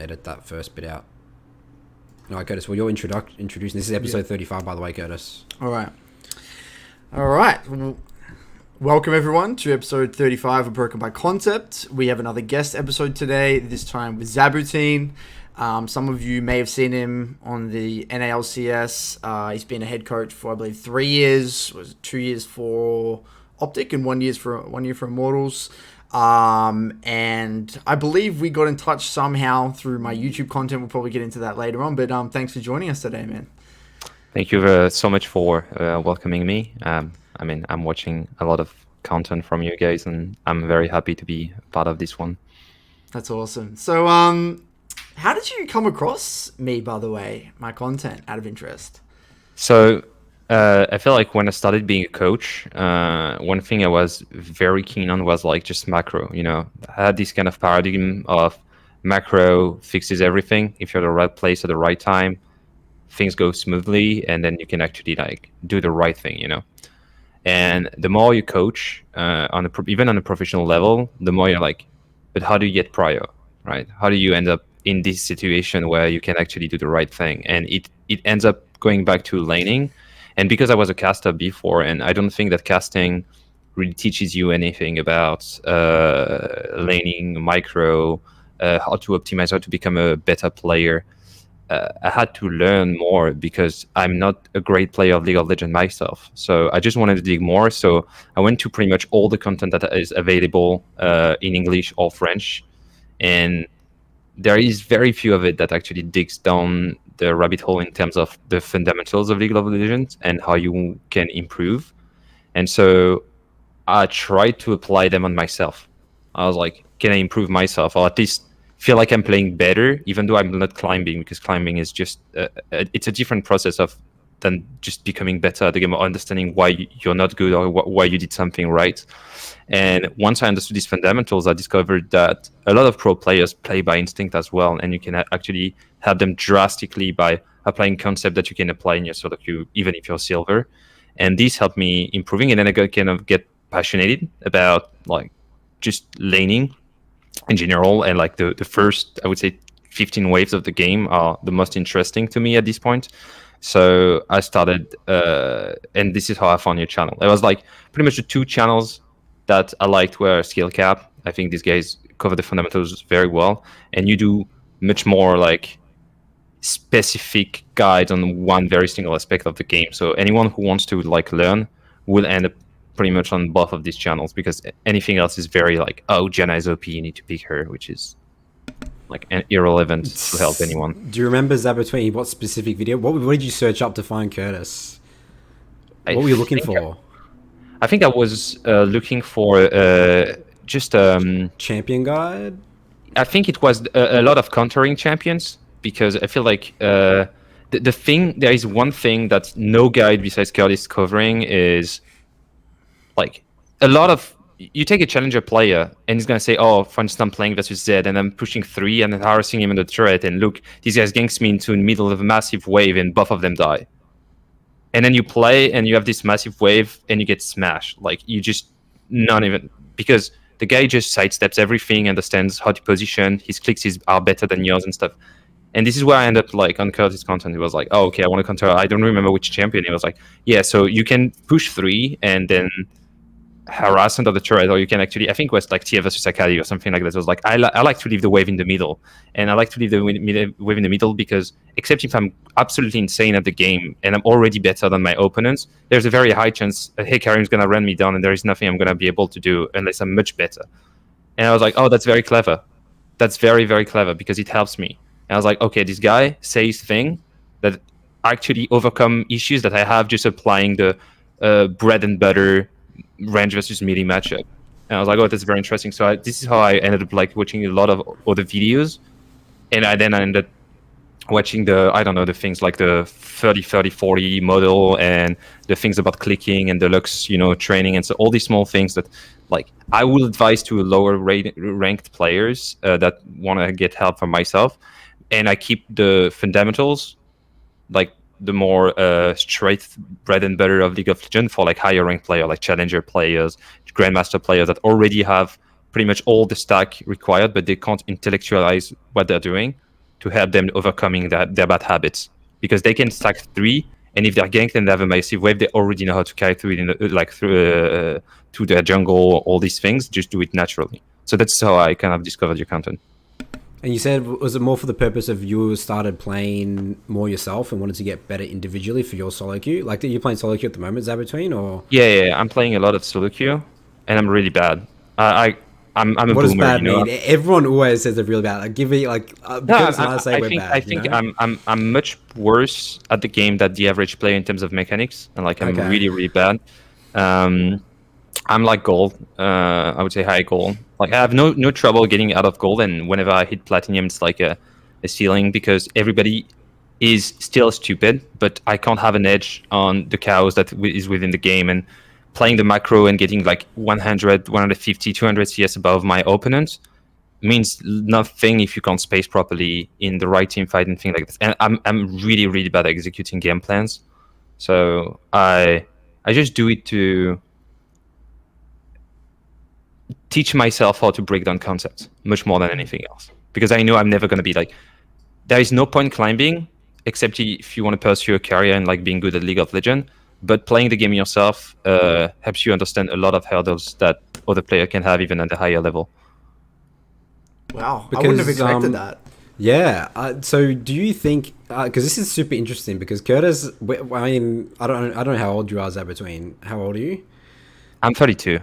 edit that first bit out. All right, Curtis. Well, you're introducing. This is episode 35, by the way, Curtis. All right. Well, welcome everyone to episode 35 of Broken by Concept. We have another guest episode today. This time with Zaboutine. Some of you may have seen him on the NALCS. He's been a head coach for, I believe, 3 years. Was 2 years for Optic and 1 year for Immortals. And I believe we got in touch somehow through my YouTube content. We'll probably get into that later on. But thanks for joining us today, man. Thank you so much for welcoming me. I'm watching a lot of content from you guys, and I'm very happy to be part of this one. That's awesome. So, how did you come across me, by the way, my content, out of interest? So, I feel like when I started being a coach, one thing I was very keen on was like just macro. You know, I had this kind of paradigm of macro fixes everything. If you're at the right place at the right time, things go smoothly, and then you can actually like do the right thing. You know, and the more you coach even on a professional level, the more you're like, but how do you get prior, right? How do you end up in this situation where you can actually do the right thing? And it ends up going back to laning. And because I was a caster before, and I don't think that casting really teaches you anything about laning, micro, how to optimize, how to become a better player, I had to learn more because I'm not a great player of League of Legends myself. So I just wanted to dig more. So I went to pretty much all the content that is available in English or French. And there is very few of it that actually digs down the rabbit hole in terms of the fundamentals of League of Legends and how you can improve. And so I tried to apply them on myself. I was like, can I improve myself, or at least feel like I'm playing better, even though I'm not climbing, because climbing is just it's a different process than just becoming better at the game or understanding why you're not good or why you did something right. And once I understood these fundamentals, I discovered that a lot of pro players play by instinct as well, and you can actually help them drastically by applying concept that you can apply in your Soloq queue, even if you're silver. And this helped me improving, and then I got kind of get passionate about like just laning in general, and like the first, I would say, 15 waves of the game are the most interesting to me at this point. So I started, and this is how I found your channel. It was like pretty much the two channels that I liked were Skill Cap. I think these guys cover the fundamentals very well, and you do much more like specific guides on one very single aspect of the game. So anyone who wants to like learn will end up pretty much on both of these channels, because anything else is very like, oh, Janna is OP, you need to pick her, which is like irrelevant to help anyone. Do you remember, Zaboutine, what specific video? What did you search up to find Curtis? What were you looking for? I think I was looking for just champion guide. I think it was a lot of countering champions, because I feel like there is one thing that no guide besides Curtis covering is like a lot of. You take a challenger player and he's gonna say, oh, for instance, I'm playing versus Zed and I'm pushing 3 and harassing him in the turret, and look, these guys ganks me into the middle of a massive wave and both of them die. And then you play and you have this massive wave and you get smashed. Like, you just not even, because the guy just sidesteps everything, understands how to position, his clicks are better than yours and stuff. And this is where I end up like on Curtis' content. He was like, oh, okay, I want to counter. I don't remember which champion. He was like, yeah, so you can push 3 and then harass under the turret, or you can actually, I think it was like TF versus Akali or something like that. It was like, I like to leave the wave in the middle, and I like to leave the wave in the middle because, except if I'm absolutely insane at the game and I'm already better than my opponents, there's a very high chance Karim's going to run me down and there is nothing I'm going to be able to do unless I'm much better. And I was like, oh, that's very clever. That's very, very clever, because it helps me. And I was like, okay, this guy says things that actually overcome issues that I have just applying the bread and butter range versus melee matchup. And I was like, oh, that's very interesting. So this is how I ended up like watching a lot of other videos, and I ended up watching the things like the 30-30-40 model and the things about clicking and deluxe, training, and so all these small things that like I will advise to lower ranked players that want to get help from myself. And I keep the fundamentals, like the more straight bread and butter of League of Legends, for like higher ranked players, like challenger players, grandmaster players that already have pretty much all the stack required, but they can't intellectualize what they're doing. to help them overcoming their bad habits, because they can stack 3, and if they're ganked and they have a massive wave, they already know how to carry through it to their jungle, all these things. Just do it naturally. So that's how I kind of discovered your content. And you said, was it more for the purpose of you started playing more yourself and wanted to get better individually for your solo queue? Like, are you playing solo queue at the moment, Zaboutine, or? Yeah, I'm playing a lot of solo queue, and I'm really bad. I'm a What boomer, does bad you know? mean? Everyone always says they're really bad. Like, give me like, because I say we're bad. I think I'm much worse at the game than the average player in terms of mechanics, and like I'm Okay. really bad. I'm like gold. I would say high gold. Like I have no trouble getting out of gold, and whenever I hit platinum, it's like a ceiling, because everybody is still stupid, but I can't have an edge on the chaos that is within the game, and playing the macro and getting like 100, 150, 200 CS above my opponents means nothing if you can't space properly in the right team fight and things like this. And I'm really bad at executing game plans, so I just do it to teach myself how to break down concepts much more than anything else, because I know I'm never going to be like, there is no point climbing except if you want to pursue a career and like being good at League of Legends. But playing the game yourself helps you understand a lot of hurdles that other player can have even at a higher level. Wow, I wouldn't have expected that. Yeah. So, do you think? Because this is super interesting. Because Curtis, I mean, I don't know how old you are, Zaboutine. How old are you? I'm 32.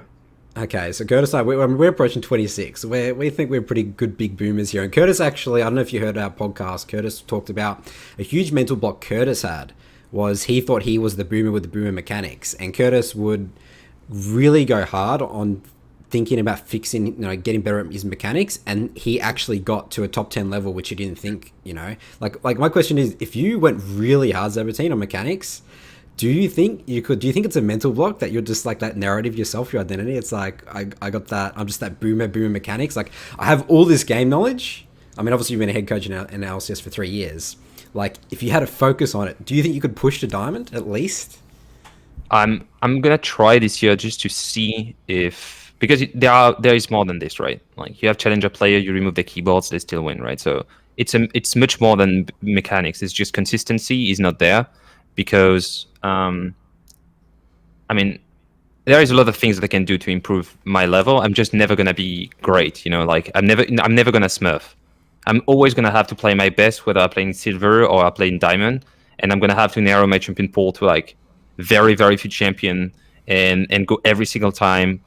Okay, so Curtis, we're approaching 26. We think we're pretty good big boomers here. And Curtis, actually, I don't know if you heard our podcast. Curtis talked about a huge mental block Curtis had. Was he thought he was the boomer with the boomer mechanics, and Curtis would really go hard on thinking about fixing, getting better at his mechanics, and he actually got to a top 10 level, which he didn't think, like my question is, if you went really hard, Zaboutine, on mechanics, do you think it's a mental block that you're just like that narrative yourself, your identity? It's like, I got that, I'm just that boomer mechanics. Like, I have all this game knowledge. I mean, obviously you've been a head coach in LCS for 3 years. Like, if you had to focus on it, do you think you could push to diamond at least? I'm gonna try this year just to see if, because there is more than this, right? Like, you have challenger player, you remove the keyboards, they still win, right? So it's much more than mechanics. It's just consistency is not there, because I mean, there is a lot of things that I can do to improve my level. I'm just never gonna be great, like I'm never gonna smurf. I'm always going to have to play my best, whether I play in silver or I play in diamond, and I'm going to have to narrow my champion pool to like very few champion, and go every single time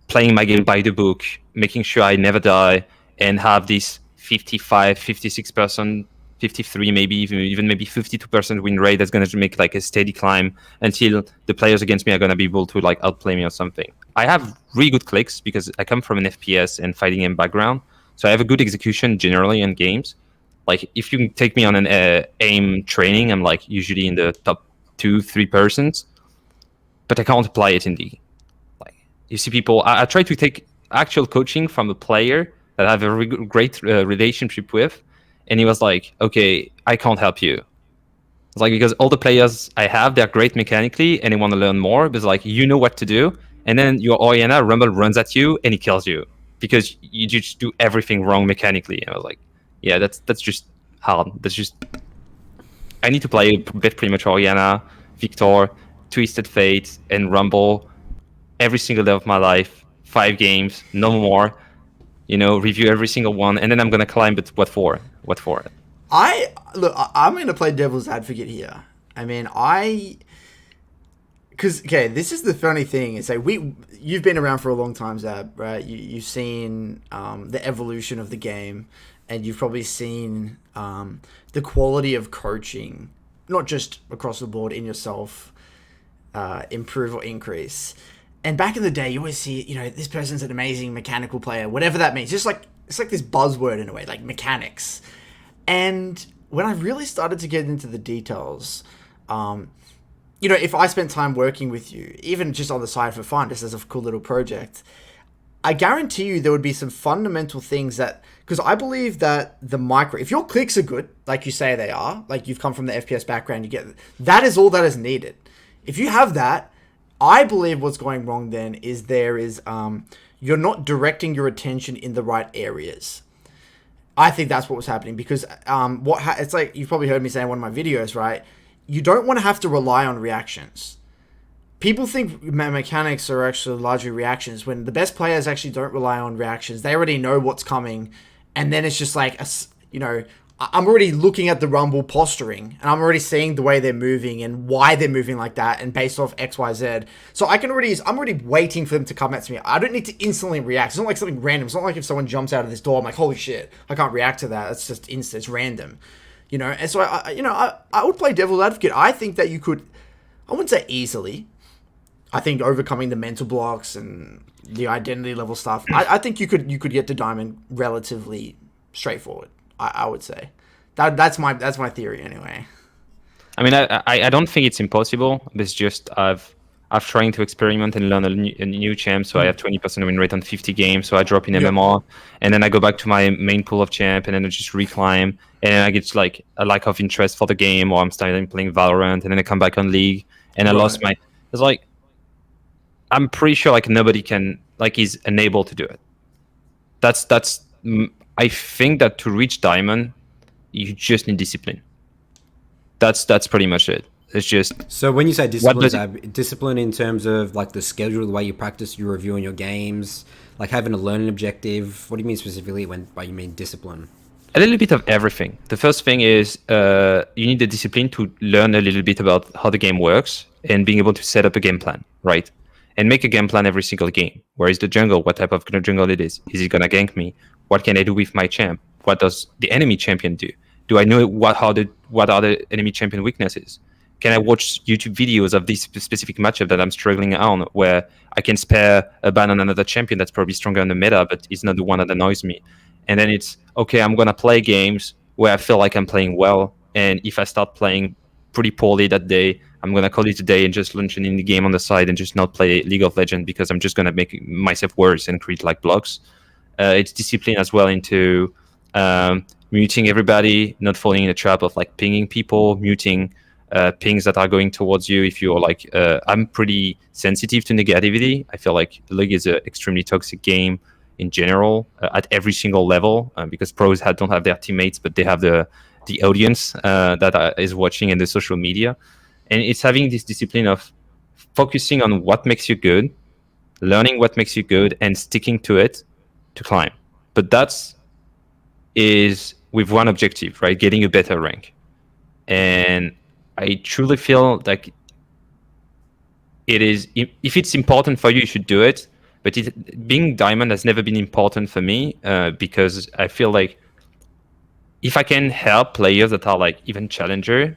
playing my game by the book, making sure I never die, and have this 55, 56%, 53, maybe even maybe 52% win rate that's going to make like a steady climb until the players against me are going to be able to like outplay me or something. I have really good clicks because I come from an FPS and fighting game background. So I have a good execution generally in games. Like, if you take me on an aim training, I'm like usually in the top 2-3%, but I can't apply it in the, like, you see people. I try to take actual coaching from a player that I have a great relationship with, and he was like, "Okay, I can't help you." It's like, because all the players I have, they're great mechanically and they want to learn more, but it's like, you know what to do, and then your Oriana Rumble runs at you and he kills you, because you just do everything wrong mechanically. And I was like, yeah, that's just hard. That's just, I need to play a bit pretty much Oriana, Victor, Twisted Fate, and Rumble every single day of my life, 5 games, no more. Review every single one, and then I'm gonna climb. But what for? I'm going to play devil's advocate here. I mean, because, okay, this is the funny thing. Is you've been around for a long time, Zab, right? You've seen the evolution of the game, and you've probably seen the quality of coaching, not just across the board in yourself, improve or increase. And back in the day, you always see, this person's an amazing mechanical player, whatever that means. It's like this buzzword in a way, like mechanics. And when I really started to get into the details, if I spent time working with you, even just on the side for fun, just as a cool little project, I guarantee you there would be some fundamental things that, because I believe that if your clicks are good, like you say they are, like you've come from the FPS background, that is all that is needed. If you have that, I believe what's going wrong then is you're not directing your attention in the right areas. I think that's what was happening because it's like you've probably heard me say in one of my videos, right? You don't want to have to rely on reactions. People think mechanics are actually largely reactions when the best players actually don't rely on reactions. They already know what's coming, and then it's just like I'm already looking at the Rumble posturing, and I'm already seeing the way they're moving and why they're moving like that, and based off X, Y, Z. So I'm already waiting for them to come at me. I don't need to instantly react. It's not like something random. It's not like if someone jumps out of this door, I'm like, holy shit, I can't react to that. It's just instant. It's random, And so I would play devil's advocate. I think that you could, I wouldn't say easily. I think overcoming the mental blocks and the identity level stuff, I think you could get to Diamond relatively straightforward. I would say that's my theory anyway. I mean, I don't think it's impossible. It's just I've trying to experiment and learn a new champ. So I have 20% win rate on 50 games. So I drop in MMR, and then I go back to my main pool of champ, and then I just reclimb, and then I get like a lack of interest for the game, or I'm starting playing Valorant, and then I come back on League, and I lost my. It's like I'm pretty sure like nobody can is unable to do it. That's. I think that to reach Diamond, you just need discipline. That's pretty much it. It's just. So when you say discipline, discipline in terms of like the schedule, the way you practice, you're reviewing your games, like having a learning objective. What do you mean specifically by you mean discipline? A little bit of everything. The first thing is you need the discipline to learn a little bit about how the game works and being able to set up a game plan, right? And make a game plan every single game. Where is the jungle? What type of jungle it is? Is it gonna gank me? What can I do with my champ? What does the enemy champion do? Do I know what are the enemy champion weaknesses? Can I watch YouTube videos of this specific matchup that I'm struggling on, where I can spare a ban on another champion that's probably stronger in the meta, but is not the one that annoys me? And then it's okay. I'm gonna play games where I feel like I'm playing well, and if I start playing pretty poorly that day, I'm gonna call it a day and just launch an indie game on the side and just not play League of Legends because I'm just gonna make myself worse and create like blocks. It's discipline as well into muting everybody, not falling in the trap of like pinging people, muting pings that are going towards you. If you're like, I'm pretty sensitive to negativity. I feel like League is an extremely toxic game in general at every single level because pros don't have their teammates, but they have the audience that is watching and the social media. And it's having this discipline of focusing on what makes you good, learning what makes you good, and sticking to it to climb. But is with one objective, right? Getting a better rank. And I truly feel like it is, if it's important for you, you should do it. But being Diamond has never been important for me because I feel like if I can help players that are like even challenger,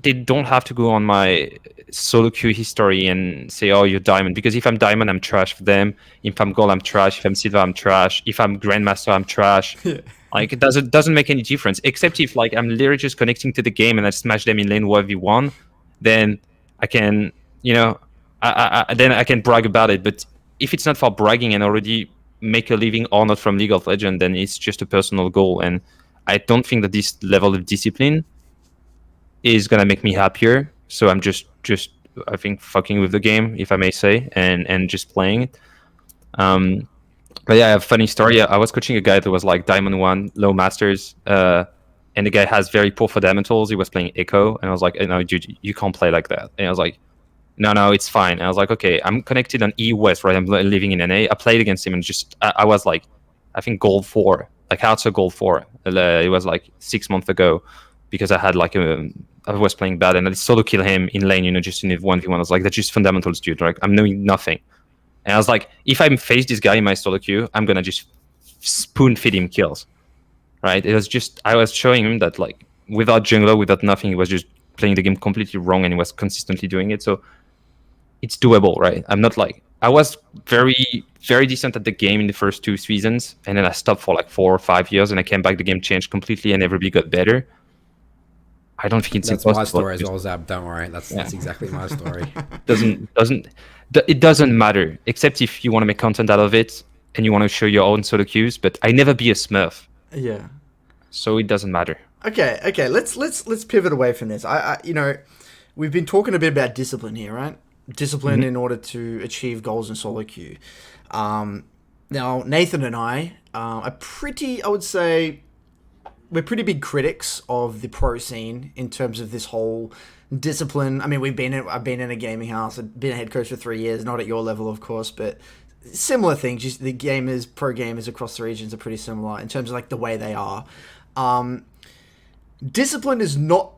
they don't have to go on my solo queue history and say, oh, you're Diamond. Because if I'm Diamond, I'm trash for them. If I'm Gold, I'm trash. If I'm Silver, I'm trash. If I'm Grandmaster, I'm trash. Like, it doesn't make any difference. Except if like I'm literally just connecting to the game and I smash them in lane 1v1, then I can, then I can brag about it. But if it's not for bragging and already make a living or not from League of Legends, then it's just a personal goal. And I don't think that this level of discipline is gonna make me happier. So I'm just I think fucking with the game, if I may say, and just playing it. But yeah, I have a funny story. I was coaching a guy that was like Diamond 1, low masters, and the guy has very poor fundamentals. He was playing Echo, and I was like, no, dude, you can't play like that. And I was like, no, it's fine. And I was like, okay, I'm connected on E West, right? I'm living in NA. I played against him, and just I was like, I think gold 4, like hardcore gold 4. It was like 6 months ago, because I had like I was playing bad, and I solo kill him in lane, just in 1v1. I was like, that's just fundamentals, dude. Like, I'm knowing nothing. And I was like, if I face this guy in my solo queue, I'm gonna just spoon feed him kills, right? It was just, I was showing him that like without jungler, without nothing, he was just playing the game completely wrong, and he was consistently doing it. So it's doable, right? I'm not like, I was very, very decent at the game in the first 2 seasons, and then I stopped for like 4 or 5 years, and I came back, the game changed completely, and everybody got better. I don't think it's that's impossible. My story as well, Zab. Don't worry, that's exactly my story. It doesn't matter, except if you want to make content out of it and you want to show your own solo queues. But I never be a Smurf. Yeah. So it doesn't matter. Okay. Let's pivot away from this. I we've been talking a bit about discipline here, right? Discipline in order to achieve goals in solo queue. Now, Nathan and I are pretty, I would say, we're pretty big critics of the pro scene in terms of this whole discipline. I mean, I've been in a gaming house, I've been a head coach for 3 years, not at your level, of course, but similar things. Just the pro gamers across the regions are pretty similar in terms of like the way they are. Discipline is not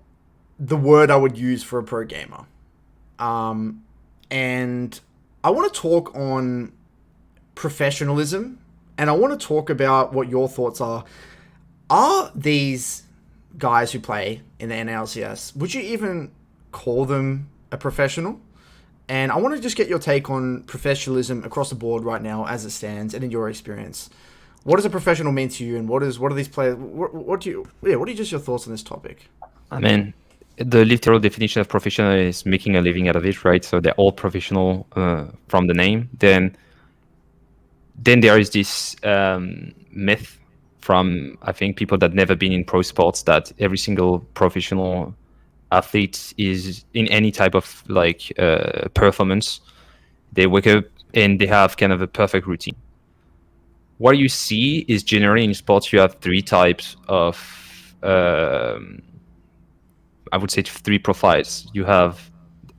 the word I would use for a pro gamer. And I want to talk on professionalism, and I want to talk about what your thoughts are. Are these guys who play in the NALCS, would you even call them a professional? And I want to just get your take on professionalism across the board right now as it stands and in your experience. What does a professional mean to you, and what are these players? What are just your thoughts on this topic? I mean, the literal definition of professional is making a living out of it, right? So they're all professional from the name. Then there is this myth from, I think, people that never been in pro sports that every single professional athlete is in any type of like performance. They wake up and they have kind of a perfect routine. What you see is generally in sports, you have three types of, I would say, three profiles. You have,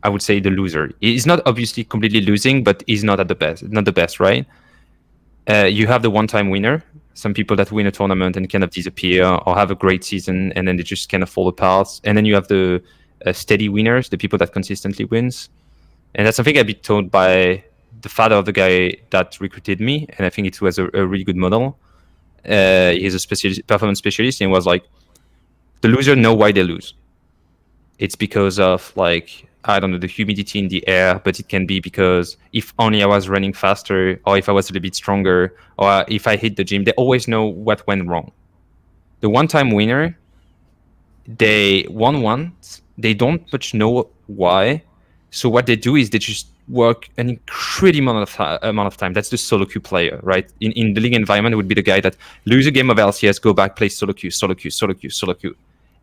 I would say, the loser. He's not obviously completely losing, but he's not at the best, not the best, right? You have the one-time winner. Some people that win a tournament and kind of disappear or have a great season and then they just kind of fall apart. And then you have the steady winners, the people that consistently wins. And that's something I've been told by the father of the guy that recruited me, and I think it was a really good model. He's a performance specialist, and was like, the loser know why they lose. It's because of like, I don't know, the humidity in the air, but it can be because if only I was running faster, or if I was a little bit stronger, or if I hit the gym. They always know what went wrong. The one-time winner, they won once, they don't much know why. So what they do is they just work an incredible amount of time. That's the solo queue player, right? In the league environment, it would be the guy that lose a game of LCS, go back, play solo queue,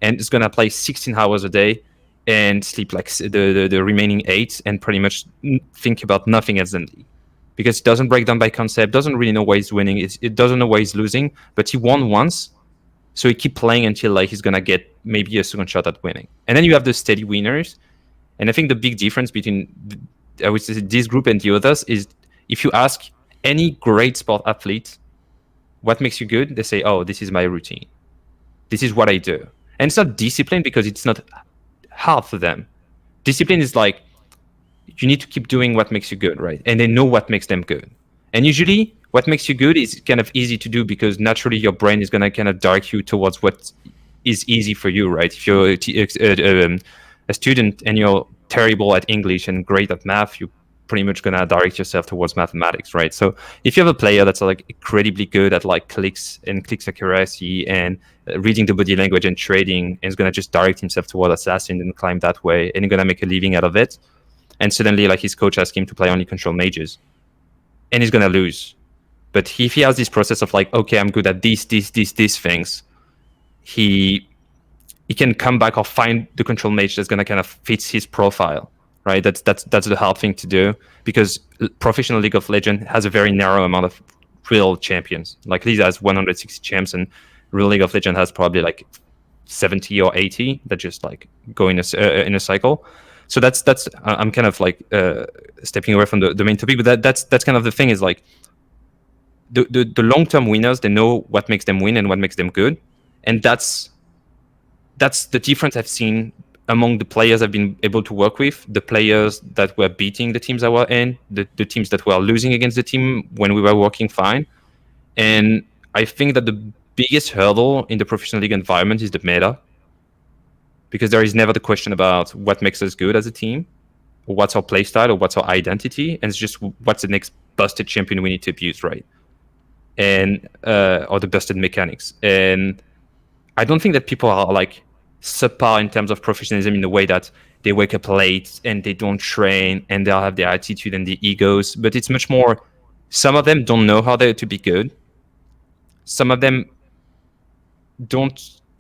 and it's gonna play 16 hours a day and sleep like the remaining 8, and pretty much think about nothing else than league, because it doesn't break down by concept, doesn't really know why he's winning, it doesn't know why he's losing, but he won once. So he keep playing until like he's gonna get maybe a second shot at winning. And then you have the steady winners. And I think the big difference between, I would say, this group and the others is, if you ask any great sport athlete what makes you good, they say, oh, this is my routine. This is what I do. And it's not discipline, because it's not hard for them. Discipline is like, you need to keep doing what makes you good, right? And they know what makes them good. And usually what makes you good is kind of easy to do, because naturally your brain is going to kind of direct you towards what is easy for you, right? If you're a student and you're terrible at English and great at math, you're pretty much going to direct yourself towards mathematics, right? So if you have a player that's like incredibly good at like clicks accuracy and reading the body language and trading, and is going to just direct himself toward assassin and climb that way, and he's going to make a living out of it, and suddenly like his coach asks him to play only control mages, and he's going to lose. But if he has this process of like, okay, I'm good at these things, he can come back or find the control mage that's going to kind of fit his profile, right? That's the hard thing to do, because professional League of Legends has a very narrow amount of real champions. Like Lisa has 160 champs, and real League of Legends has probably like 70 or 80 that just like go in a cycle. So that's I'm kind of like stepping away from the main topic, but that's kind of the thing, is like the long-term winners, they know what makes them win and what makes them good, and that's the difference I've seen among the players I've been able to work with, the players that were beating the teams I were in, the teams that were losing against the team when we were working fine. And I think that the biggest hurdle in the professional league environment is the meta, because there is never the question about what makes us good as a team, or what's our playstyle, or what's our identity, and it's just what's the next busted champion we need to abuse, right? And or the busted mechanics. And I don't think that people are like subpar in terms of professionalism in the way that they wake up late and they don't train and they'll have their attitude and the egos, but it's much more, some of them don't know how they're to be good. Some of them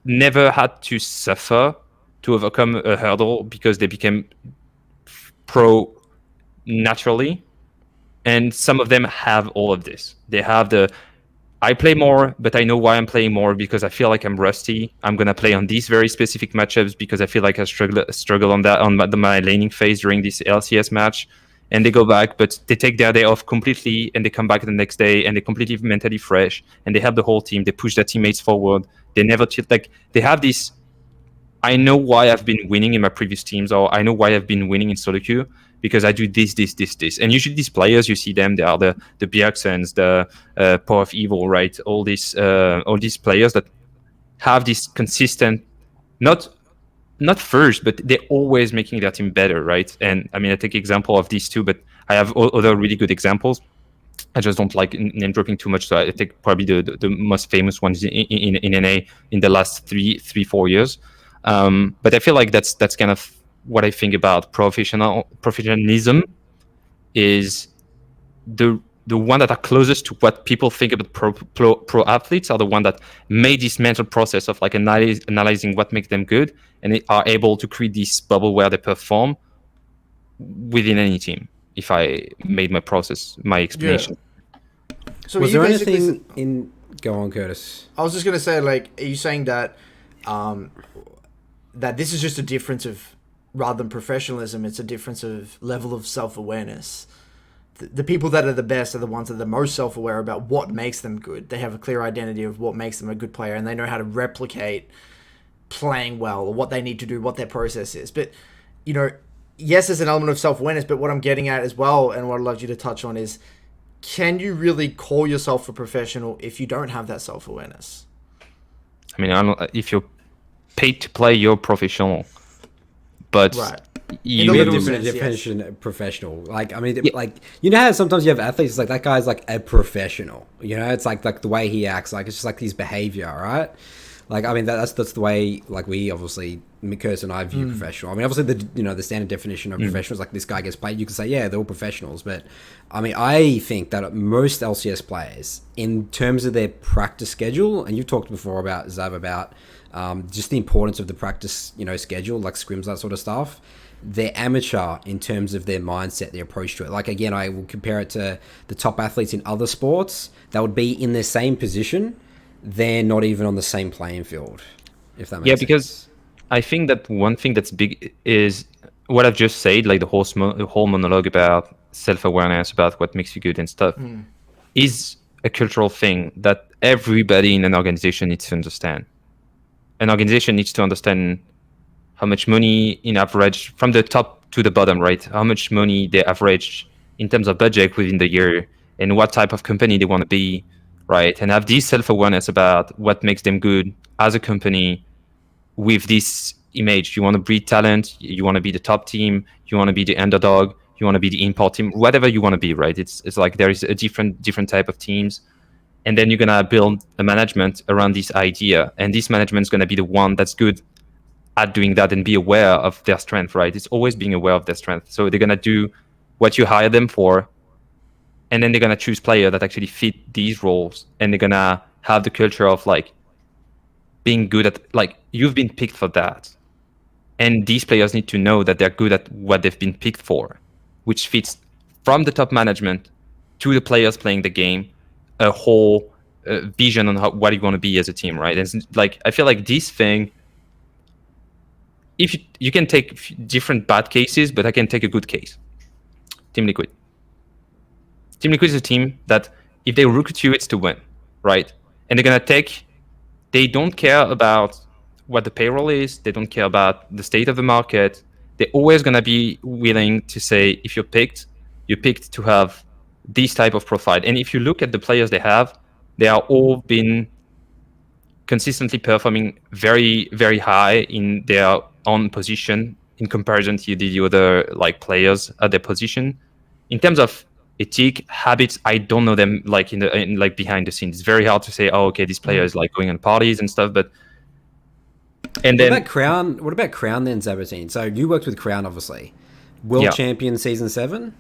never had to suffer to overcome a hurdle because they became pro naturally. And some of them have all of this. They have I play more, but I know why I'm playing more, because I feel like I'm rusty. I'm gonna play on these very specific matchups because I feel like I struggle on that on my laning phase during this LCS match. And they go back, but they take their day off completely, and they come back the next day, and they're completely mentally fresh, and they have the whole team. They push their teammates forward. They never like they have this. I know why I've been winning in my previous teams, or I know why I've been winning in Soloq, because I do this. And usually these players, you see them, they are the Bjergsons, the Power of Evil, right? All these players that have this consistent, not first, but they're always making their team better, right? And I mean, I take example of these two, but I have other really good examples. I just don't like name dropping too much, so I take probably the most famous ones in NA in the last 4 years. But I feel like that's kind of what I think about professionalism is the one that are closest to what people think about pro athletes are the one that made this mental process of like analyzing what makes them good, and they are able to create this bubble where they perform within any team. If I made my explanation. Yeah. So was there anything in? Go on, Curtis. I was just gonna say, like, are you saying that that this is just a difference of, rather than professionalism, it's a difference of level of self-awareness? The people that are the best are the ones that are the most self-aware about what makes them good. They have a clear identity of what makes them a good player, and they know how to replicate playing well, or what they need to do, what their process is. But, you know, yes, there's an element of self-awareness, but what I'm getting at as well, and what I'd love you to touch on, is can you really call yourself a professional if you don't have that self-awareness? I mean, if you're paid to play, you're professional. But right. You have a different definition of professional. Like, I mean, like, you know how sometimes you have athletes, it's like, that guy's like a professional. You know, it's like the way he acts, like, it's just like his behavior, right? Like, I mean, that's the way, like, we obviously, Curtis and I view professional. I mean, obviously, the standard definition of professionals, like, this guy gets played, you can say, yeah, they're all professionals. But, I mean, I think that most LCS players, in terms of their practice schedule, and you've talked before about, Zab, about just the importance of the practice, schedule, like scrims, that sort of stuff. They're amateur in terms of their mindset, their approach to it. Like, again, I will compare it to the top athletes in other sports that would be in the same position. They're not even on the same playing field, if that makes sense. Yeah, because I think that one thing that's big is what I've just said, like the whole monologue about self-awareness, about what makes you good and stuff, is a cultural thing that everybody in an organization needs to understand. An organization needs to understand how much money in average, from the top to the bottom, right? How much money they average in terms of budget within the year, and what type of company they want to be, right? And have this self-awareness about what makes them good as a company with this image. You want to breed talent, you want to be the top team, you want to be the underdog, you want to be the import team, whatever you want to be, right? It's like there is a different type of teams. And then you're going to build a management around this idea. And this management is going to be the one that's good at doing that and be aware of their strength, right? It's always being aware of their strength. So they're going to do what you hire them for. And then they're going to choose players that actually fit these roles. And they're going to have the culture of like being good at, like, you've been picked for that. And these players need to know that they're good at what they've been picked for, which fits from the top management to the players playing the game, a whole vision on what you want to be as a team, right? And it's like, I feel like this thing, if you can take different bad cases, but I can take a good case. Team Liquid. Team Liquid is a team that if they recruit you, it's to win, right? And they're going to they don't care about what the payroll is. They don't care about the state of the market. They're always going to be willing to say, if you're picked to have this type of profile. And if you look at the players they have, they are all been consistently performing very, very high in their own position in comparison to the other like players at their position. In terms of ethic, habits, I don't know them like in like behind the scenes. It's very hard to say, oh, okay, this player is like going on parties and stuff, but and then what about Crown then, Zaboutine? So you worked with Crown, obviously. World champion season 7?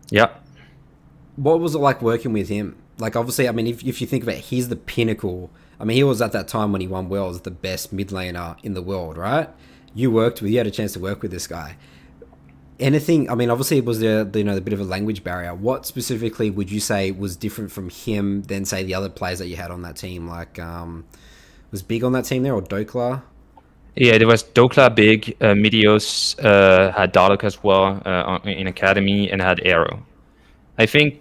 Yeah. What was it like working with him? Like, obviously, I mean, if you think of it, he's the pinnacle. I mean, he was at that time when he won Worlds the best mid laner in the world, right? You had a chance to work with this guy. Anything? I mean, obviously, it was the bit of a language barrier. What specifically would you say was different from him than say the other players that you had on that team? Like, was Big on that team there or Dokla? Yeah, there was Dokla Big, Midios had Dardoch as well in academy, and had Arrow. I think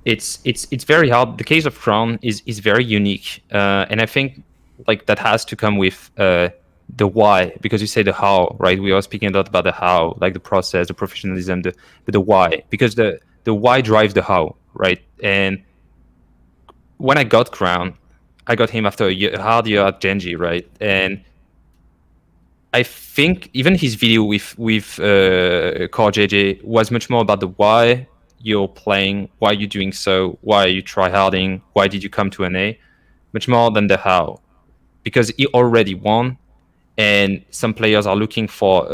it's very hard. The case of Crown is very unique, and I think like that has to come with the why, because you say the how, right? We are speaking a lot about the how, like the process, the professionalism, but the why, because the why drives the how, right? And when I got Crown, I got him after a hard year at Genji, right? And I think even his video with Core JJ was much more about the why you're playing, why you're doing so, why are you try harding, why did you come to NA, much more than the how, because he already won, and some players are looking for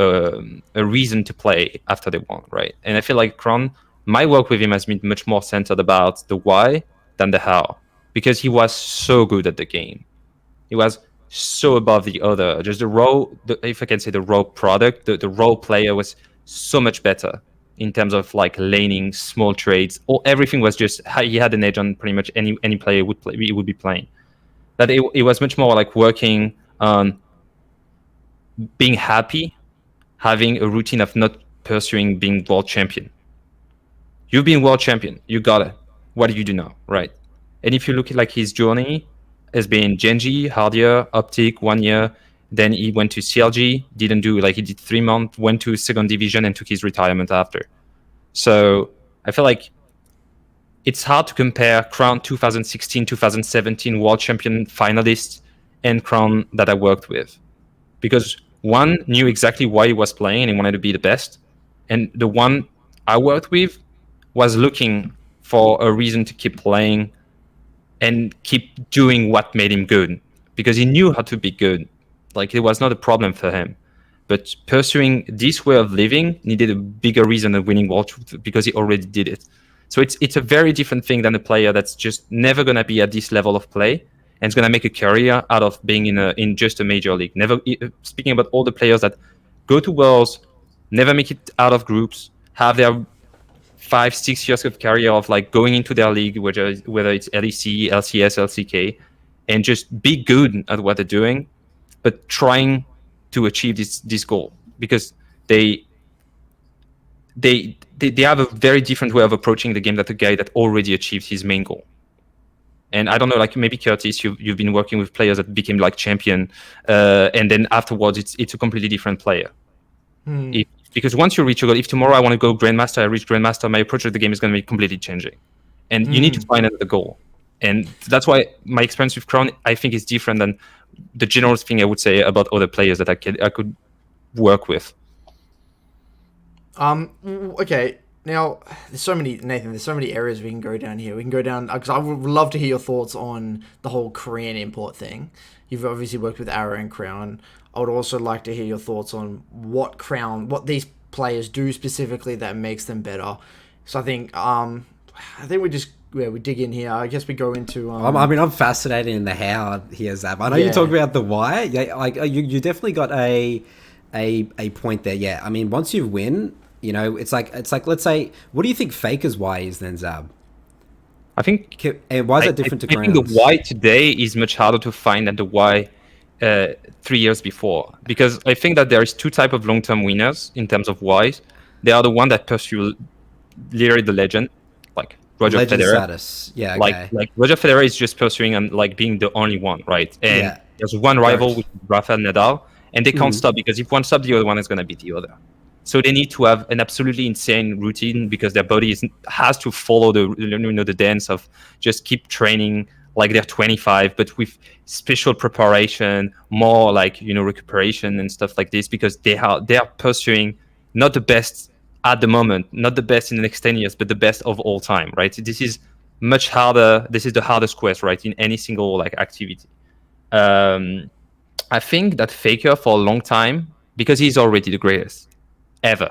a reason to play after they won, right? And I feel like Kron, my work with him has been much more centered about the why than the how, because he was so good at the game. He was so above the other. Just if I can say the raw product, the raw player was so much better in terms of like laning, small trades, or everything was just he had an edge on pretty much any player he would be playing. That it was much more like working on being happy, having a routine of not pursuing being world champion. You've been world champion, you got it. What do you do now, right? And if you look at like his journey, has been Genji, Hardier, Optic, 1 year. Then he went to CLG, didn't do like he did 3 months, went to second division and took his retirement after. So I feel like it's hard to compare Crown 2016, 2017 world champion finalists and Crown that I worked with, because one knew exactly why he was playing and he wanted to be the best, and the one I worked with was looking for a reason to keep playing and keep doing what made him good, because he knew how to be good. Like it was not a problem for him. But pursuing this way of living needed a bigger reason than winning world, because he already did it. So it's a very different thing than a player that's just never gonna be at this level of play and is gonna make a career out of being in just a major league. Never speaking about all the players that go to Worlds, never make it out of groups, have their 5-6 years of career of like going into their league, whether it's LEC, LCS, LCK, and just be good at what they're doing, but trying to achieve this goal, because they have a very different way of approaching the game than the guy that already achieved his main goal. And I don't know, like maybe Curtis, you've been working with players that became like champion, and then afterwards it's a completely different player. Because once you reach your goal, if tomorrow I want to go Grandmaster, I reach Grandmaster, my approach of the game is going to be completely changing. And you need to find another goal. And that's why my experience with Crown, I think, is different than the general thing I would say about other players that I could work with. Okay. Now, there's so many, Nathan, there's so many areas we can go down here. We can go down, because I would love to hear your thoughts on the whole Korean import thing. You've obviously worked with Arrow and Crown. I would also like to hear your thoughts on what these players do specifically that makes them better. So I think we dig in here. I guess we go into. I'm fascinated in the how here, Zab. I know you talk about the why. Yeah, like you definitely got a point there. Yeah, I mean, once you win, it's like let's say, what do you think Faker's why is then, Zab? I think, and why is that different to Crown's? I think the why today is much harder to find than the why 3 years before, because I think that there is two types of long-term winners in terms of whys. They are the one that pursue literally the legend, like Roger Federer. Status. Yeah, okay. Like Roger Federer is just pursuing and like being the only one, right? And there's one rival, which is Rafael Nadal, and they can't stop, because if one stops, the other one is going to beat the other. So they need to have an absolutely insane routine, because their body has to follow the dance of just keep training like they're 25, but with special preparation, more like recuperation and stuff like this, because they are pursuing not the best at the moment, not the best in the next 10 years, but the best of all time, right? This is much harder. This is the hardest quest, right, in any single like activity. I think that Faker for a long time, because he's already the greatest ever,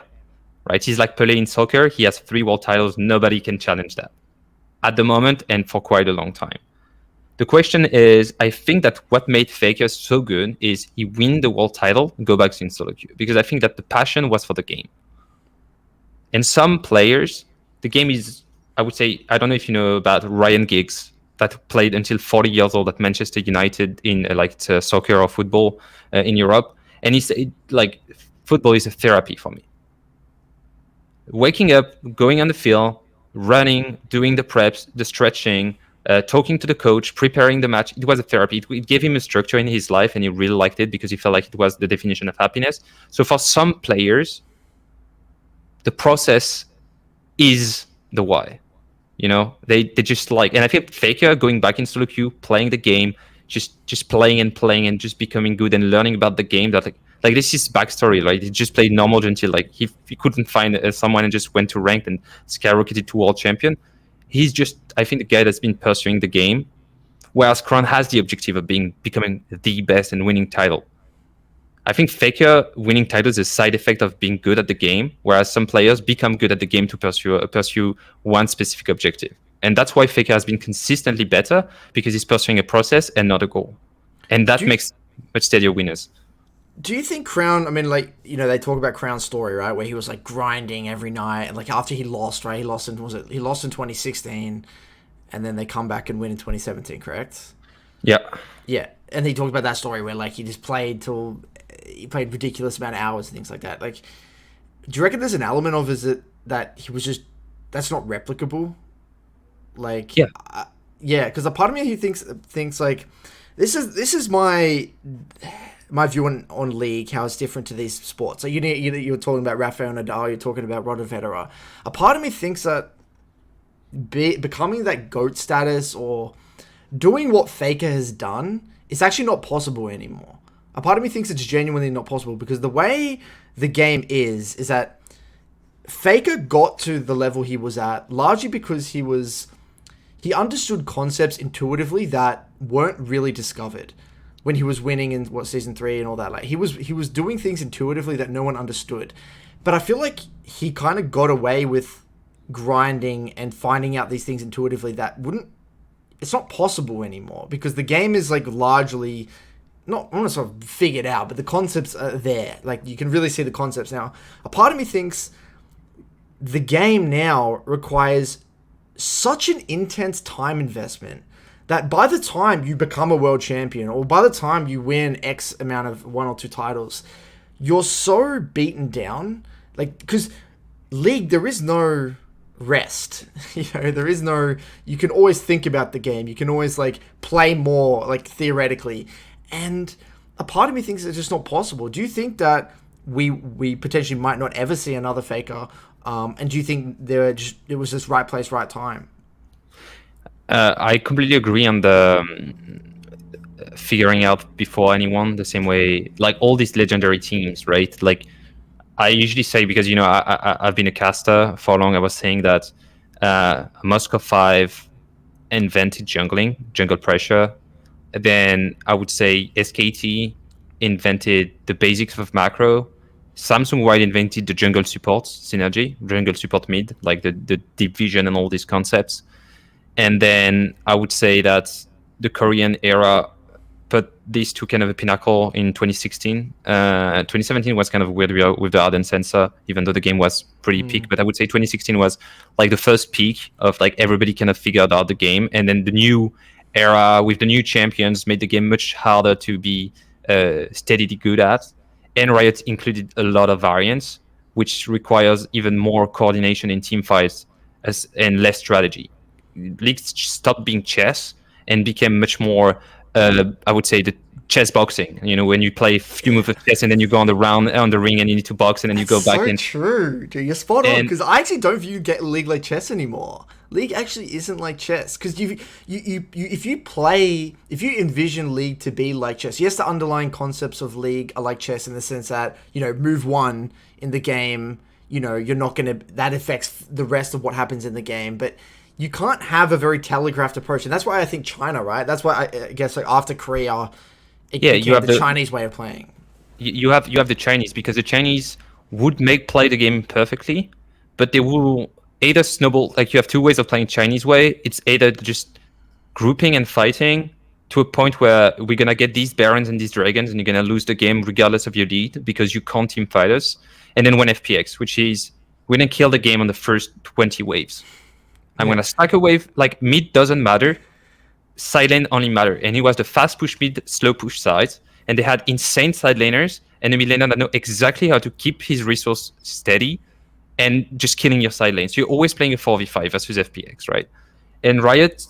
right? He's like Pelé in soccer. He has 3 world titles. Nobody can challenge that at the moment and for quite a long time. The question is, I think that what made Faker so good is he win the world title, go back to Soloq, because I think that the passion was for the game. And some players, the game is, I would say, I don't know if you know about Ryan Giggs, that played until 40 years old at Manchester United in soccer or football in Europe. And like, football is a therapy for me. Waking up, going on the field, running, doing the preps, the stretching, talking to the coach, preparing the match. It was a therapy. It gave him a structure in his life, and he really liked it because he felt like it was the definition of happiness. So for some players, the process is the why. They just like, and I think Faker going back in Soloq, playing the game, just playing and just becoming good and learning about the game. That like this is backstory. Like, he just played normal until like he couldn't find someone and just went to ranked and skyrocketed to world champion. He's just, I think, the guy that's been pursuing the game, whereas Kron has the objective of becoming the best and winning title. I think Faker winning titles is a side effect of being good at the game, whereas some players become good at the game to pursue one specific objective. And that's why Faker has been consistently better, because he's pursuing a process and not a goal. And that makes much steadier winners. Do you think Crown, I mean, like, they talk about Crown's story, right, where he was like grinding every night, and like after he lost, right, he lost in 2016, and then they come back and win in 2017, correct? Yeah. Yeah. And he talked about that story where like he played ridiculous amount of hours and things like that. Like, do you reckon there's an element of that he was just, that's not replicable? Like, yeah, because a part of me who thinks like this is my view on League, how it's different to these sports. So you're talking about Rafael Nadal, you're talking about Roger Federer. A part of me thinks that becoming that GOAT status or doing what Faker has done is actually not possible anymore. A part of me thinks it's genuinely not possible, because the way the game is that Faker got to the level he was at largely because he understood concepts intuitively that weren't really discovered when he was winning in season 3 and all that. Like, he was doing things intuitively that no one understood. But I feel like he kind of got away with grinding and finding out these things intuitively that it's not possible anymore, because the game is like largely not sort of figured out, but the concepts are there. Like, you can really see the concepts now. A part of me thinks the game now requires such an intense time investment that by the time you become a world champion, or by the time you win X amount of 1 or 2 titles, you're so beaten down. Like, because League, there is no rest. There is no, you can always think about the game. You can always like play more, like, theoretically. And a part of me thinks it's just not possible. Do you think that we potentially might not ever see another Faker? And do you think it was just right place, right time? I completely agree on the figuring out before anyone, the same way, like all these legendary teams, right? Like, I usually say, because, I've been a caster for long, I was saying that Moscow 5 invented jungle pressure. Then I would say SKT invented the basics of macro. Samsung White invented the jungle support synergy, jungle support mid, like the deep vision and all these concepts. And then I would say that the Korean era put these two kind of a pinnacle in 2016. 2017 was kind of weird with the Arden sensor, even though the game was pretty peak. But I would say 2016 was like the first peak of like everybody kind of figured out the game. And then the new era with the new champions made the game much harder to be steadily good at. And Riot included a lot of variants, which requires even more coordination in team fights and less strategy. League stopped being chess and became much more, I would say, the chess boxing. When you play a few moves of chess and then you go on the ring and you need to box and then you go back. That's so true, dude. You're spot on, because I actually don't view League like chess anymore. League actually isn't like chess, because if you envision League to be like chess, yes, the underlying concepts of League are like chess in the sense that, move 1 in the game, you're not going to, that affects the rest of what happens in the game, but you can't have a very telegraphed approach. And that's why I think China, right? That's why I guess like after Korea, you have the Chinese way of playing. You have the Chinese, because the Chinese would play the game perfectly, but they will either snowball. Like, you have 2 ways of playing Chinese way. It's either just grouping and fighting to a point where we're gonna get these barons and these dragons, and you're gonna lose the game regardless of your lead because you can't team fighters. And then 1 FPX, which is we're gonna kill the game on the first 20 waves. I'm gonna stack a wave. Like mid doesn't matter, side lane only matter. And he was the fast push mid, slow push sides, and they had insane side laners and a mid laner that know exactly how to keep his resource steady and just killing your side lane. So you're always playing a 4v5 versus FPX, right? And Riot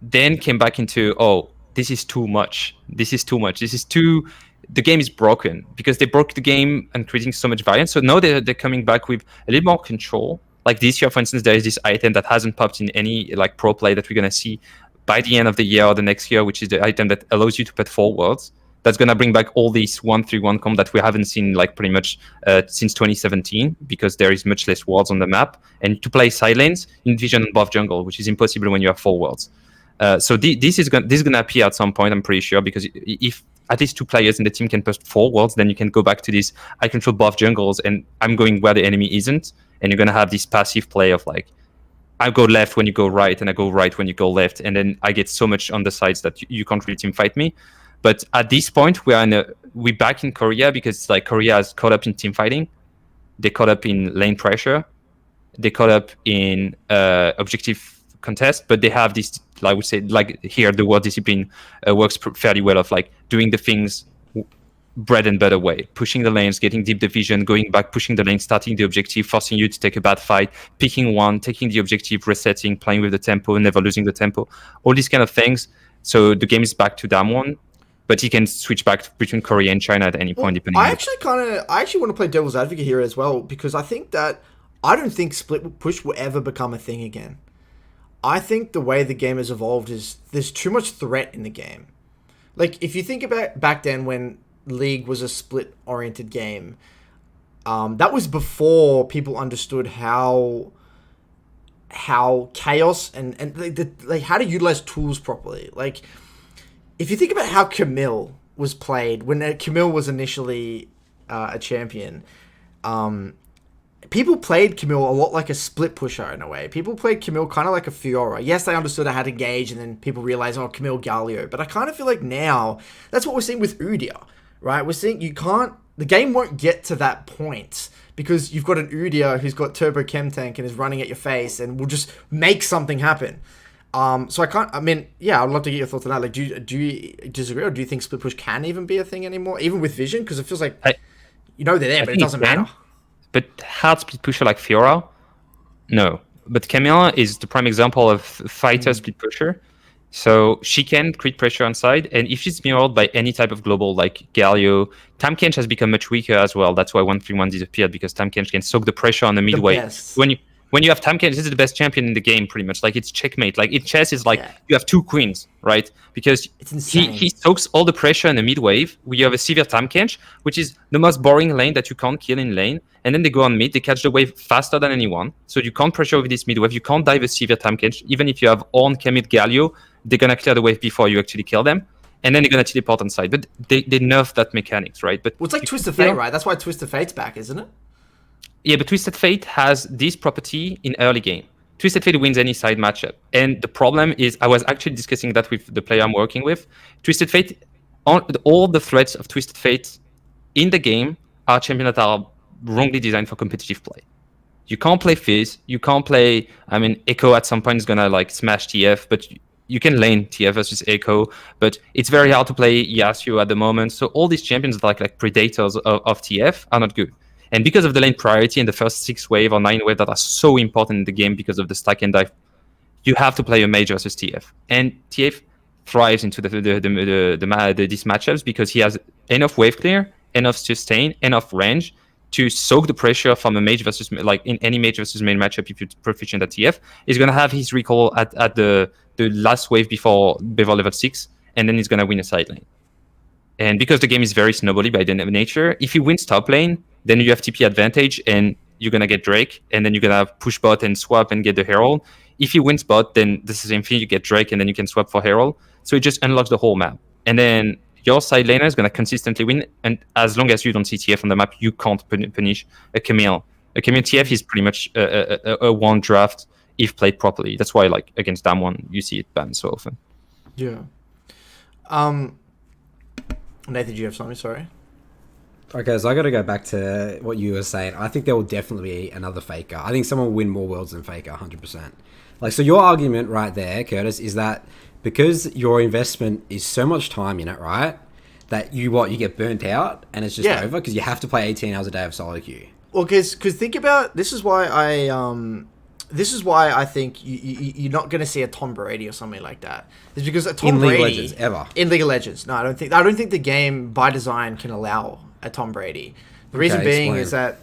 then came back into, oh, this is too much. This is too much. This is too... The game is broken because they broke the game and creating so much variance. So now they're coming back with a little more control. Like this year, for instance, there is this item that hasn't popped in any like pro play that we're going to see by the end of the year or the next year, which is the item that allows you to put 4 worlds. That's going to bring back all these 1-3-1 comp that we haven't seen like pretty much since 2017 because there is much less worlds on the map. And to play side lanes in Vision and buff jungle, which is impossible when you have 4 worlds. So this is going to appear at some point, I'm pretty sure, because if at least 2 players in the team can post 4 worlds, then you can go back to these I control buff jungles and I'm going where the enemy isn't. And you're going to have this passive play of like, I go left when you go right and I go right when you go left. And then I get so much on the sides that you can't really team fight me. But at this point, we're back in Korea because it's like Korea has caught up in team fighting. They caught up in lane pressure. They caught up in objective contest, but they have this, I would say, like here, the word discipline works fairly well of like doing the things bread and butter way, pushing the lanes, getting deep division, going back, pushing the lane, starting the objective, forcing you to take a bad fight, picking one, taking the objective, resetting, playing with the tempo, never losing the tempo, all these kind of things. So the game is back to Damwon, but he can switch back between Korea and China at any point, depending. I actually want to play devil's advocate here as well, because I don't think split push will ever become a thing again. I think the way the game has evolved is there's too much threat in the game. Like, if you think about back then when League was a split-oriented game, that was before people understood how chaos and like how to utilize tools properly. Like, if you think about how Camille was played when Camille was initially a champion, people played Camille a lot like a split pusher in a way. People played Camille kind of like a Fiora. Yes, they understood how to engage, and then people realized, oh, Camille Galio. But I kind of feel like now that's what we're seeing with Udyr, right? We're seeing the game won't get to that point because you've got an Udyr who's got Turbo Chem Tank and is running at your face and will just make something happen. So I'd love to get your thoughts on that. Like, do you disagree, or do you think split push can even be a thing anymore, even with Vision? Because it feels like they're there, but it doesn't matter. But hard split pusher like Fiora, no. But Camille is the prime example of fighter split pusher. So she can create pressure on side, and if she's mirrored by any type of global like Galio, Tamkench has become much weaker as well. That's why 1-3-1 disappeared, because Tamkench can soak the pressure on the midway. When you have Tamkench, this is the best champion in the game, pretty much. Like, it's checkmate. Like, in chess, is like you have 2 queens, right? Because he soaks all the pressure in the mid wave. You have a severe Tamkench, which is the most boring lane that you can't kill in lane. And then they go on mid, they catch the wave faster than anyone. So you can't pressure with this mid wave. You can't dive a severe Tamkench. Even if you have Ornn, Kemit, Galio, they're going to clear the wave before you actually kill them. And then they're going to teleport on side. But they nerf that mechanics, right? But it's like Twisted Fate, right? That's why Twisted Fate's back, isn't it? Yeah, but Twisted Fate has this property in early game. Twisted Fate wins any side matchup. And the problem is, I was actually discussing that with the player I'm working with. Twisted Fate, all the threats of Twisted Fate in the game are champions that are wrongly designed for competitive play. You can't play Fizz. You can't play... Echo at some point is going to like smash TF, but you can lane TF versus Echo. But it's very hard to play Yasuo at the moment. So all these champions that are like predators of TF are not good. And because of the lane priority and the first 6 wave or 9 wave that are so important in the game because of the stack and dive, you have to play a mage versus TF. And TF thrives into these matchups because he has enough wave clear, enough sustain, enough range to soak the pressure from a mage versus, like in any mage versus main matchup, if you're proficient at TF, he's going to have his recall at the last wave before level 6, and then he's going to win a side lane. And because the game is very snowbally by the nature, if he wins top lane, then you have TP advantage and you're going to get Drake, and then you're going to push bot and swap and get the Herald. If he wins bot, then this is the same thing, you get Drake and then you can swap for Herald. So it just unlocks the whole map. And then your side laner is going to consistently win, and as long as you don't see TF on the map, you can't punish a Camille. A Camille TF is pretty much a one draft if played properly. That's why, like, against Damwon, you see it banned so often. Yeah. Nathan, do you have something? Sorry. Okay, so I got to go back to what you were saying. I think there will definitely be another Faker. I think someone will win more worlds than Faker, 100%. Like, so your argument right there, Curtis, is that because your investment is so much time in it, right? That you get burnt out and it's just over because you have to play 18 hours a day of solo queue. Well, because think about this is why I think you're not going to see a Tom Brady or something like that. It's because a Tom Brady in League of Legends ever in League of Legends. No, I don't think the game by design can allow a Tom Brady. The reason being is that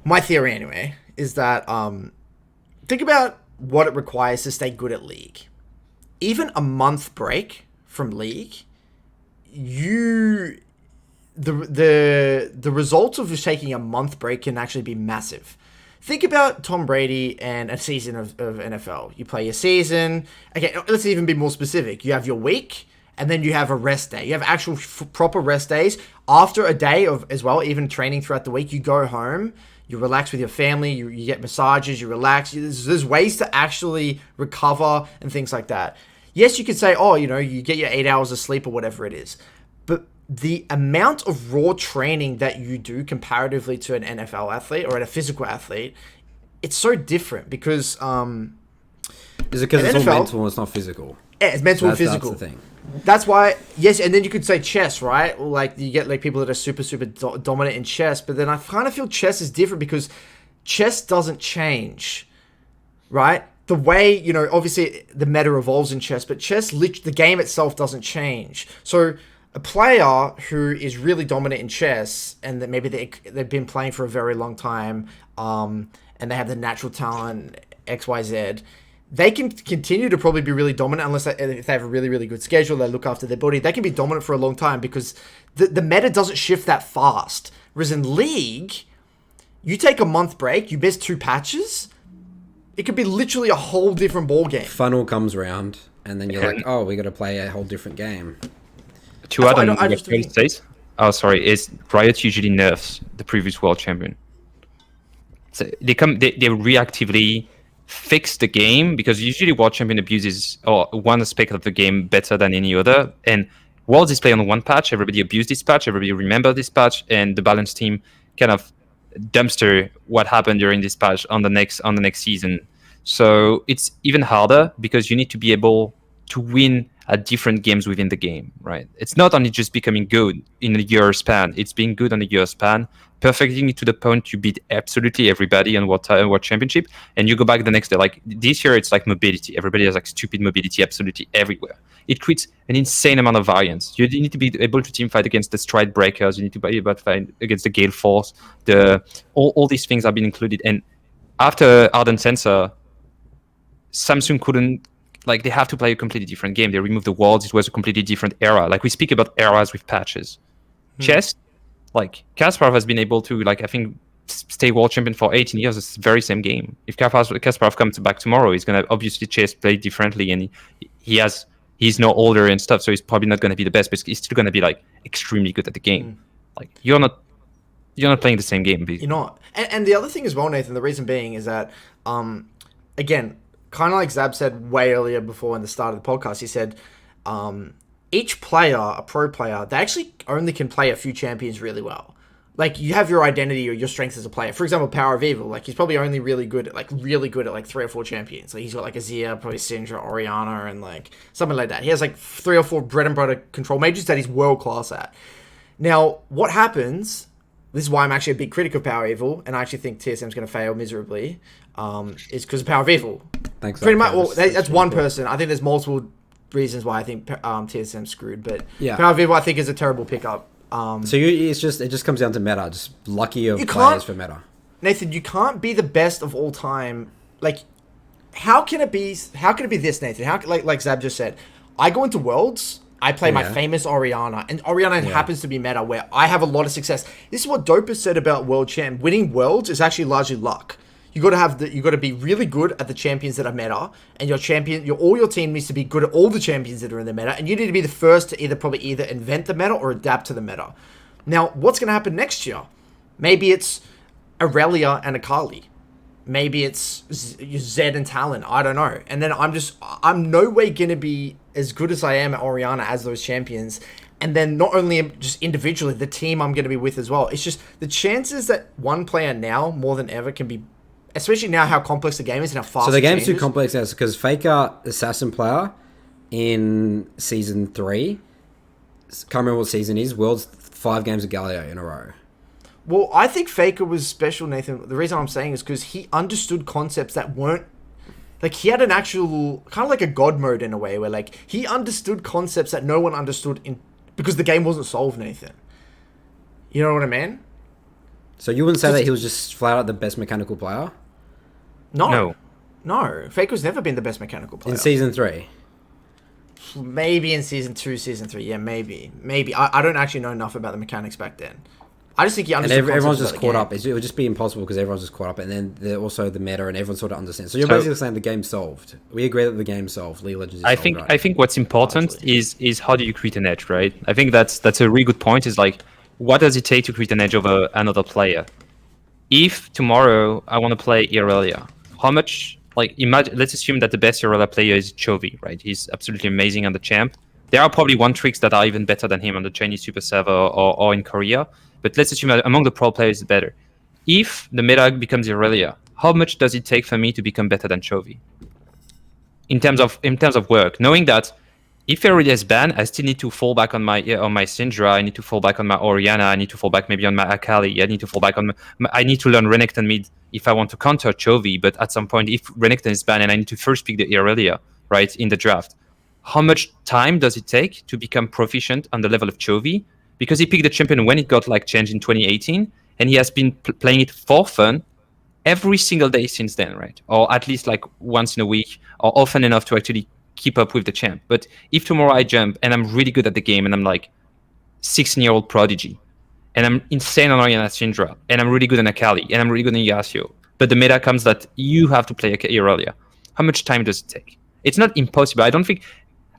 my theory anyway is that think about what it requires to stay good at League. Even a month break from League, the results of just taking a month break can actually be massive. Think about Tom Brady and a season of NFL. You play your season. Okay, let's even be more specific. You have your week, and then you have a rest day. You have actual proper rest days. After a day of, as well, even training throughout the week, you go home, you relax with your family, you get massages, you relax. There's ways to actually recover and things like that. Yes, you could say, oh, you get your 8 hours of sleep or whatever it is. But the amount of raw training that you do comparatively to an NFL athlete or a physical athlete, it's so different because... Is it because it's all mental and it's not physical? Yeah, it's mental and physical. That's the thing. That's why, yes, and then you could say chess, right? Like, you get, like, people that are super, super dominant in chess, but then I kind of feel chess is different because chess doesn't change, right? The way, obviously the meta evolves in chess, but chess, the game itself doesn't change. So a player who is really dominant in chess and that maybe they've been playing for a very long time, and they have the natural talent, XYZ, they can continue to probably be really dominant unless if they have a really, really good schedule, they look after their body. They can be dominant for a long time because the meta doesn't shift that fast. Whereas in League, you take a month break, you miss 2 patches, it could be literally a whole different ball game. Funnel comes around, and then you're like, oh, we got to play a whole different game. To add on what Curtis says, is Riot usually nerfs the previous world champion. So they reactively fix the game because usually world champion abuses or one aspect of the game better than any other. And Worlds is played on one patch, everybody abused this patch, everybody remember this patch, and the balance team kind of dumpster what happened during this patch on the next season. So it's even harder because you need to be able to win at different games within the game, right? It's not only just becoming good in a year span, it's being good on a year span, perfecting it to the point you beat absolutely everybody on World Championship, and you go back the next day. Like this year, it's like mobility. Everybody has like stupid mobility absolutely everywhere. It creates an insane amount of variance. You need to be able to team fight against the Stride Breakers, you need to be able to fight against the Gale Force, all these things have been included. And after Ardent Sensor, Samsung couldn't, like, they have to play a completely different game. They removed the worlds. It was a completely different era. Like, we speak about eras with patches. Chess, like, Kasparov has been able to, like, I think, stay world champion for 18 years. It's the very same game. If Kasparov comes back tomorrow, he's going to obviously chess play differently. And he's no older and stuff, so he's probably not going to be the best, but he's still going to be, like, extremely good at the game. Like, you're not playing the same game. You're not. And the other thing as well, Nathan, the reason being is that, again, kind of like Zab said way earlier before in the start of the podcast, he said each player, a pro player, they actually only can play a few champions really well. Like, you have your identity or your strengths as a player. For example, Power of Evil, like, he's probably only really good at like 3 or 4 champions. Like, he's got like Azir, probably Syndra, Orianna, and like something like that. He has like 3 or 4 bread and butter control mages that he's world class at. Now, what happens? This is why I'm actually a big critic of Power Evil, and I actually think TSM's going to fail miserably. Is because of Power of Evil. Thanks. Pretty much. Well, that's one person. I think there's multiple reasons why I think TSM's screwed, but Power of Evil I think is a terrible pickup. So it just comes down to meta. Just lucky of players for meta. Nathan, you can't be the best of all time. Like, how can it be this, Nathan? How, like Zab just said, I go into Worlds. I play my famous Orianna, and Orianna happens to be meta where I have a lot of success. This is what Dopa said about World Champ. Winning Worlds is actually largely luck. You got to be really good at the champions that are meta, and all your team needs to be good at all the champions that are in the meta, and you need to be the first to either invent the meta or adapt to the meta. Now, what's going to happen next year? Maybe it's Aurelia and Akali. Maybe it's Zed and Talon. I don't know. And then I'm no way going to be as good as I am at Orianna as those champions. and then not only just individually, the team I'm going to be with as well. It's just the chances that one player now more than ever can be, especially now how complex the game is and how fast. So the game's too complex now because Faker, assassin player, in season 3, can't remember what season it is. World's 5 games of Galio in a row. Well, I think Faker was special, Nathan. The reason I'm saying is because he understood concepts that weren't like he had an actual kind of like a god mode in a way where like he understood concepts that no one understood because the game wasn't solved, Nathan. You know what I mean? So you wouldn't say that he was just flat out the best mechanical player? No. Faker's never been the best mechanical player. In season 3? Maybe in season 2, season 3. Yeah, maybe. I don't actually know enough about the mechanics back then. I just think he understood. And everyone's just caught up. It would just be impossible because everyone's just caught up, and then also the meta, and everyone sort of understands. So you're basically saying the game's solved. We agree that the game's solved. League of Legends is solved, right? I think what's important is how do you create an edge, right? I think that's a really good point. Is like, what does it take to create an edge over another player? If tomorrow I want to play Irelia, how much? Like, imagine. Let's assume that the best Irelia player is Chovy, right? He's absolutely amazing on the champ. There are probably one tricks that are even better than him on the Chinese Super Server or in Korea. But let's assume that among the pro players is better. If the meta becomes Irelia, how much does it take for me to become better than Chovy? In terms of work, knowing that if Irelia is banned, I still need to fall back on my Syndra, I need to fall back on my Orianna, I need to fall back maybe on my Akali, I need to fall back on I need to learn Renekton mid if I want to counter Chovy, but at some point if Renekton is banned and I need to first pick the Irelia, right, in the draft, how much time does it take to become proficient on the level of Chovy? Because he picked the champion when it got like changed in 2018, and he has been playing it for fun every single day since then, right? Or at least like once in a week, or often enough to actually keep up with the champ. But if tomorrow I jump and I'm really good at the game, and I'm like 16-year-old prodigy, and I'm insane on Orianna Syndra, and I'm really good on Akali, and I'm really good on Yasuo, but the meta comes that you have to play Irelia, how much time does it take? It's not impossible. I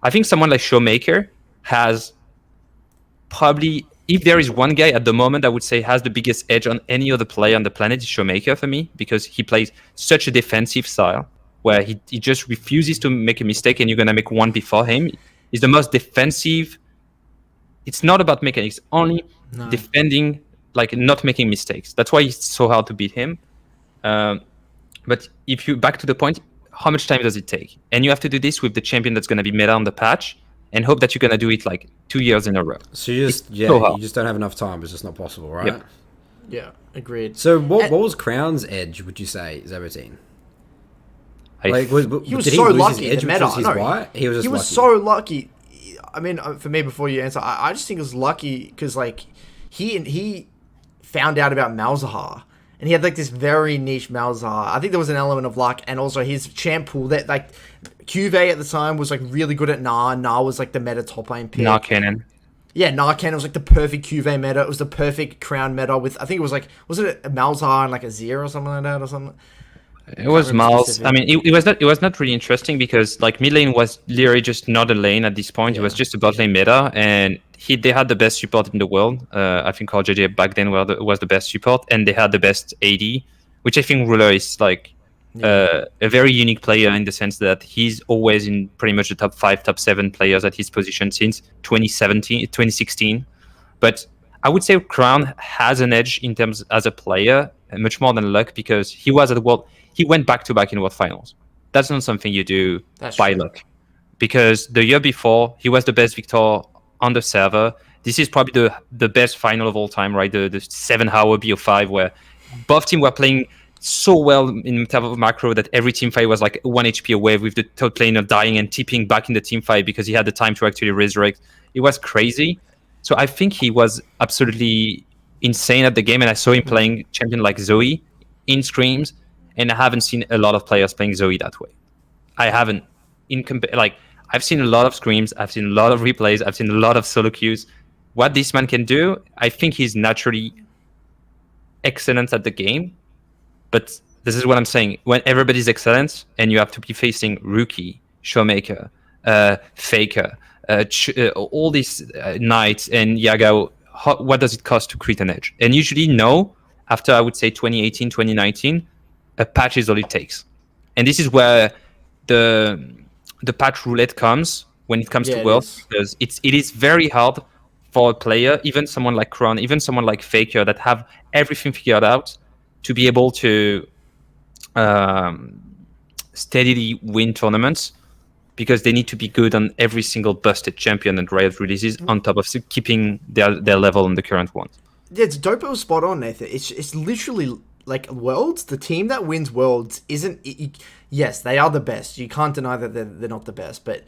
think someone like Showmaker has probably, if there is one guy at the moment I would say has the biggest edge on any other player on the planet, is Showmaker for me, because he plays such a defensive style where he just refuses to make a mistake and you're going to make one before him. He's the most defensive. It's not about mechanics, only defending, like not making mistakes. That's why it's so hard to beat him. But if you back to the point, how much time does it take? And you have to do this with the champion that's going to be meta on the patch, and hope that you're going to do it like 2 years in a row. So you just don't have enough time. It's just not possible, right? Yep. Yeah, agreed. So what was Crown's edge, would you say, Zaboutine? Like, he was so lucky in the meta. He was lucky. So lucky. I mean, for me, before you answer, I just think it was lucky because like he found out about Malzahar. And he had like this very niche Malzahar. I think there was an element of luck, and also his champ pool that like QV at the time was like really good at Gnar. Gnar was like the meta top lane pick. Gnar Cannon. Yeah, Gnar Cannon was like the perfect QV meta. It was the perfect Crown meta with, I think it was like, was it a Malzahar and like a Zero or something like that or something? It was Miles. I mean, it was not really interesting because like mid lane was literally just not a lane at this point. Yeah. It was just a bot lane meta, and they had the best support in the world. I think RJJ back then was the best support, and they had the best AD, which I think Ruler is like a very unique player in the sense that he's always in pretty much the top 5, top 7 players at his position since 2016. But I would say Crown has an edge in terms as a player, much more than luck, because he was at the world. He went back-to-back in World Finals. That's not something you do by luck. Because the year before, he was the best Victor on the server. This is probably the best final of all time, right? The 7-hour BO5 where both teams were playing so well in terms of macro that every team fight was like 1 HP away, with the top laner dying and tipping back in the team fight because he had the time to actually resurrect. It was crazy. So I think he was absolutely insane at the game, and I saw him playing champion like Zoe in scrims. And I haven't seen a lot of players playing Zoe that way. I haven't. I've seen a lot of screams. I've seen a lot of replays. I've seen a lot of solo queues. What this man can do, I think he's naturally excellent at the game. But this is what I'm saying. When everybody's excellent and you have to be facing Rookie, Showmaker, Faker, all these Knights and Yaga, what does it cost to create an edge? And usually, no, after I would say 2018, 2019, a patch is all it takes. And this is where the patch roulette comes when it comes to Worlds, because it is very hard for a player, even someone like Kron, even someone like Faker, that have everything figured out, to be able to steadily win tournaments, because they need to be good on every single busted champion that Riot releases, on top of keeping their level on the current ones. Yeah, it's dope. It was spot on, Nathan. It's literally like Worlds. The team that wins Worlds yes, they are the best. You can't deny that they're not the best, but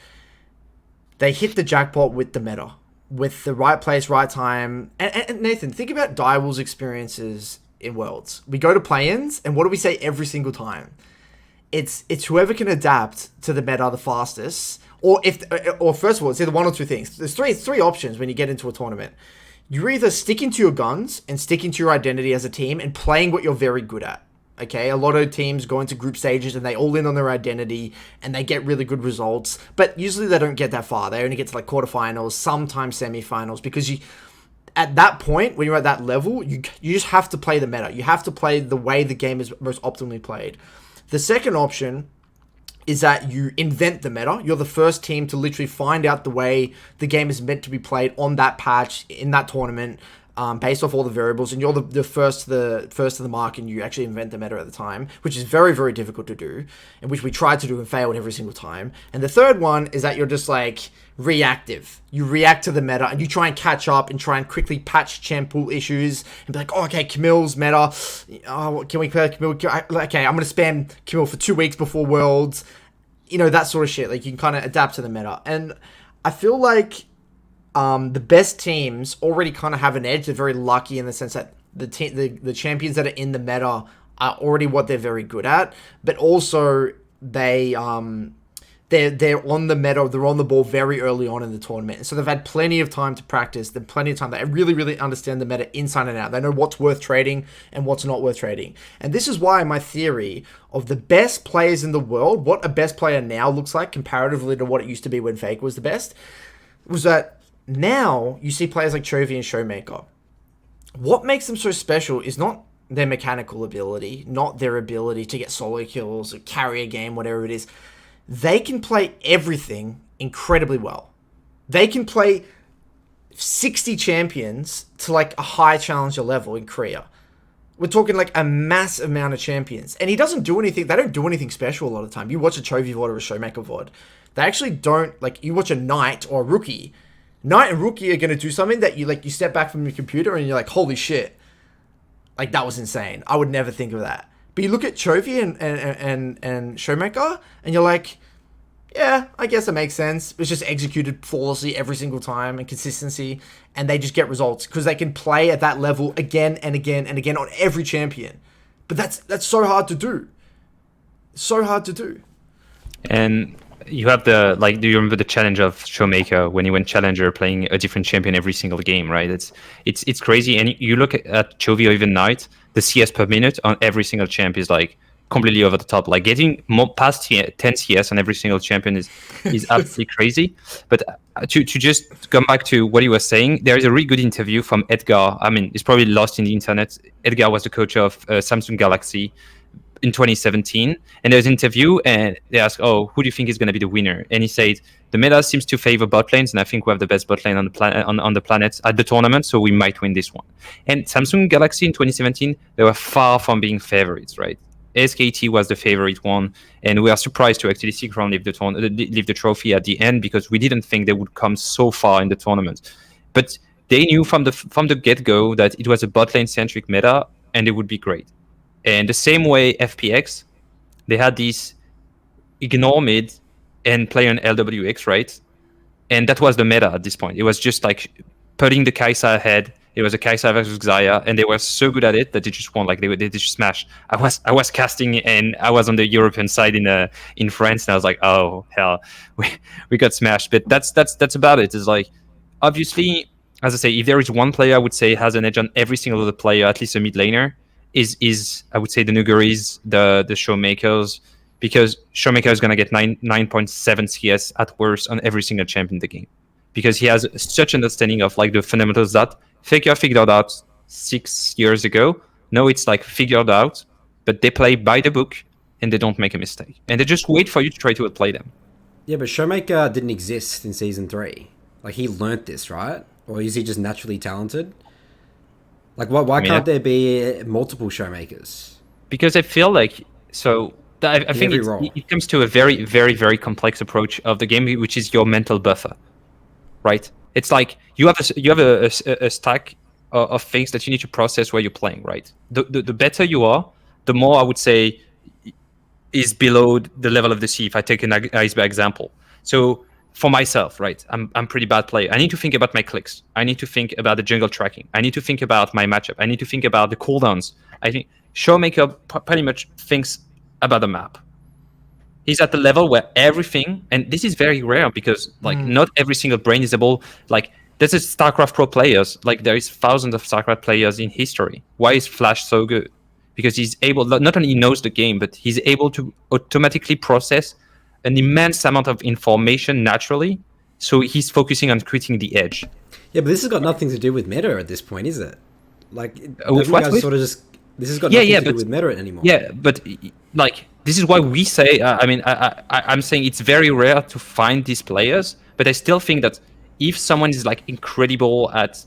they hit the jackpot with the meta, with the right place, right time. And Nathan, think about Direwolf's experiences in Worlds. We go to play-ins, and what do we say every single time? It's whoever can adapt to the meta the fastest, or first of all, it's either one or two things. There's three options when you get into a tournament. You're either sticking to your guns and sticking to your identity as a team and playing what you're very good at. Okay, a lot of teams go into group stages and they all in on their identity and they get really good results, but usually they don't get that far. They only get to like quarterfinals, sometimes semifinals, because at that point, when you're at that level, you just have to play the meta. You have to play the way the game is most optimally played. The second option is that you invent the meta. You're the first team to literally find out the way the game is meant to be played on that patch, in that tournament, based off all the variables, and you're the first to the mark, and you actually invent the meta at the time, which is very, very difficult to do, and which we tried to do and failed every single time. And the third one is that you're just like reactive. You react to the meta and you try and catch up and try and quickly patch champ pool issues and be like, oh, okay, Camille's meta. Oh, can we play Camille? Okay, I'm going to spam Camille for 2 weeks before Worlds. You know, that sort of shit. Like, you can kind of adapt to the meta. And I feel like the best teams already kind of have an edge. They're very lucky in the sense that the champions that are in the meta are already what they're very good at, but also they're on the meta, they're on the ball very early on in the tournament. And so they've had plenty of time to practice, then plenty of time. They really, really understand the meta inside and out. They know what's worth trading and what's not worth trading. And this is why my theory of the best players in the world, what a best player now looks like comparatively to what it used to be when Fake was the best, was that now you see players like Chovy and Showmaker. What makes them so special is not their mechanical ability, not their ability to get solo kills or carry a game, whatever it is. They can play everything incredibly well. They can play 60 champions to like a high challenger level in Korea. We're talking like a massive amount of champions. And he doesn't do anything. They don't do anything special a lot of the time. You watch a Chovy VOD or a Showmaker VOD. They actually don't, like, you watch a Knight or a Rookie. Knight and Rookie are going to do something that you step back from your computer and you're like, holy shit. Like, that was insane. I would never think of that. But you look at Chovy and Showmaker, and you're like, yeah, I guess it makes sense. It's just executed flawlessly every single time, and consistency, and they just get results because they can play at that level again and again and again on every champion. But that's so hard to do. So hard to do. And you have do you remember the challenge of Showmaker when he went challenger playing a different champion every single game, right? It's crazy. And you look at Chovy or even Knight, the CS per minute on every single champ is like completely over the top. Like getting past 10 CS on every single champion is absolutely crazy. But to just come back to what he was saying, there is a really good interview from Edgar. I mean, it's probably lost in the internet. Edgar was the coach of Samsung Galaxy in 2017, and there's an interview and they ask, oh, who do you think is going to be the winner? And he said, the meta seems to favor bot lanes, and I think we have the best bot lane on the planet on the planet at the tournament, so we might win this one. And Samsung Galaxy in 2017, they were far from being favorites, right? SKT was the favorite one, and we are surprised to actually see Crown leave the trophy at the end, because we didn't think they would come so far in the tournament. But they knew from the get-go that it was a bot lane centric meta and it would be great. And the same way FPX, they had this ignore mid and play on LWX, right? And that was the meta at this point. It was just like putting the Kai'Sa ahead. It was a Kai'Sa versus Xayah, and they were so good at it that they just won. Like they just smashed. I was casting, and I was on the European side in France, and I was like, oh hell, we got smashed. But that's about it. It's like, obviously, as I say, if there is one player I would say has an edge on every single other player, at least a mid laner, is I would say the Nugaris, the Showmakers, because Showmaker is gonna get 9.7 CS at worst on every single champion in the game, because he has such understanding of like the fundamentals that Faker figured out 6 years ago. No, it's like figured out, but they play by the book and they don't make a mistake, and they just wait for you to try to outplay them. Yeah, but Showmaker didn't exist in Season 3. Like, he learnt this, right? or is he just naturally talented? Like, why I mean, can't there be multiple showmakers because I feel like I think every role? it comes to a very, very, very complex approach of the game, which is your mental buffer, right? It's like you have a stack of things that you need to process while you're playing, right? The better you are, the more I would say is below the level of the sea. If I take an iceberg example, so for myself, right, I'm pretty bad player. I need to think about my clicks. I need to think about the jungle tracking. I need to think about my matchup. I need to think about the cooldowns. I think Showmaker pretty much thinks about the map. He's at the level where everything, and this is very rare because like not every single brain is able. Like there's a StarCraft Pro players. Like there is thousands of StarCraft players in history. Why is Flash so good? Because he's able, not only knows the game, but he's able to automatically process an immense amount of information naturally. So he's focusing on creating the edge. Yeah, but this has got nothing to do with meta at this point, is it? Like, With what? guys sort of just this has got nothing to do with meta anymore. Yeah, but like this is why we say. I'm saying it's very rare to find these players, but I still think that if someone is like incredible at,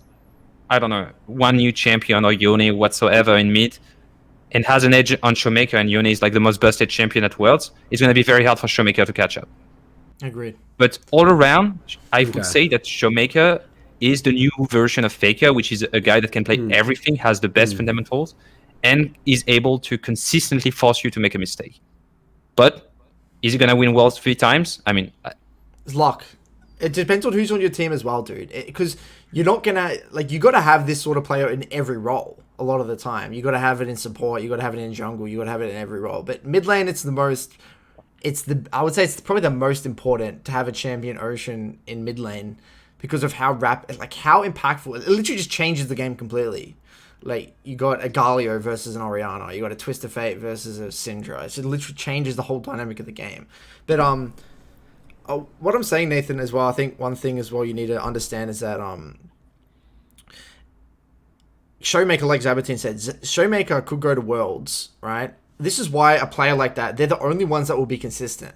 I don't know, one new champion or Yone whatsoever in mid, and has an edge on Showmaker, and Yone is like the most busted champion at Worlds, it's going to be very hard for Showmaker to catch up. Agreed. But all around, I would say that Showmaker is the new version of Faker, which is a guy that can play everything, has the best fundamentals, and is able to consistently force you to make a mistake. But is he going to win Worlds 3 times? I mean... It's luck. It depends on who's on your team as well, dude. Because you're not going to... Like, you got to have this sort of player in every role a lot of the time. You got to have it in support. You got to have it in jungle. You got to have it in every role. But mid lane, it's the most... I would say it's probably the most important to have a champion Ocean in mid lane because of how how impactful. It literally just changes the game completely. Like, you got a Galio versus an Orianna. You got a Twist of Fate versus a Syndra. It literally changes the whole dynamic of the game. But what I'm saying, Nathan, as well, I think one thing as well you need to understand is that Showmaker, like Zaboutine said, Showmaker could go to Worlds, right? This is why a player like that, they're the only ones that will be consistent.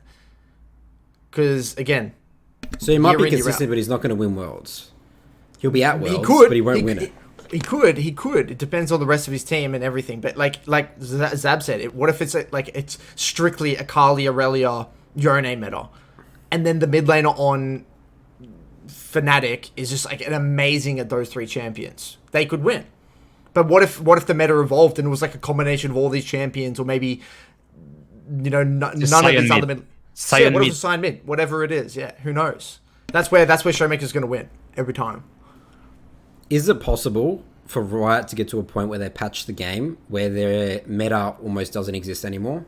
Because, again... So he might be consistent, but he's not going to win Worlds. He'll be at Worlds, but he won't win it. He could. It depends on the rest of his team and everything. But like Zab said, what if it's it's strictly Akali, Aurelia, Yone meta, and then the mid laner on Fnatic is just like an amazing at those 3 champions? They could win. But what if the meta evolved and it was like a combination of all these champions, or maybe none of these other mid. What if Cyan mid? Whatever it is, yeah. Who knows? That's where Showmaker's going to win every time. Is it possible for Riot to get to a point where they patch the game where their meta almost doesn't exist anymore?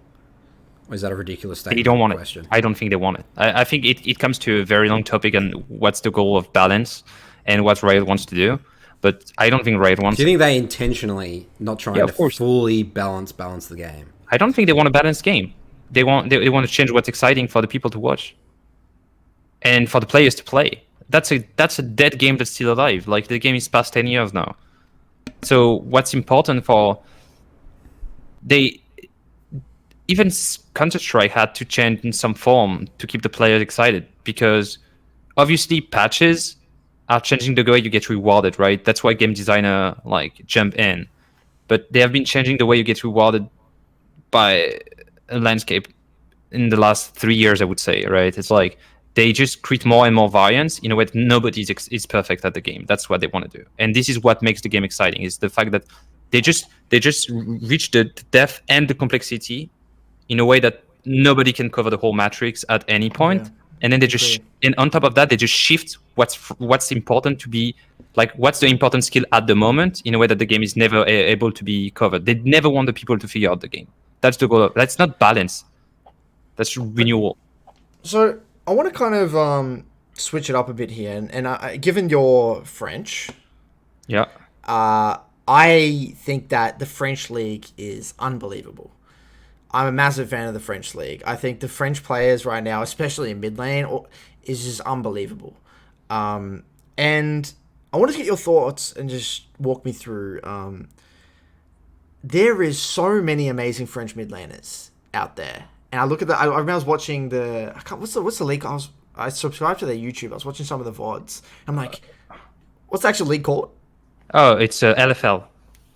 Or is that a ridiculous statement? They don't want it. I don't think they want it. I think it comes to a very long topic on what's the goal of balance and what Riot wants to do. But I don't think Riot wants it. Do you think they intentionally not trying to fully balance the game? I don't think they want a balanced game. They want to change what's exciting for the people to watch and for the players to play. That's a dead game that's still alive. Like, the game is past 10 years now. So what's important for... Even Counter-Strike had to change in some form to keep the players excited, because obviously patches are changing the way you get rewarded, right? That's why game designer jump in. But they have been changing the way you get rewarded by a landscape in the last 3 years, I would say, right? It's like they just create more and more variants in a way that nobody is perfect at the game. That's what they want to do. And this is what makes the game exciting, is the fact that they just reach the depth and the complexity in a way that nobody can cover the whole matrix at any point. Yeah. And then and on top of that, they just shift what's important to be, what's the important skill at the moment, in a way that the game is never able to be covered. They never want the people to figure out the game. That's the goal. That's not balance. That's renewal. So I want to kind of switch it up a bit here, and given your French, yeah, I think that the French league is unbelievable. I'm a massive fan of the French league. I think the French players right now, especially in mid lane, is just unbelievable. And I want to get your thoughts and just walk me through. There is so many amazing French mid laners out there. And I look at I remember I was watching what's the league? I subscribed to their YouTube. I was watching some of the VODs. I'm like, What's the actual league called? Oh, it's LFL.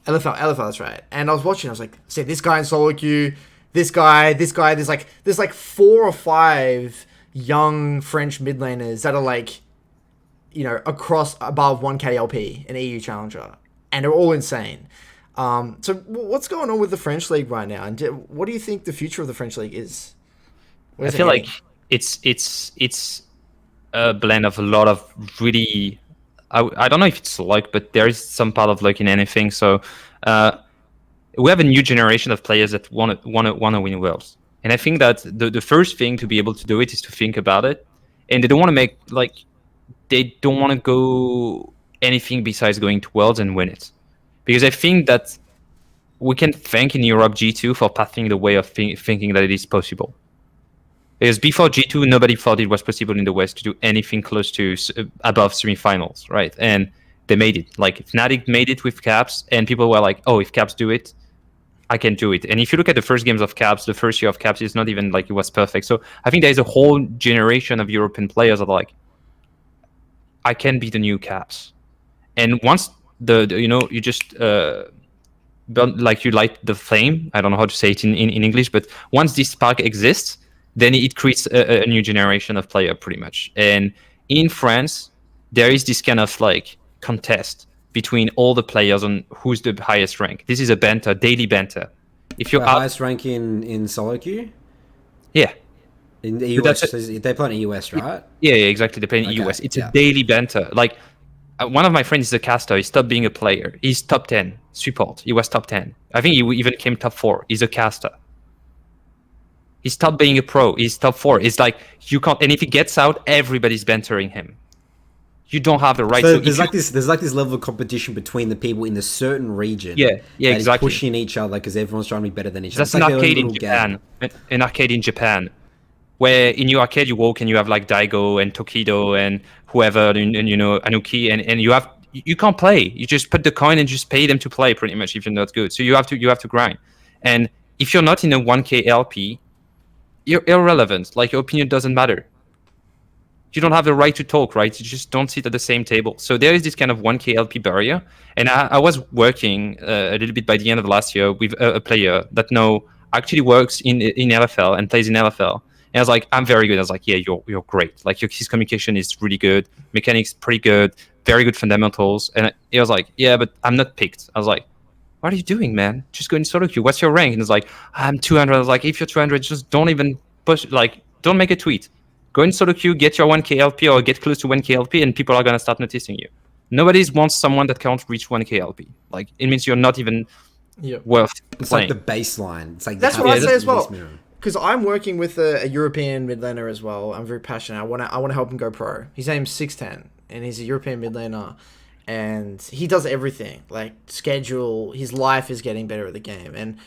LFL, that's right. And I was watching. I was like, "See, this guy in Soloq, this guy. There's like 4 or 5 young French mid laners that are like, across above 1k LP, an EU challenger, and they're all insane." So what's going on with the French league right now, and what do you think the future of the French league is? I feel like it's a blend of a lot of really. I don't know if it's luck, but there is some part of luck in anything. So we have a new generation of players that want to win worlds, and I think that the first thing to be able to do it is to think about it, and they don't want to go anything besides going to worlds and win it, because I think that we can thank in Europe G2 for paving the way of thinking that it is possible. Because before G2, nobody thought it was possible in the West to do anything close to above semifinals, right? And they made it. Like Fnatic made it with Caps, and people were like, "Oh, if Caps do it, I can do it." And if you look at the first games of Caps, the first year of Caps is not even like it was perfect. So I think there's a whole generation of European players that are like, "I can be the new Caps." And once you just you light the flame. I don't know how to say it in English, but once this spark exists, then it creates a new generation of player pretty much. And in France, there is this kind of like contest between all the players on who's the highest rank. This is a banter, daily banter. If you're highest rank in Soloq? Yeah. In the US, they play in the US, right? Yeah, exactly. They play in the US. It's a daily banter. Like one of my friends is a caster. He stopped being a player. He's top 10 support. He was top 10. I think he even came top 4. He's a caster. He stopped being a pro. He's top 4. It's like you can't. And if he gets out, everybody's bantering him. You don't have the right. So there's like this level of competition between the people in a certain region. Yeah, exactly. Pushing each other because everyone's trying to be better than each other. That's an arcade in Japan. An arcade in Japan, where in your arcade you walk and you have like Daigo and Tokido and whoever and Anuki and you can't play. You just put the coin and just pay them to play pretty much if you're not good. So you have to grind. And if you're not in a 1k LP, you're irrelevant. Like your opinion doesn't matter. You don't have the right to talk, right? You just don't sit at the same table. So there is this kind of 1k LP barrier. And I was working a little bit by the end of last year with a player that now actually works in LFL and plays in LFL. And I was like, I'm very good. I was like, yeah, you're great. Like his communication is really good. Mechanics pretty good. Very good fundamentals. And he was like, yeah, but I'm not picked. I was like, what are you doing, man? Just go in solo queue. What's your rank? And it's like, I'm 200. I was like, if you're 200, just don't even push. Like, don't make a tweet. Go in solo queue, get your 1k LP or get close to 1k LP, and people are gonna start noticing you. Nobody wants someone that can't reach 1k LP. Like, it means you're not even worth It's playing. like the baseline. It's like that's what I say as well. Because I'm working with a European mid laner as well. I'm very passionate. I want to help him go pro. His name's 610, and he's a European mid laner. And he does everything, like schedule. His life is getting better at the game, and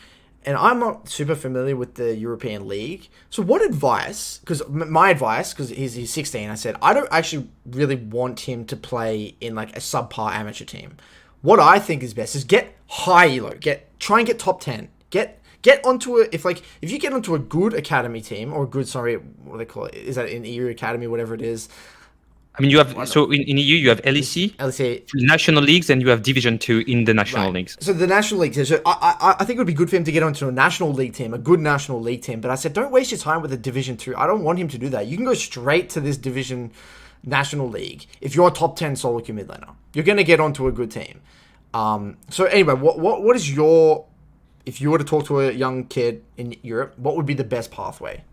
I'm not super familiar with the European League. So what advice? Because my advice, because he's 16, I said I don't actually really want him to play in like a subpar amateur team. What I think is best is get high elo, try and get top 10, get onto if you get onto a good academy team or a good what do they call it? Is that an EU academy, whatever it is? I mean, you have so in EU you have LEC, national leagues, and you have Division 2 in the national leagues. So the national leagues. So I think it would be good for him to get onto a national league team, a good national league team. But I said, don't waste your time with a Division 2. I don't want him to do that. You can go straight to this Division National League if you're a top 10 solo queue mid laner. You're going to get onto a good team. So anyway, what is your, if you were to talk to a young kid in Europe, what would be the best pathway?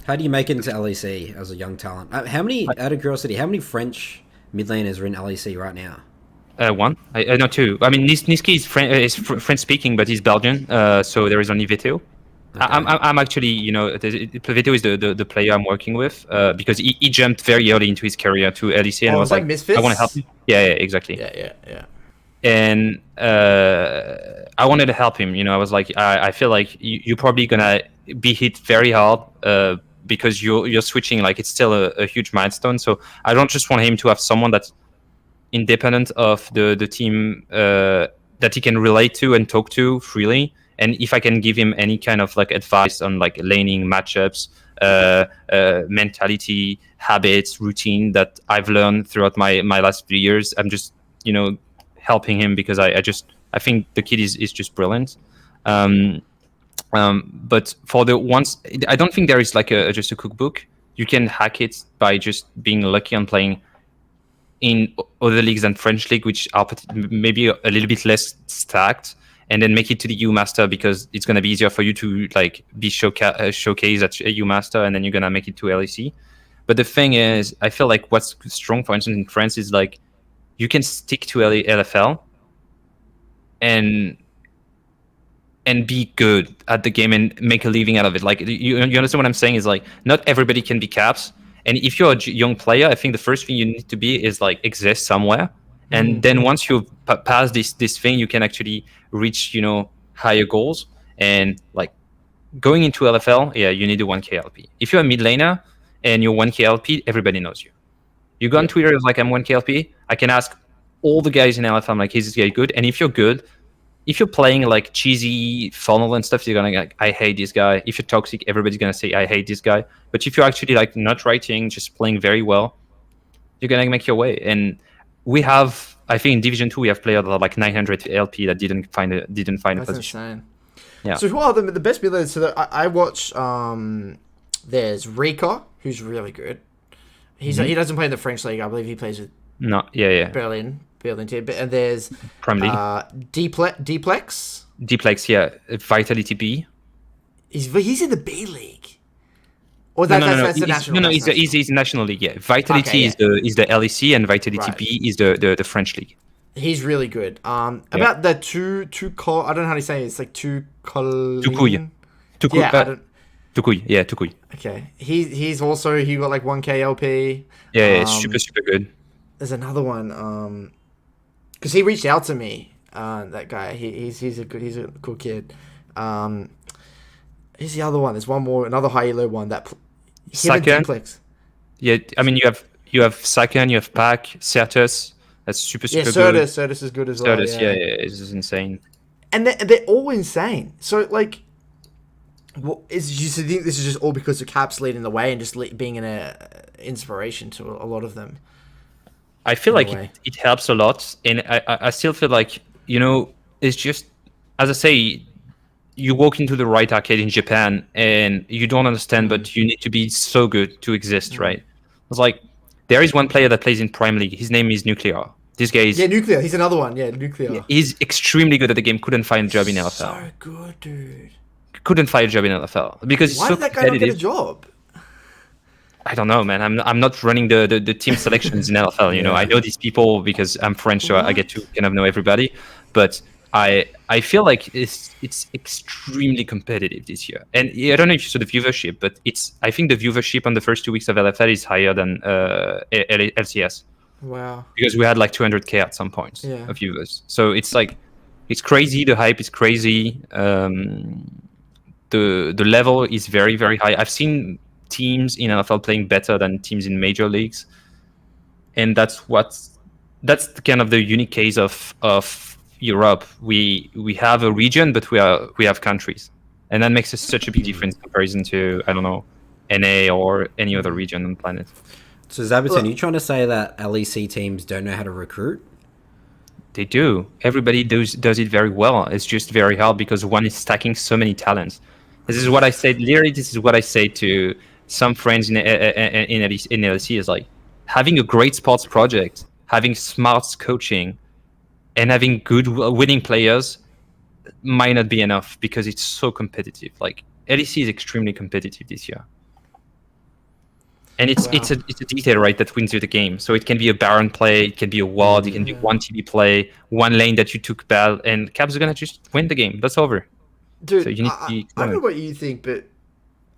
How do you make it into LEC as a young talent? Out of curiosity, how many French mid laners are in LEC right now? One. No, two. I mean, Niski is French speaking, but he's Belgian, so there is only Vito. Okay. I'm actually, Vito is the player I'm working with because he jumped very early into his career to LEC, and I was like, Misfits? I want to help him. Yeah, exactly. Yeah. And I wanted to help him. I was like, I feel like you're probably gonna be hit very hard because you're switching. Like it's still a huge milestone. So I don't just want him to have someone that's independent of the team that he can relate to and talk to freely. And if I can give him any kind of like advice on like laning matchups, mentality, habits, routine that I've learned throughout my last few years, I'm just helping him because I think the kid is just brilliant. But for the ones, I don't think there is like just a cookbook. You can hack it by just being lucky on playing in other leagues than French league, which are maybe a little bit less stacked, and then make it to the EU Master because it's gonna be easier for you to like be showcased at EU Master, and then you're gonna make it to LEC. But the thing is, I feel like what's strong, for instance, in France is like you can stick to LFL and be good at the game and make a living out of it. Like you understand what I'm saying? Is like not everybody can be caps. And if you're a young player, I think the first thing you need to be is like exist somewhere. And then once you pass this thing, you can actually reach, higher goals. And like going into LFL, yeah, you need a 1K LP. If you're a mid laner and you're 1K LP, everybody knows you. You go on Twitter, it's like, I'm 1K LP. I can ask all the guys in LFL, I'm like, is this guy good? And if you're good, if you're playing like cheesy funnel and stuff, you're gonna like, I hate this guy. If you're toxic, everybody's gonna say, I hate this guy. But if you're actually like not writing, just playing very well, you're gonna make your way. And we have, I think in Division 2, we have players that are like 900 LP that didn't find a That's position. Insane. Yeah. So who are the best mid laners? So I watch. There's Rika, who's really good. He doesn't play in the French league. I believe he plays with Berlin team. And there's Prem League. Dplex. Dplex, yeah. Vitality B. He's in the B League. Or that's the national. No, he's National League. Yeah, Vitality is the LEC, and Vitality B is the French league. He's really good. About the two I don't know how to say it. It's like Tukuy. Okay, he's also he got like 1K LP. Yeah, super good. There's another one. Because he reached out to me. That guy. He's a cool kid. Here's the other one. There's one more, another high elo one that. Sakan. Yeah, I mean you have Sakan, you have Pac, Certus. That's super good. Certus is good as well. Certus, yeah, it's just insane. And they're all insane. So like, you think this is just all because of Caps leading the way and just being an inspiration to a lot of them? I feel like it helps a lot, and I still feel like it's just, as I say, you walk into the right arcade in Japan and you don't understand, but you need to be so good to exist, right? It's like there is one player that plays in Prime League. His name is Nuclear. This guy is Nuclear. He's another one. Yeah, Nuclear. Yeah, he's extremely good at the game. Couldn't find a job in LFL. So good, dude. Couldn't find a job in LFL because why it's so did that guy not get a job? I don't know, man. I'm not running the team selections in LFL. I know these people because I'm French, so I get to kind of know everybody. But I feel like it's extremely competitive this year. And I don't know if you saw the viewership, but I think the viewership on the first 2 weeks of LFL is higher than LCS. Wow. Because we had like 200K at some points of viewers. So it's like, it's crazy. The hype is crazy. The level is very, very high. I've seen teams in NFL playing better than teams in major leagues. And that's kind of the unique case of Europe. We have a region, but we have countries. And that makes such a big difference in comparison to, I don't know, NA or any other region on the planet. So Zaboutine, are you trying to say that LEC teams don't know how to recruit? They do. Everybody does it very well. It's just very hard because one is stacking so many talents. This is what I say. Literally, this is what I say to some friends in LEC is like, having a great sports project, having smart coaching, and having good winning players might not be enough because it's so competitive. Like LEC is extremely competitive this year. And it's a detail, right, that wins you the game. So it can be a Baron play, it can be a ward, it can be one TB play, one lane that you took bad, and Caps are gonna just win the game. That's over. Dude, so you need to be I don't know what you think, but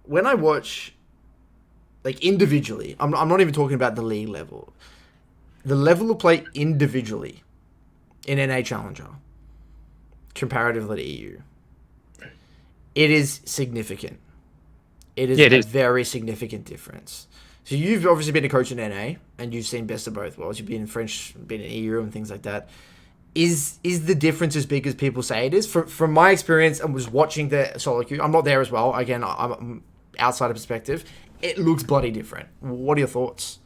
when I watch, like individually, I'm not even talking about the league level. The level of play individually in NA Challenger, comparatively to EU, it is significant. It is a very significant difference. So you've obviously been a coach in NA, and you've seen best of both worlds. You've been in French, been in EU, and things like that. Is the difference as big as people say it is? From my experience, and was watching the Soloq, I'm not there as well. Again, I'm outside of perspective. It looks bloody different. What are your thoughts?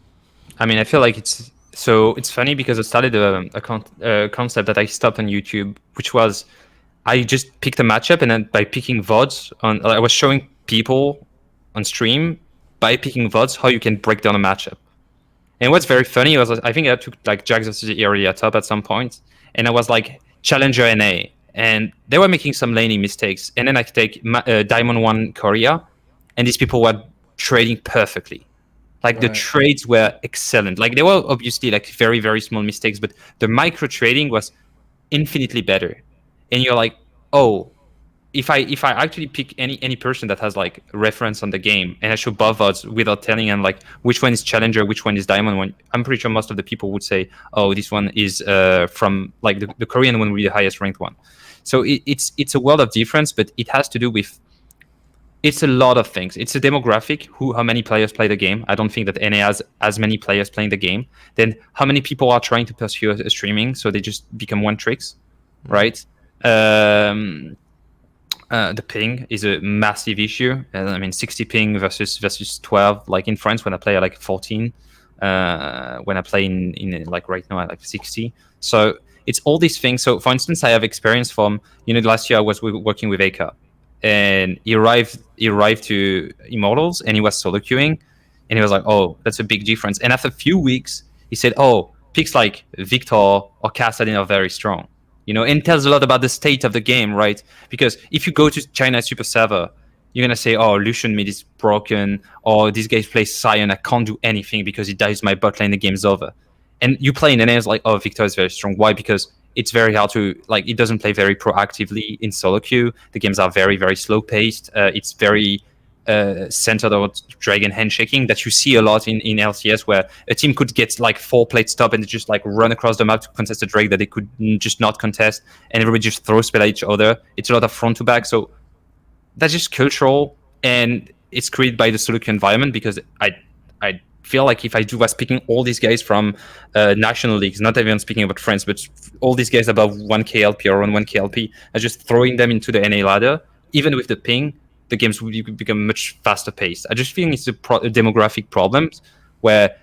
I mean, I feel like it's So it's funny because I started a concept that I stopped on YouTube, which was I just picked a matchup, and then by picking VODs I was showing people on stream by picking VODs how you can break down a matchup. And what's very funny was I think I took like Jax versus Irelia top at some point, and I was like Challenger NA, and they were making some laning mistakes. And then I take Diamond 1 Korea, and these people were trading perfectly. Like the trades were excellent. Like they were obviously like very, very small mistakes, but the micro trading was infinitely better. And you're like, oh, if I actually pick any person that has like reference on the game and I show both odds without telling them like which one is challenger, which one is diamond one, I'm pretty sure most of the people would say, oh, this one is from like the Korean one will be the highest ranked one. So it's a world of difference, but it has to do with it's a lot of things. It's a demographic, how many players play the game. I don't think that NA has as many players playing the game. Then how many people are trying to pursue a streaming, so they just become one tricks, right? The ping is a massive issue. I mean, 60 ping versus 12. Like in France, when I play at like 14, when I play in like right now at like 60. So it's all these things. So for instance, I have experience from last year I was working with Aka, and he arrived to Immortals and he was solo queuing, and he was like, oh, that's a big difference. And after a few weeks, he said, oh, picks like Victor or Kassadin are very strong. And tells a lot about the state of the game, right? Because if you go to China Super Server, you're gonna say, oh, Lucian mid is broken, or this guy plays Sion, I can't do anything because he dies my bot lane, the game's over. And you play in an it's like, oh, Victor is very strong. Why? Because it's very hard to, like, it doesn't play very proactively in solo queue. The games are very, very slow paced. It's very centered on dragon handshaking that you see a lot in LCS, where a team could get like 4 plate stop and just like run across the map to contest a drake that they could just not contest, and everybody just throws spell at each other. It's a lot of front to back. So that's just cultural, and it's created by the Soloq environment, because I feel like if I was picking all these guys from national leagues, not even speaking about France, but all these guys above 1k LP or around 1k LP, and just throwing them into the NA ladder, even with the ping, the games will become much faster paced. I just think it's a demographic problem where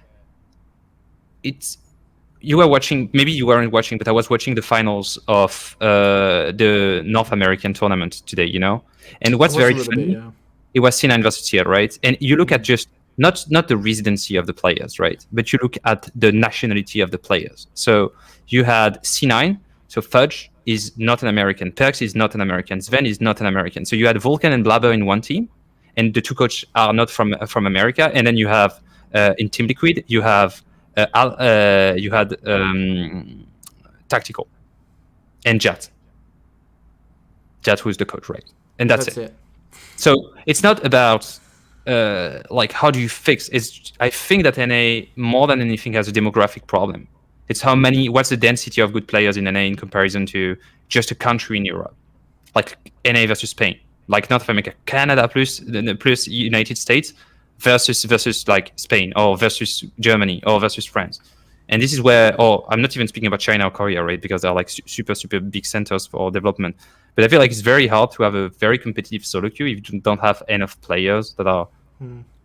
you were watching, maybe you weren't watching, but I was watching the finals of the North American tournament today, And what's very funny, it was C9 versus CL, right? And you look at just not the residency of the players, right? But you look at the nationality of the players. So you had C9, so Fudge is not an American, Perks is not an American, Sven is not an American. So you had Vulcan and Blabber in one team, and the two coaches are not from America. And then you have in Team Liquid, you had Tactical and Jat, who's the coach, right? And that's it. So it's not about like how do you fix. I think that NA more than anything has a demographic problem. It's what's the density of good players in NA in comparison to just a country in Europe, like NA versus Spain, like North America, Canada plus United States versus like Spain, or versus Germany, or versus France. And this is where, I'm not even speaking about China or Korea, right? Because they're like super, super big centers for development. But I feel like it's very hard to have a very competitive solo queue if you don't have enough players that are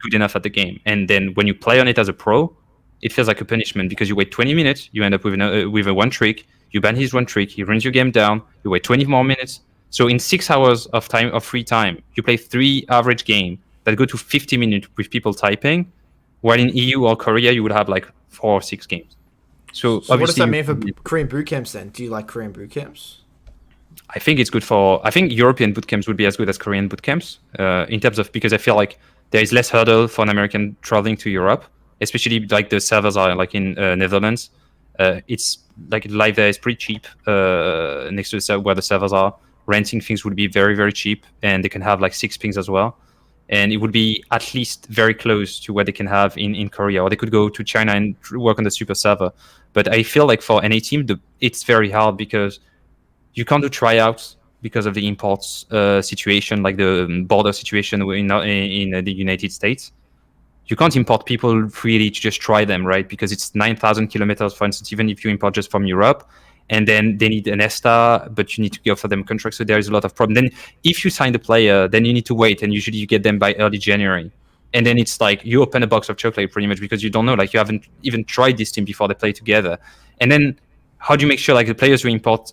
good enough at the game. And then when you play on it as a pro, it feels like a punishment, because you wait 20 minutes, you end up with a one trick, you ban his one trick, he runs your game down, you wait 20 more minutes. So in 6 hours of free time, you play 3 average game that go to 50 minutes with people typing, while in EU or Korea, you would have like 4 or 6 games. So what does that mean for Korean boot camps then? Do you like Korean boot camps? I think it's good I think European boot camps would be as good as Korean boot camps in terms of, because I feel like there is less hurdle for an American traveling to Europe, especially like the servers are like in Netherlands. It's like live there is pretty cheap next to where the servers are. Renting things would be very, very cheap, and they can have like 6 pings as well. And it would be at least very close to what they can have in Korea, or they could go to China and work on the super server. But I feel like for NA team, it's very hard, because you can't do tryouts because of the imports situation, like the border situation in the United States. You can't import people freely to just try them, right? Because it's 9,000 kilometers, for instance, even if you import just from Europe. And then they need an ESTA, but you need to offer them a contract. So there is a lot of problem. Then if you sign the player, then you need to wait. And usually you get them by early January. and then it's like you open a box of chocolate pretty much because you don't know, like you haven't even tried this team before they play together. And then how do you make sure like the players you import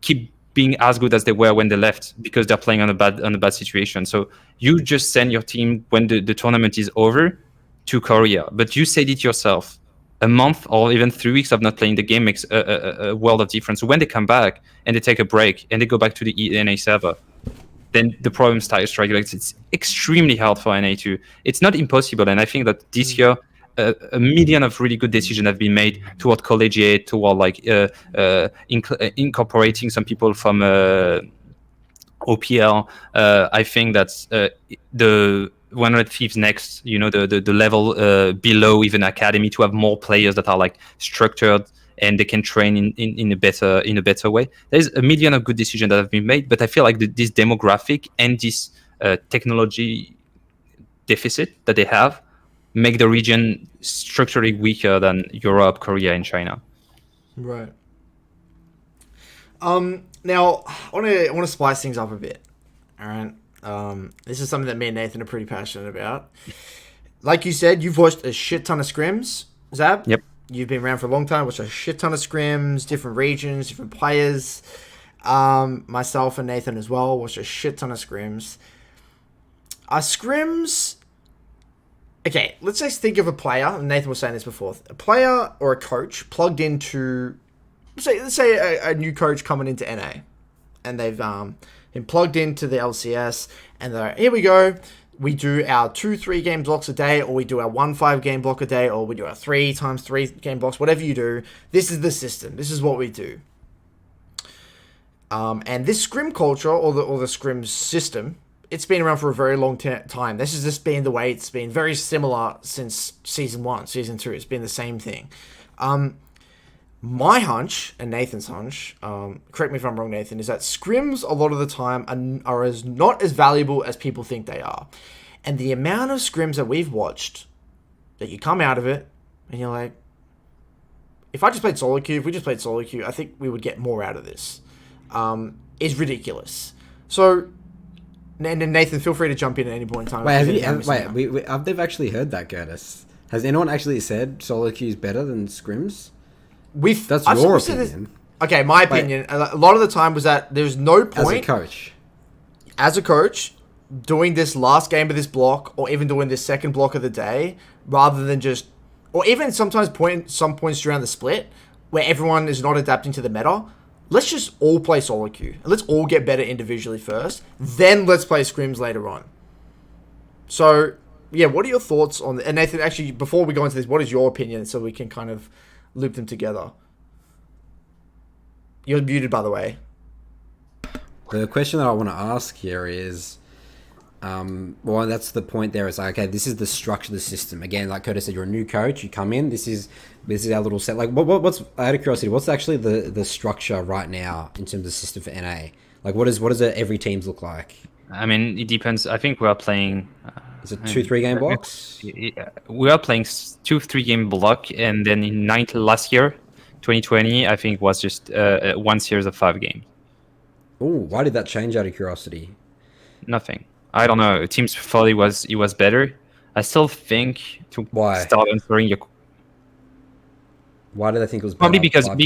keep being as good as they were when they left because they're playing on a bad situation? So you just send your team when the tournament is over to Korea, but you said it yourself. A month or even 3 weeks of not playing the game makes a world of difference. So when they come back and they take a break and they go back to the NA server, then the problem starts striking. Like, it's extremely hard for NA to. It's not impossible, and I think that this year a million of really good decisions have been made toward collegiate, toward like incorporating some people from OPL. I think that's the 105th next, the level below even academy, to have more players that are like structured and they can train in a better way. There's a million of good decisions that have been made, but I feel like this demographic and this technology deficit that they have make the region structurally weaker than Europe, Korea, and China. Right. Now I want to spice things up a bit. All right. This is something that me and Nathan are pretty passionate about. Like you said, you've watched a shit ton of scrims, Zab. Yep. You've been around for a long time, watched a shit ton of scrims, different regions, different players. Myself and Nathan as well watched a shit ton of scrims. Are scrims... Okay, let's just think of a player, and Nathan was saying this before, a player or a coach plugged into... Let's say a new coach coming into NA, and they've been plugged into the LCS, and they're, here we go, we do our 2-3 game blocks a day, or we do our 1-5 game block a day, or we do our 3x3 game blocks, whatever you do. This is the system. This is what we do. And this scrim culture, or the scrim system, it's been around for a very long time. This has just been the way it's been, very similar since Season 1, Season 2. It's been the same thing. My hunch, and Nathan's hunch, correct me if I'm wrong, Nathan, is that scrims a lot of the time are not as valuable as people think they are. And the amount of scrims that we've watched, that you come out of it, and you're like, if I just played solo queue, if we just played solo queue, I think we would get more out of this, is ridiculous. So, and then Nathan, feel free to jump in at any point in time. I've never actually heard that, Curtis. Has anyone actually said solo queue is better than scrims? That's your opinion. Okay, my opinion. A lot of the time was that there's no point as a coach doing this last game of this block, or even doing this second block of the day, rather than just, or even sometimes some points around the split where everyone is not adapting to the meta. Let's just all play solo queue. Let's all get better individually first. Then let's play scrims later on. So yeah, what are your thoughts on? And Nathan, actually, before we go into this, what is your opinion, so we can kind of loop them together? You're muted, by the way. The question that I want to ask here is, well, that's the point there. It's like, okay, this is the structure of the system. Again, like Curtis said, you're a new coach. You come in. This is our little set. Like, what's out of curiosity? What's actually the structure right now in terms of system for NA? Like, what does every teams look like? I mean, it depends. I think we are playing. Is it 2-3 game blocks? We are playing 2-3 game block, and then in last year, 2020, I think was just one series of 5 games. Oh, why did that change out of curiosity? Nothing. I don't know. Teams thought it was better. I still think to start answering your. Why did I think it was better? Probably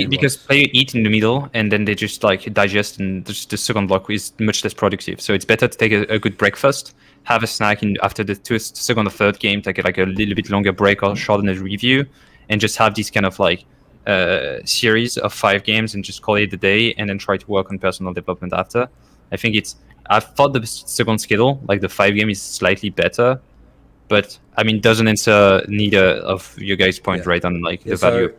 because players eat in the middle, and then they just like digest, and just the second block is much less productive. So it's better to take a good breakfast, have a snack after the second or third game, take like a little bit longer break or shorten a review, and just have this kind of like series of 5 games and just call it a day, and then try to work on personal development after. I thought the second schedule, like the 5 game, is slightly better, but I mean, doesn't answer neither of your guys' point, right? On like the value.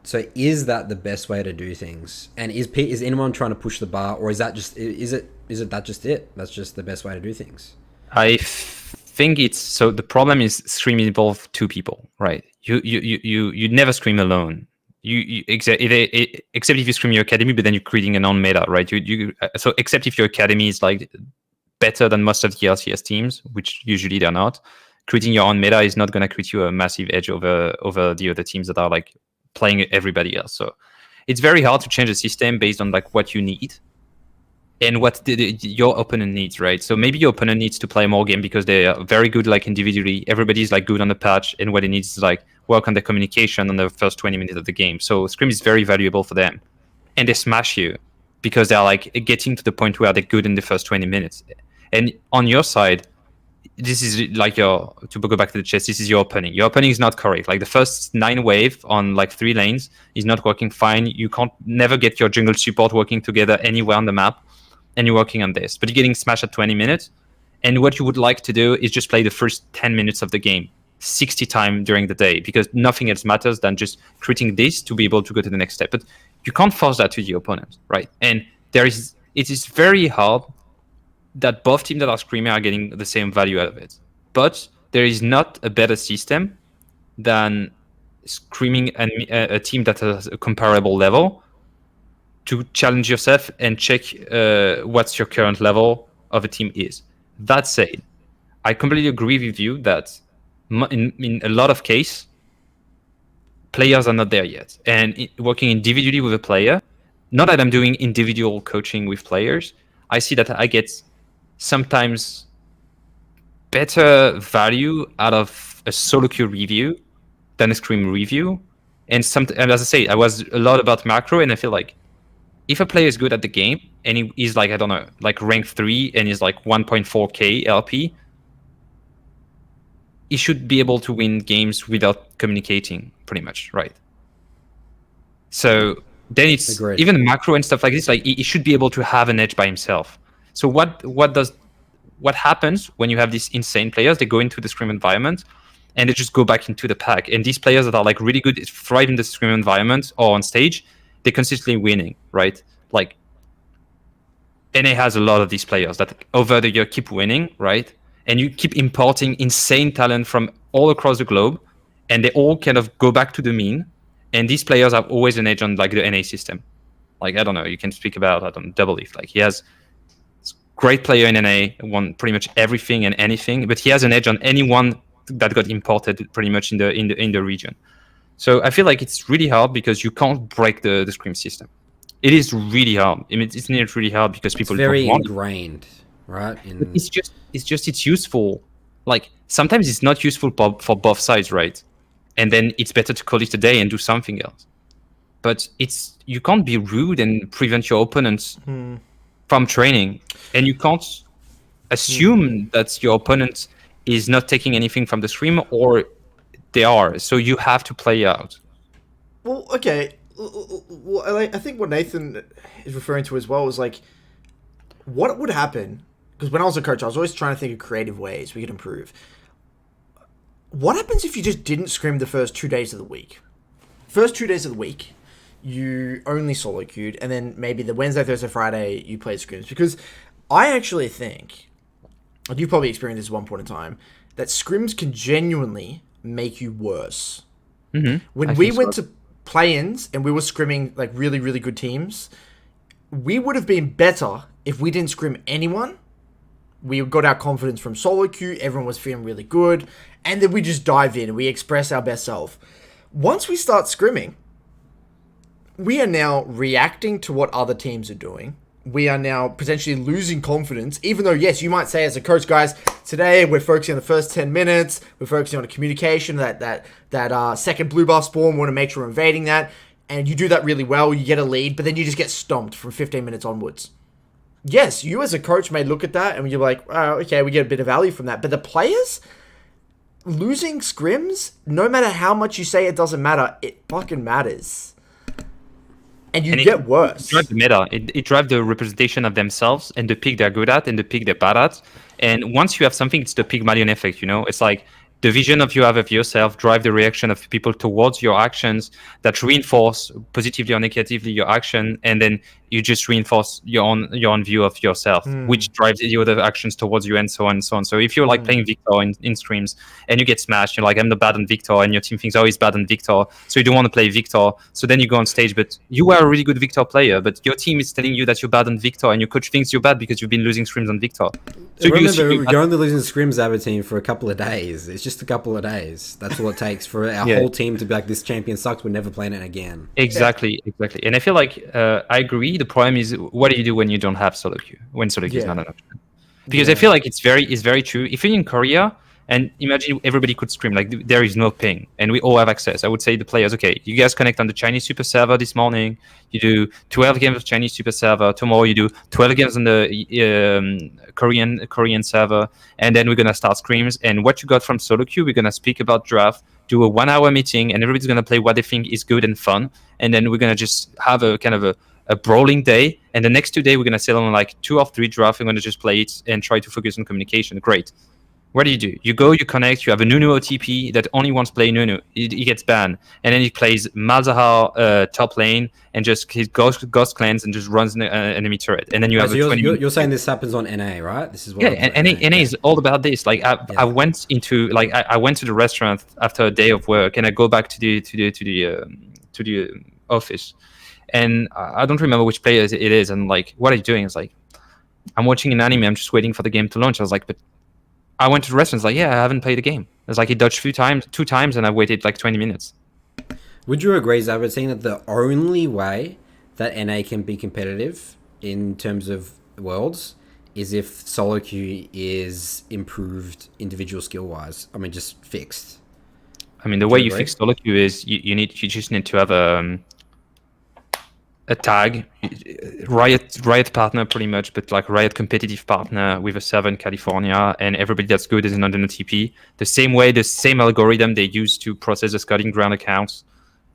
So is that the best way to do things? And is anyone trying to push the bar, or is that just that just it? That's just the best way to do things. I think it's so. The problem is Scrim involves 2 people, right? You never scream alone. Except if you scream your academy, but then you're creating an own meta, right? So except if your academy is like better than most of the LCS teams, which usually they're not, creating your own meta is not going to create you a massive edge over the other teams that are like playing everybody else. So it's very hard to change the system based on like what you need. and what your opponent needs, right? So maybe your opponent needs to play more game because they are very good like individually. Everybody's like good on the patch, and what it needs is like work on the communication on the first 20 minutes of the game. So Scrim is very valuable for them, and they smash you because they're like getting to the point where they're good in the first 20 minutes. And on your side, this is like your, to go back to the chess, this is your opening. Your opening is not correct. Like the first 9 wave on like 3 lanes is not working fine. You can't never get your jungle support working together anywhere on the map, and you're working on this. But you're getting smashed at 20 minutes. And what you would like to do is just play the first 10 minutes of the game 60 times during the day, because nothing else matters than just creating this to be able to go to the next step. But you can't force that to your opponent, right? And it is very hard that both teams that are screaming are getting the same value out of it. But there is not a better system than screaming a team that has a comparable level to challenge yourself and check what's your current level of a team is. That said, I completely agree with you that in a lot of cases, players are not there yet. And working individually with a player, not that I'm doing individual coaching with players, I see that I get sometimes better value out of a solo queue review than a Scrim review. And as I say, I was a lot about macro, and I feel like if a player is good at the game and he's like, I don't know, like rank 3 and he's like 1.4k LP, he should be able to win games without communicating, pretty much, right? So then it's Agreed. even macro and stuff like this, like he should be able to have an edge by himself. So what happens when you have these insane players? They go into the Scrim environment and they just go back into the pack. And these players that are like really good, thrive in the Scrim environment or on stage, they're consistently winning, right? Like NA has a lot of these players that over the year keep winning, right? And you keep importing insane talent from all across the globe, and they all kind of go back to the mean. And these players have always an edge on like the NA system. Like, I don't know, you can speak about, I don't know, Double Leaf. Like he has great player in NA, won pretty much everything and anything, but he has an edge on anyone that got imported pretty much in the region. So I feel like it's really hard because you can't break the Scrim system. It is really hard. I mean, isn't it really hard because people It's very don't want ingrained, right? it's useful. Like sometimes it's not useful for both sides, right? And then it's better to call it a day and do something else. But you can't be rude and prevent your opponents from training, and you can't assume that your opponent is not taking anything from the Scrim, or they are. So you have to play out. Well, okay. Well, I think what Nathan is referring to as well is like, what would happen? Because when I was a coach, I was always trying to think of creative ways we could improve. What happens if you just didn't Scrim the first 2 days of the week? First 2 days of the week, you only solo queued, and then maybe the Wednesday, Thursday, Friday, you played Scrims. Because I actually think, and you've probably experienced this at one point in time, that Scrims can genuinely make you worse. Mm-hmm. When we went to play-ins and we were scrimming like really, really good teams, we would have been better if we didn't Scrim anyone. We got our confidence from solo queue, everyone was feeling really good, and then we just dive in and we express our best self. Once we start scrimming, we are now reacting to what other teams are doing. We are now potentially losing confidence, even though, yes, you might say as a coach, guys, today we're focusing on the first 10 minutes, we're focusing on the communication, that second blue buff spawn, we want to make sure we're invading that, and you do that really well, you get a lead, but then you just get stomped from 15 minutes onwards. Yes, you as a coach may look at that and you're like, oh, okay, we get a bit of value from that, but the players losing scrims, no matter how much you say it doesn't matter, it fucking matters. And get worse. It drives the meta. It drives the representation of themselves and the pick they're good at and the pick they're bad at. And once you have something, it's the Pygmalion effect, you know? It's like the vision of you have of yourself drive the reaction of people towards your actions that reinforce positively or negatively your action, and then you just reinforce your own view of yourself, which drives the other actions towards you, and so on and so on. So if you're like playing Victor in Scrims and you get smashed, you're like, I'm not bad on Victor, and your team thinks, oh, he's bad on Victor, so you don't want to play Victor. So then you go on stage, but you are a really good Victor player, but your team is telling you that you're bad on Victor, and your coach thinks you're bad because you've been losing Scrims on Victor. So remember, you're only losing Scrims, Zaboutine, for a couple of days. It's just a couple of days. That's all it takes for our whole team to be like, this champion sucks, we're never playing it again. Exactly. And I feel like I agree The problem is, what do you do when you don't have solo queue? When solo queue is not an option? Because I Yeah. feel like it's very true. If you're in Korea, and imagine everybody could stream, like there is no ping, and we all have access. I would say the players, okay, you guys connect on the Chinese super server this morning. You do 12 games of Chinese super server. Tomorrow you do 12 games on the Korean server, and then we're gonna start scrims. And what you got from solo queue, we're gonna speak about draft, do a 1 hour meeting, and everybody's gonna play what they think is good and fun. And then we're gonna just have a kind of a brawling day, and the next 2 days we're gonna settle on like 2 or 3 drafts. We're gonna just play it and try to focus on communication. Great. What do? You go, you connect, you have a Nunu OTP that only wants to play Nunu. He gets banned. And then he plays Malzahar top lane and just his ghost cleanse and just runs an enemy turret. And then you have so a 20 you're saying this happens on NA, right? This is what. Yeah, and NA is all about this. Like I went into like I went to the restaurant after a day of work, and I go back to the office, and I don't remember which player it is. And like, what are you doing? It's like, I'm watching an anime. I'm just waiting for the game to launch. I was like, but I went to the restaurant. It's like, yeah, I haven't played a game. It's like he dodged two times, and I waited like 20 minutes. Would you agree, Zaboutine, that the only way that NA can be competitive in terms of worlds is if solo queue is improved individual skill wise? I mean, just fixed. I mean, the way you fix solo queue is you just need to have a tag, Riot partner pretty much, but like Riot competitive partner with a server in California, and everybody that's good is in London OTP. The same algorithm they use to process the scouting ground accounts.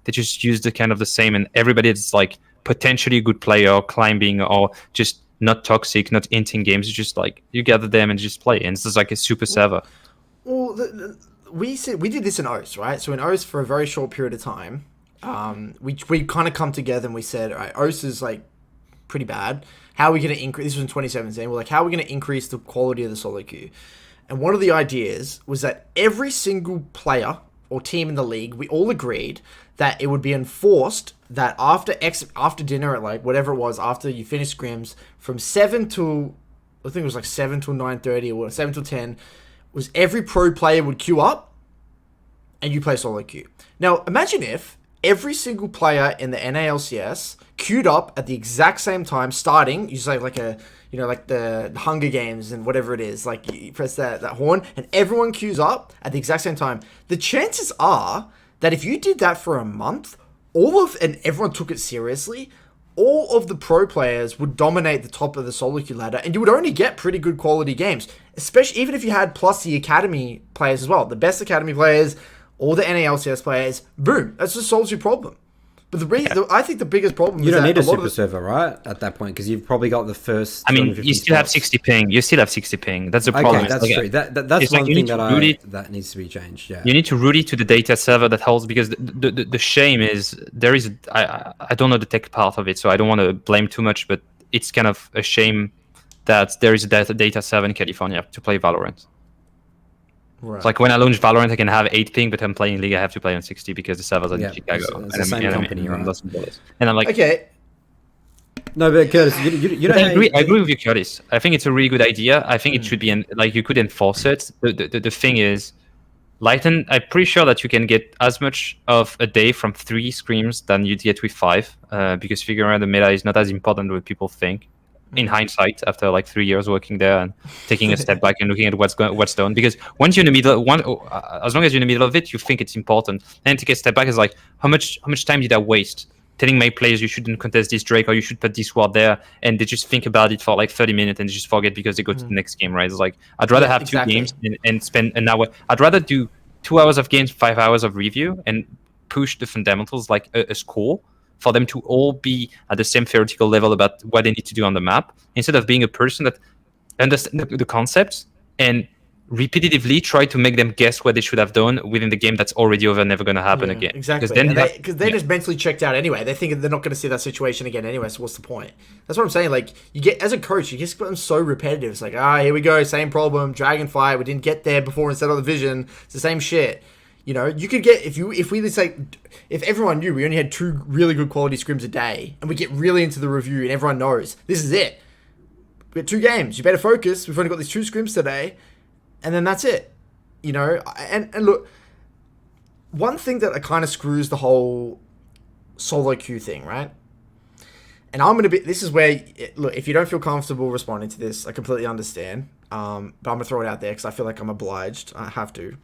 They just use the kind of the same, and everybody that's like potentially a good player, climbing, or just not toxic, not inting games. It's just like you gather them and just play, and it's just like a super server. Well, we did this in OS, right? So in OS for a very short period of time, we kind of come together and we said, all right, OS is like pretty bad. How are we going to increase? This was in 2017. We're like, how are we going to increase the quality of the solo queue? And one of the ideas was that every single player or team in the league, we all agreed that it would be enforced that after dinner at like whatever it was, after you finish scrims, from 7 till, I think it was like 7 till 9:30 or 7 till 10, was every pro player would queue up and you play solo queue. Now, imagine if every single player in the NALCS queued up at the exact same time, starting, you say like like the Hunger Games and whatever it is, like you press that horn and everyone queues up at the exact same time. The chances are that if you did that for a month, and everyone took it seriously, all of the pro players would dominate the top of the solo queue ladder, and you would only get pretty good quality games, especially even if you had plus the academy players as well. The best academy players, all the NALCS players, boom, that just solves your problem. But I think the biggest problem you is don't that need a super server, right? At that point, because you've probably got the first. I mean, you still have 60 ping. You still have 60 ping. That's the problem. Okay, that's true. That's one thing that needs to be changed. Yeah, you need to route it to the data server that holds, because the shame is there is. I don't know the tech part of it, so I don't want to blame too much. But it's kind of a shame that there is a data server in California to play Valorant. Right. It's like when I launch Valorant, I can have 8 ping, but I'm playing League, I have to play on 60 because the servers are in Chicago. It's the same company, right? And I'm like, okay. No, but Curtis, you don't. I agree with you, Curtis. I think it's a really good idea. I think it should be like you could enforce it. The thing is, Lighten, I'm pretty sure that you can get as much of a day from 3 scrims than you'd get with 5, because figuring out the meta is not as important as people think. In hindsight, after like 3 years working there and taking a step back and looking at what's done, because once you're in the middle, as long as you're in the middle of it, you think it's important. Then take a step back is like, how much time did I waste telling my players you shouldn't contest this Drake or you should put this ward there, and they just think about it for like 30 minutes and just forget because they go to the next game, right? It's like, I'd rather have 2 games and spend an hour. I'd rather do 2 hours of games, 5 hours of review, and push the fundamentals like a score, for them to all be at the same theoretical level about what they need to do on the map, instead of being a person that understands the concepts and repetitively try to make them guess what they should have done within the game that's already over, never going to happen again. Exactly. Because they're just mentally checked out anyway. They think they're not going to see that situation again anyway, so what's the point? That's what I'm saying. Like, you get, as a coach, you just become so repetitive. It's like, here we go, same problem, dragon fight, we didn't get there before instead of the vision. It's the same shit. You know, you could get, if everyone knew we only had 2 really good quality scrims a day, and we get really into the review and everyone knows, this is it. We got 2 games, you better focus, we've only got these 2 scrims today, and then that's it. You know, and look, one thing that kind of screws the whole solo queue thing, right? and I'm going to be, this is where, look, if you don't feel comfortable responding to this, I completely understand. But I'm going to throw it out there because I feel like I'm obliged. I have to.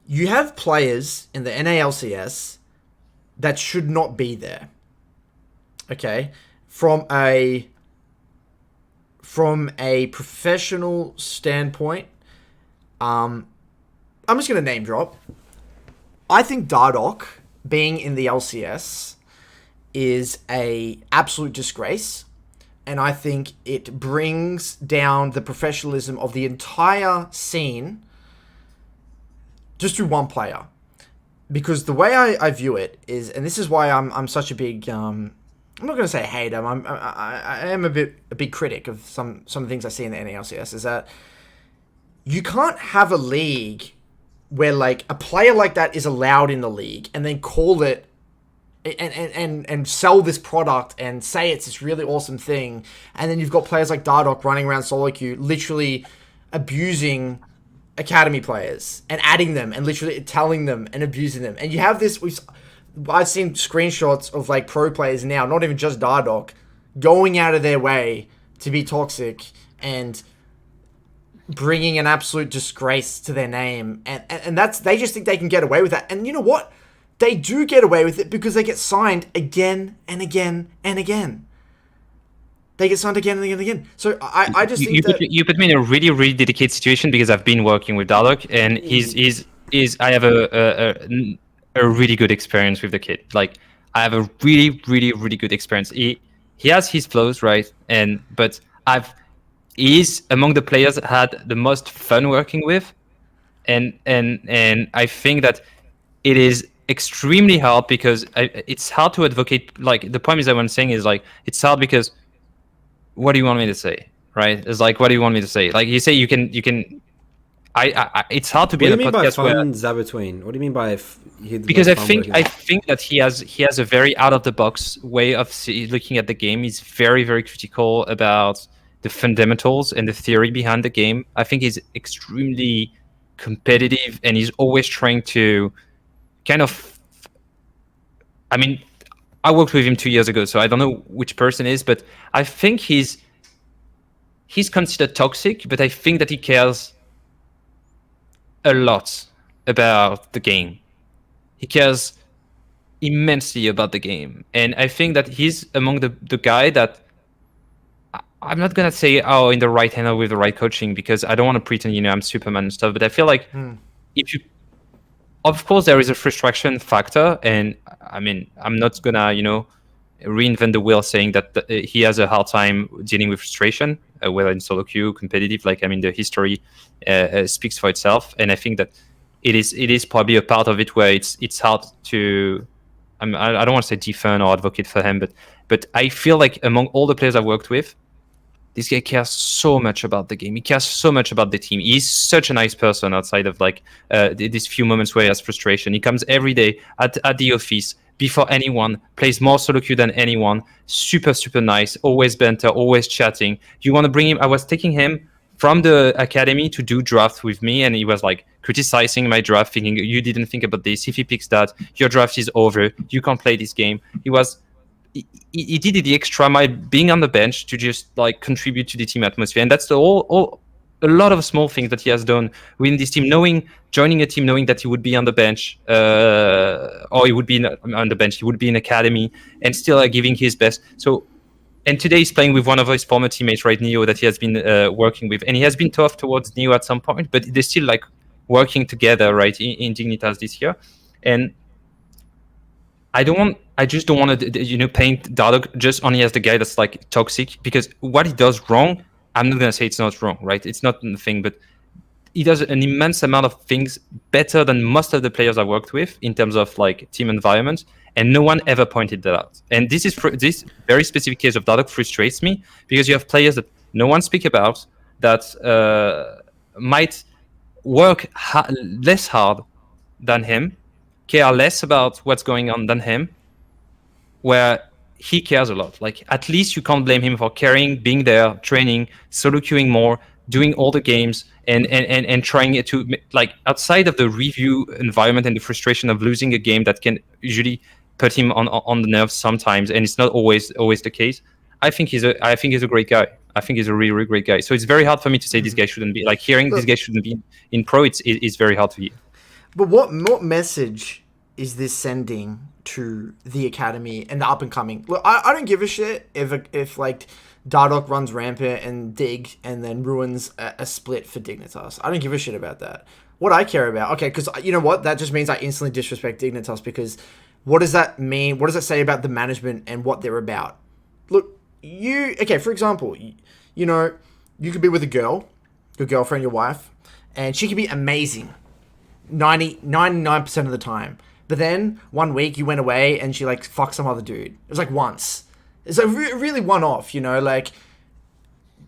You have players in the NALCS that should not be there. Okay? From a professional standpoint, I'm just going to name drop. I think Dardoch being in the LCS is a absolute disgrace, and I think it brings down the professionalism of the entire scene just through one player. Because the way I view it is, and this is why I'm such a big I'm not going to say hater. I am a big critic of some of the things I see in the NALCS. Is that you can't have a league where like a player like that is allowed in the league and then call it and sell this product and say it's this really awesome thing, and then you've got players like Dardoch running around Soloq literally abusing academy players and adding them and literally telling them and abusing them. And you have this, I've seen screenshots of like pro players now, not even just Dardoch, going out of their way to be toxic and bringing an absolute disgrace to their name. And that's, they just think they can get away with that. And you know what? They do get away with it because they get signed again and again and again. They get signed again and again and again. So I just think you put me in a really, really dedicated situation because I've been working with Dardoch, and I have a really good experience with the kid. Like, I have a really, really, really good experience. He has his flaws, right? But he's among the players that had the most fun working with, and I think that it is extremely hard because it's hard to advocate. Like, the point is that what I'm saying is like it's hard because what do you want me to say, right? It's like, what do you want me to say? Like, you say you can. It's hard to be in a podcast where. Zaboutine? What do you mean by because I think that he has a very out of the box way of looking at the game. He's very, very critical about the fundamentals and the theory behind the game. I think he's extremely competitive, and he's always trying to kind of. I mean, I worked with him 2 years ago, so I don't know which person is, but I think he's considered toxic, but I think that he cares a lot about the game. He cares immensely about the game, and I think that he's among the guy that I'm not gonna say in the right hand or with the right coaching, because I don't want to pretend I'm Superman and stuff, but I feel like if you, of course, there is a frustration factor, and I mean, I'm not gonna reinvent the wheel saying that he has a hard time dealing with frustration, whether in solo queue, competitive. Like, I mean, the history speaks for itself, and I think that it is probably a part of it where it's hard to. I don't want to say defend or advocate for him, but I feel like among all the players I've worked with, this guy cares so much about the game. He cares so much about the team. He's such a nice person outside of like these few moments where he has frustration. He comes every day at the office before anyone, plays more solo queue than anyone. Super, super nice. Always banter, always chatting. You want to bring him? I was taking him from the academy to do draft with me, and he was like criticizing my draft, thinking you didn't think about this. If he picks that, your draft is over. You can't play this game. He did the extra mile, being on the bench to just like contribute to the team atmosphere, and that's a lot of small things that he has done within this team. Joining a team, knowing that he would be on the bench, or he would be on the bench, he would be in academy, and still giving his best. So, and today he's playing with one of his former teammates, right, Neo, that he has been working with, and he has been tough towards Neo at some point, but they're still like working together, right, in Dignitas this year, and. I just don't want to, paint Dardoch just only as the guy that's like toxic, because what he does wrong, I'm not gonna say it's not wrong, right? It's not the thing, but he does an immense amount of things better than most of the players I worked with in terms of like team environment, and no one ever pointed that out. And this very specific case of Dardoch frustrates me, because you have players that no one speak about that might work less hard than him, care less about what's going on than him, where he cares a lot. Like, at least you can't blame him for caring, being there, training, solo queuing more, doing all the games, and trying to, like, outside of the review environment and the frustration of losing a game that can usually put him on the nerves sometimes, and it's not always the case. I think he's a great guy. I think he's a really, really great guy. So it's very hard for me to say this guy shouldn't be like hearing this guy shouldn't be in pro. It's very hard to hear. But what message is this sending to the academy and the up and coming? Look, I don't give a shit if like Dardoch runs rampant and Dig and then ruins a split for Dignitas. I don't give a shit about that. What I care about, okay, because you know what? That just means I instantly disrespect Dignitas, because what does that mean? What does that say about the management and what they're about? Look, for example, you know, you could be with a girl, your girlfriend, your wife, and she could be amazing 99% of the time. But then one week you went away and she like fucked some other dude. It was like once. It's like really one-off, you know, like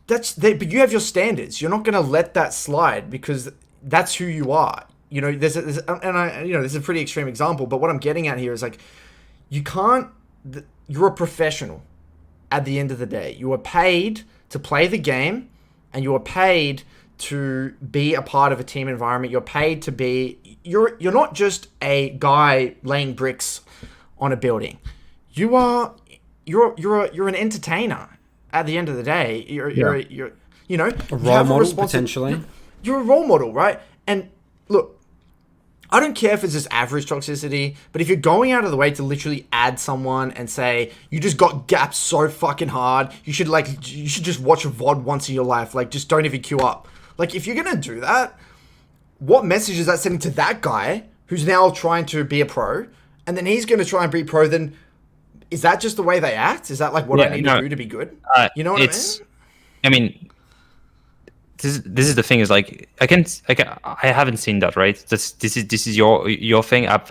but you have your standards. You're not going to let that slide because that's who you are. You know, this is a pretty extreme example, but what I'm getting at here is like, you're a professional at the end of the day. You are paid to play the game, and you are paid to be a part of a team environment. You're paid to be, you're not just a guy laying bricks on a building. You're an entertainer at the end of the day. You're you know, a role model potentially. You're a role model, right? And look, I don't care if it's just average toxicity, but if you're going out of the way to literally add someone and say, you just got gapped so fucking hard, you should just watch a VOD once in your life, like just don't even queue up. Like if you're gonna do that, what message is that sending to that guy who's now trying to be a pro, and then he's gonna try and be pro, then is that just the way they act? Is that like what I need to do to be good? You know what I mean? This is the thing, is like I haven't seen that, right? This is your thing. I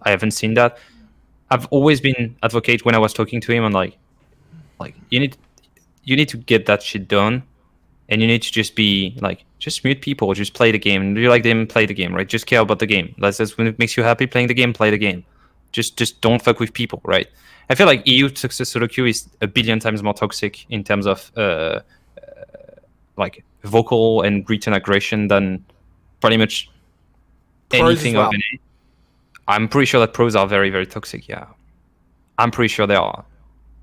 haven't seen that. I've always been advocate when I was talking to him on like you need to get that shit done, and you need to just be like, just mute people, just play the game. Do you like them? Play the game, right? Just care about the game. That's when it makes you happy. Playing the game, play the game. Just don't fuck with people, right? I feel like EU Soloq is a billion times more toxic in terms of like vocal and written aggression than pretty much anything of any. I'm pretty sure that pros are very, very toxic. Yeah, I'm pretty sure they are,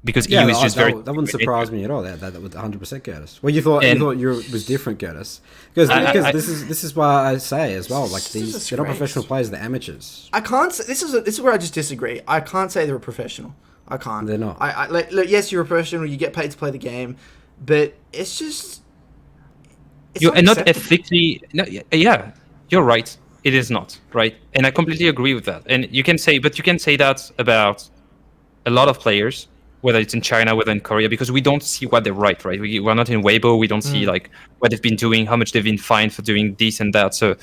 because EU is just very. That wouldn't surprise me at all. That would 100% Curtis. Well, you thought Europe was different, Curtis, because this is why I say as well. Like they're not professional players; they're amateurs. I can't say, this is where I just disagree. I can't say they're a professional. I can't. They're not. Look, yes, you're a professional. You get paid to play the game, but it's just. You're not ethically. No, yeah, you're right. It is not, right, and I completely agree with that. And you can say that about a lot of players, whether it's in China, whether in Korea, because we don't see what they write, right? We're not in Weibo. We don't see like what they've been doing, how much they've been fined for doing this and that. So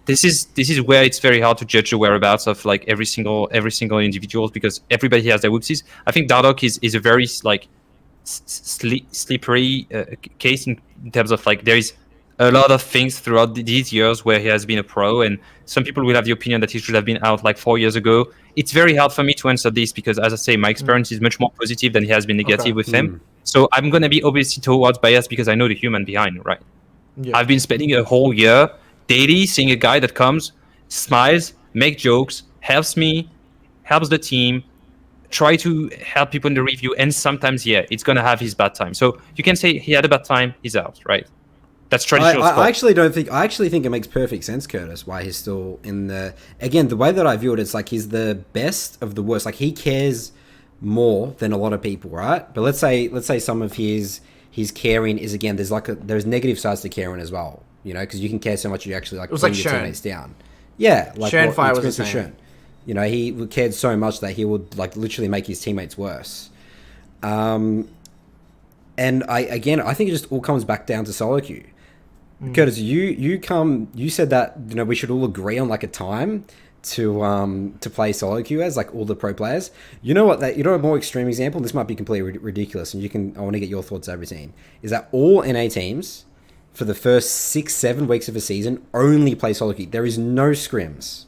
this is where it's very hard to judge the whereabouts of like every single individual, because everybody has their whoopsies. I think Dardoch is a very like slippery case in terms of like there is a lot of things throughout these years where he has been a pro, and some people will have the opinion that he should have been out like 4 years ago. It's very hard for me to answer this because, as I say, my experience is much more positive than he has been negative with him. So I'm going to be obviously towards bias because I know the human behind, right? Yeah. I've been spending a whole year daily seeing a guy that comes, smiles, make jokes, helps me, helps the team, try to help people in the review, and sometimes, it's going to have his bad time. So you can say he had a bad time, he's out, right? That's traditional. I actually think it makes perfect sense, Curtis, why he's still in the. Again, the way that I view it, it's like he's the best of the worst. Like he cares more than a lot of people, right? But let's say some of his caring is, again, there's negative sides to caring as well. You know, because you can care so much you actually like bring your teammates down. Yeah, like Fire was the same. You know, he cared so much that he would like literally make his teammates worse. And I think it just all comes back down to Soloq. Curtis, you said that, you know, we should all agree on like a time to play Soloq as, like all the pro players. You know what? A more extreme example. This might be completely ridiculous, and I want to get your thoughts, Zaboutine. Is that all NA teams for the first 6-7 weeks of a season only play Soloq? There is no scrims.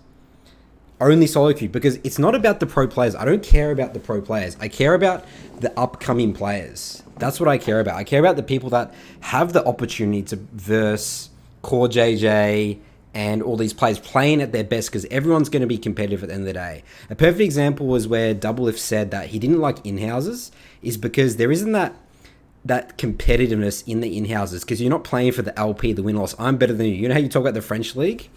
Only Soloq, because it's not about the pro players. I don't care about the pro players. I care about the upcoming players. That's what I care about. I care about the people that have the opportunity to verse Core JJ, and all these players playing at their best because everyone's going to be competitive at the end of the day. A perfect example was where Doublelift said that he didn't like in-houses is because there isn't that competitiveness in the in-houses because you're not playing for the LP, the win-loss. I'm better than you. You know how you talk about the French league?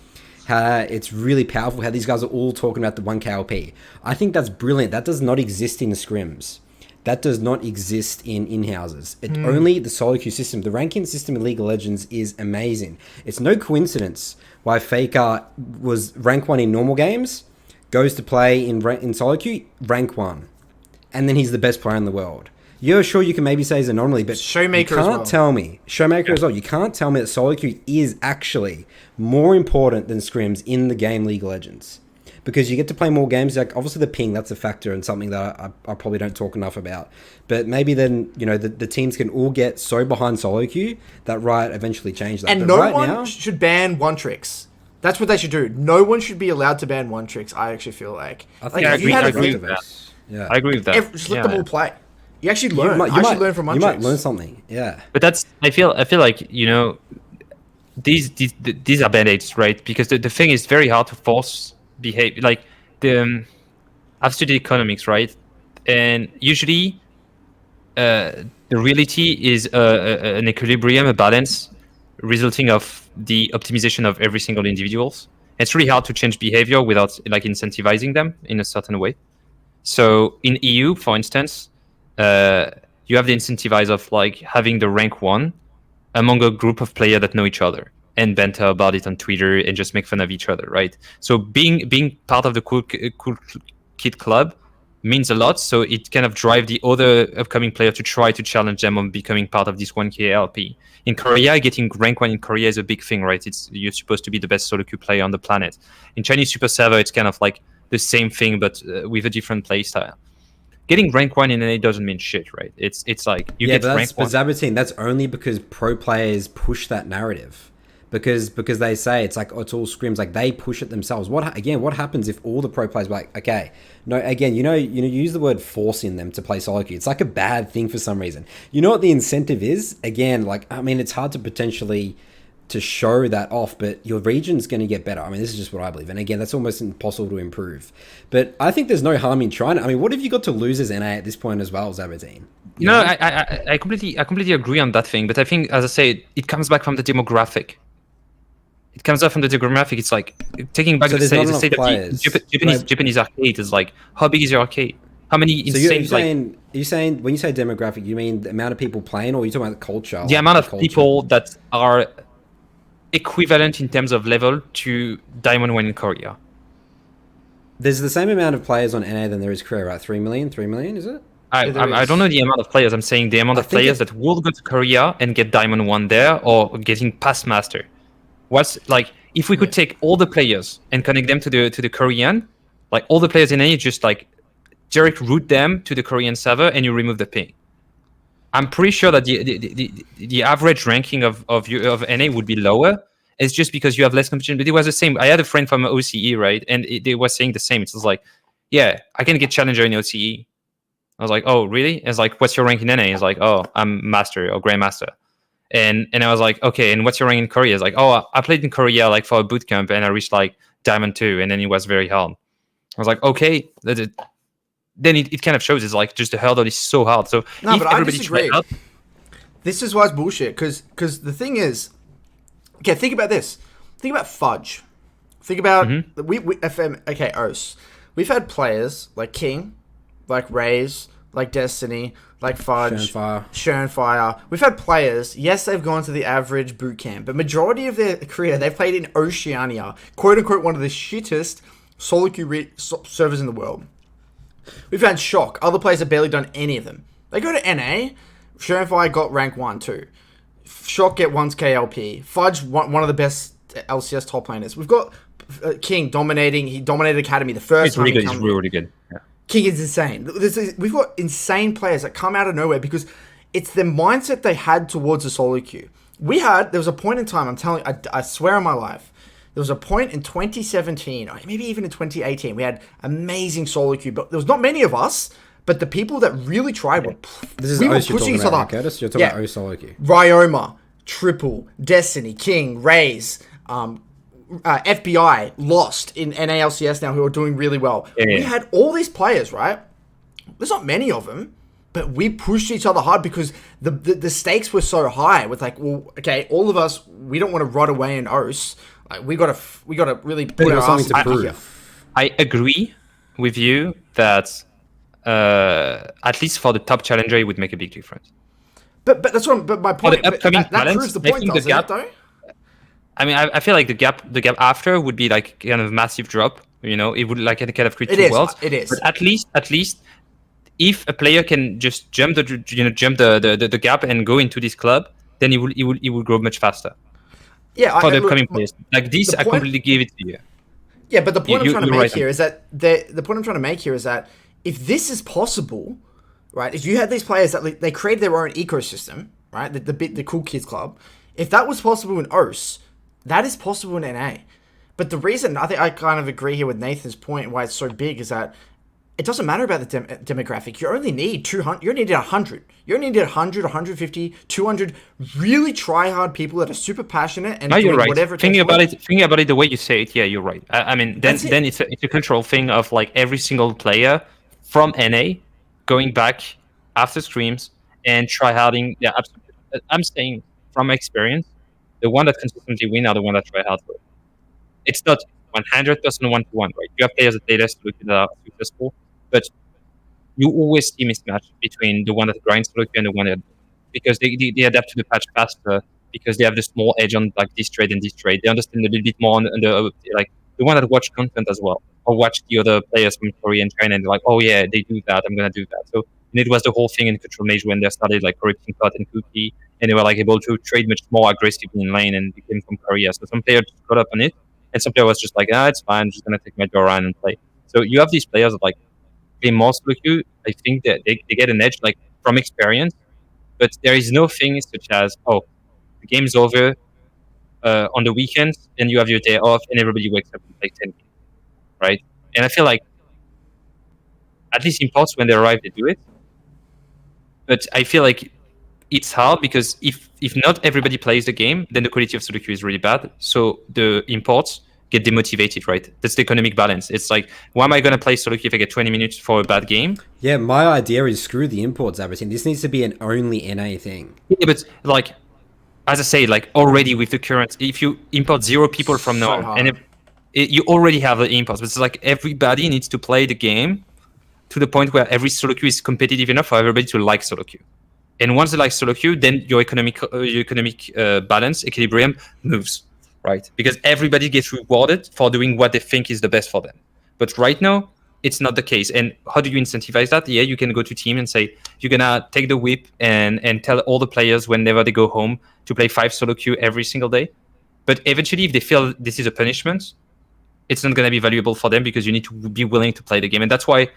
How it's really powerful, how these guys are all talking about the 1K LP. I think that's brilliant. That does not exist in the scrims. That does not exist in in-houses. It only the solo queue system. The ranking system in League of Legends is amazing. It's no coincidence why Faker was rank 1 in normal games, goes to play in solo queue, rank 1. And then he's the best player in the world. You're sure you can maybe say he's an anomaly, but Showmaker you can't tell me. Showmaker as well. You can't tell me that solo queue is actually more important than scrims in the game League of Legends. Because you get to play more games. Like obviously the ping, that's a factor and something that I probably don't talk enough about. But maybe then, the teams can all get so behind solo queue that Riot eventually change that. And but no right one now, should ban one tricks. That's what they should do. No one should be allowed to ban one tricks, I actually feel like. I think if you had I a agree group, with that. Yeah. I agree with that. just let them all play. You actually learn. You might learn from one You tricks. might learn something. Yeah. But I feel like, these are band-aids, right? Because the thing is very hard to force behavior. Like I've studied economics, right? And usually the reality is an equilibrium, a balance resulting of the optimization of every single individuals. It's really hard to change behavior without like incentivizing them in a certain way. So in EU, for instance, you have the incentivize of like having the rank 1 among a group of players that know each other and banter about it on Twitter and just make fun of each other, right? So being part of the cool kid club means a lot. So it kind of drive the other upcoming player to try to challenge them on becoming part of this 1K LP. In Korea, getting rank 1 in Korea is a big thing, right? You're supposed to be the best solo queue player on the planet. In Chinese Super Server, it's kind of like the same thing, but with a different play style. Getting rank 1 in NA doesn't mean shit, right? It's like you get rank 1. But Zaboutine, that's only because pro players push that narrative. Because they say it's like it's all scrims, like they push it themselves. What happens if all the pro players are like, okay, no, again, you use the word forcing them to play solo queue. It's like a bad thing for some reason. You know what the incentive is? Again, like I mean, it's hard to potentially to show that off, but your region's going to get better. I mean, this is just what I believe. And again, that's almost impossible to improve. But I think there's no harm in trying. I mean, what have you got to lose as NA at this point as well, Zaboutine? No, I completely agree on that thing. But I think, as I say, it comes back from the demographic. It comes up from the demographic. It's like taking back the Japanese arcade is like, how big is your arcade? How many insane? Are you saying when you say demographic, you mean the amount of people playing, or are you talking about the culture? The amount of people that are equivalent in terms of level to Diamond 1 in Korea. There's the same amount of players on NA than there is Korea, right? 3 million, is it? I don't know the amount of players. I'm saying the amount of players that will go to Korea and get Diamond 1 there or getting Past Master. What's like if we could take all the players and connect them to the Korean, like all the players in NA, just like direct route them to the Korean server and you remove the ping. I'm pretty sure that the average ranking of NA would be lower. It's just because you have less competition. But it was the same. I had a friend from OCE, right? And they was saying the same. It was like, yeah, I can get challenger in OCE. I was like, oh, really? It's like, what's your rank in NA? It's like, oh, I'm master or grandmaster. And I was like, okay, and what's your rank in Korea? It's like, oh, I played in Korea like for a boot camp and I reached like Diamond 2 and then it was very hard. I was like, okay. Then it kind of shows it's like just the hurdle is so hard. So no, but I disagree. This is why it's bullshit. Because the thing is, okay, think about this. Think about Fudge. Think about we FM. Okay, OS. We've had players like King, like Raze, like Destiny, like Fudge, Shernfire. We've had players. Yes, they've gone to the average boot camp, but majority of their career they've played in Oceania, quote unquote, one of the shittest solo queue servers in the world. We've had Shock. Other players have barely done any of them. They go to NA. Shernfire got rank 1 too. Shock get 1's KLP. Fudge, one of the best LCS top laners. We've got King dominating. He dominated Academy the first time. He's really good. Yeah. King is insane. We've got insane players that come out of nowhere because it's the mindset they had towards the solo queue. There was a point in time, I swear on my life, there was a point in 2017, or maybe even in 2018, we had amazing solo queue, but there was not many of us, but the people that really tried were pushing each other. Curtis? You're talking about O solo queue. Ryoma, Triple, Destiny, King, Raze, FBI lost in NALCS now, who are doing really well. Yeah. We had all these players, right? There's not many of them, but we pushed each other hard because the stakes were so high. With like, well, okay, all of us, we don't want to rot away in OS. Like, we gotta really put our asses something to here. prove. I agree with you that at least for the top challenger, it would make a big difference. But that's what. But my point. the upcoming that talents, proves the I point, think the doesn't it? gap- Though. I mean, I feel like the gap after would be like kind of massive drop. You know, it would like kind of create It two is. worlds. It is. But at least if a player can just jump the gap and go into this club, then he will grow much faster. Yeah. For the look, upcoming players, like this, the I point- completely give it to you. Yeah, but the point I'm trying to you're make right. here is that the point I'm trying to make here is that if this is possible, right? If you had these players that they created their own ecosystem, right? The Cool Kids Club. If that was possible in OS, that is possible in NA. But the reason I think I kind of agree here with Nathan's point and why it's so big is that it doesn't matter about the demographic. You only need 200. You only need 100. You only need 100, 150, 200 really try hard people that are super passionate and No, you're doing right. whatever. Thinking about it the way you say it, yeah, you're right. I mean, then That's it. it's a control thing of like every single player from NA going back after scrims and try harding. Yeah, absolutely. I'm saying from my experience, the one that consistently win are the one that try hard for it. It's not 100% one-to-one, right? You have players that play less that are successful, but you always see mismatch between the one that grinds Soloq and the one that, because they adapt to the patch faster, because they have the small edge on like this trade and this trade. They understand a little bit more on the like the one that watch content as well, or watch the other players from Korea and China, and they're like, oh yeah, they do that, I'm gonna do that. So and it was the whole thing in Control Mage when they started like correcting cut and cookie, and they were like able to trade much more aggressively in lane and became from Korea. So some players just got up on it, and some player was just like, it's fine, I'm just gonna take my Doran and play. So you have these players that like play more Soloq. I think that they get an edge like from experience, but there is no thing such as the game's over on the weekends and you have your day off and everybody wakes up and plays 10 games, right? And I feel like at least in ports when they arrive they do it, but I feel like it's hard because if not everybody plays the game, then the quality of Soloq is really bad. So the imports get demotivated, right? That's the economic balance. It's like, why am I going to play Soloq if I get 20 minutes for a bad game? Yeah, my idea is screw the imports, Zaboutine. This needs to be an only NA thing. Yeah, but like, as I say, like already with the current, if you import 0 people from So now on, hard. and you already have the imports, but it's like everybody needs to play the game to the point where every Soloq is competitive enough for everybody to like Soloq. And once they like Soloq, then your economic balance, equilibrium moves, right? Because everybody gets rewarded for doing what they think is the best for them. But right now, it's not the case. And how do you incentivize that? Yeah, you can go to team and say, you're going to take the whip and tell all the players whenever they go home to play 5 Soloq every single day. But eventually, if they feel this is a punishment, it's not going to be valuable for them because you need to be willing to play the game. And that's why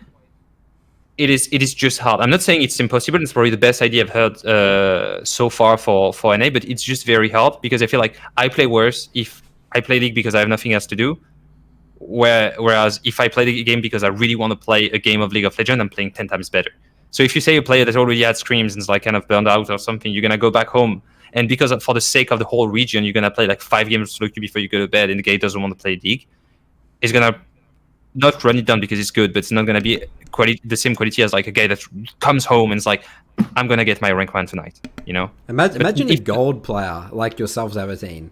it is just hard. I'm not saying it's impossible. It's probably the best idea I've heard so far for NA, but it's just very hard because I feel like I play worse if I play League because I have nothing else to do. Whereas if I play the game because I really want to play a game of League of Legends, I'm playing 10 times better. So if you say a player that already had scrims and is like kind of burned out or something, you're going to go back home. And because for the sake of the whole region, you're going to play like 5 games of Soloq before you go to bed and the guy doesn't want to play League, it's going to not run it down because it's good, but it's not going to be the same quality as like a guy that comes home and is like, I'm going to get my rank 1 tonight, you know? Imagine a gold player like yourself, Zaboutine,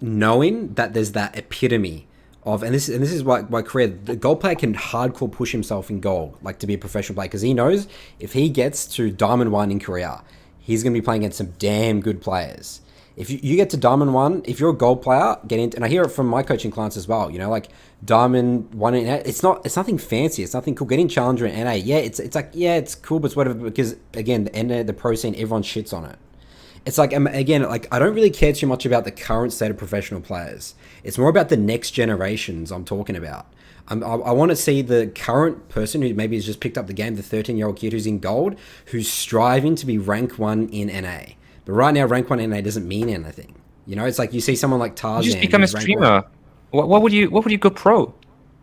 knowing that there's that epitome of, and this is why Korea, the gold player can hardcore push himself in gold, like to be a professional player, because he knows if he gets to Diamond 1 in Korea, he's going to be playing against some damn good players. If you get to Diamond 1, if you're a gold player, get into, and I hear it from my coaching clients as well, you know, like Diamond 1 in NA, it's nothing fancy, it's nothing cool. Getting Challenger in NA, yeah, it's like, yeah, it's cool, but it's whatever, because again, the NA, the pro scene, everyone shits on it. It's like, again, like I don't really care too much about the current state of professional players. It's more about the next generations I'm talking about. I want to see the current person who maybe has just picked up the game, the 13-year-old kid who's in gold, who's striving to be rank 1 in NA. But right now, rank 1 in NA doesn't mean anything. You know, it's like you see someone like Tarzan. You just become a streamer. What would you go pro?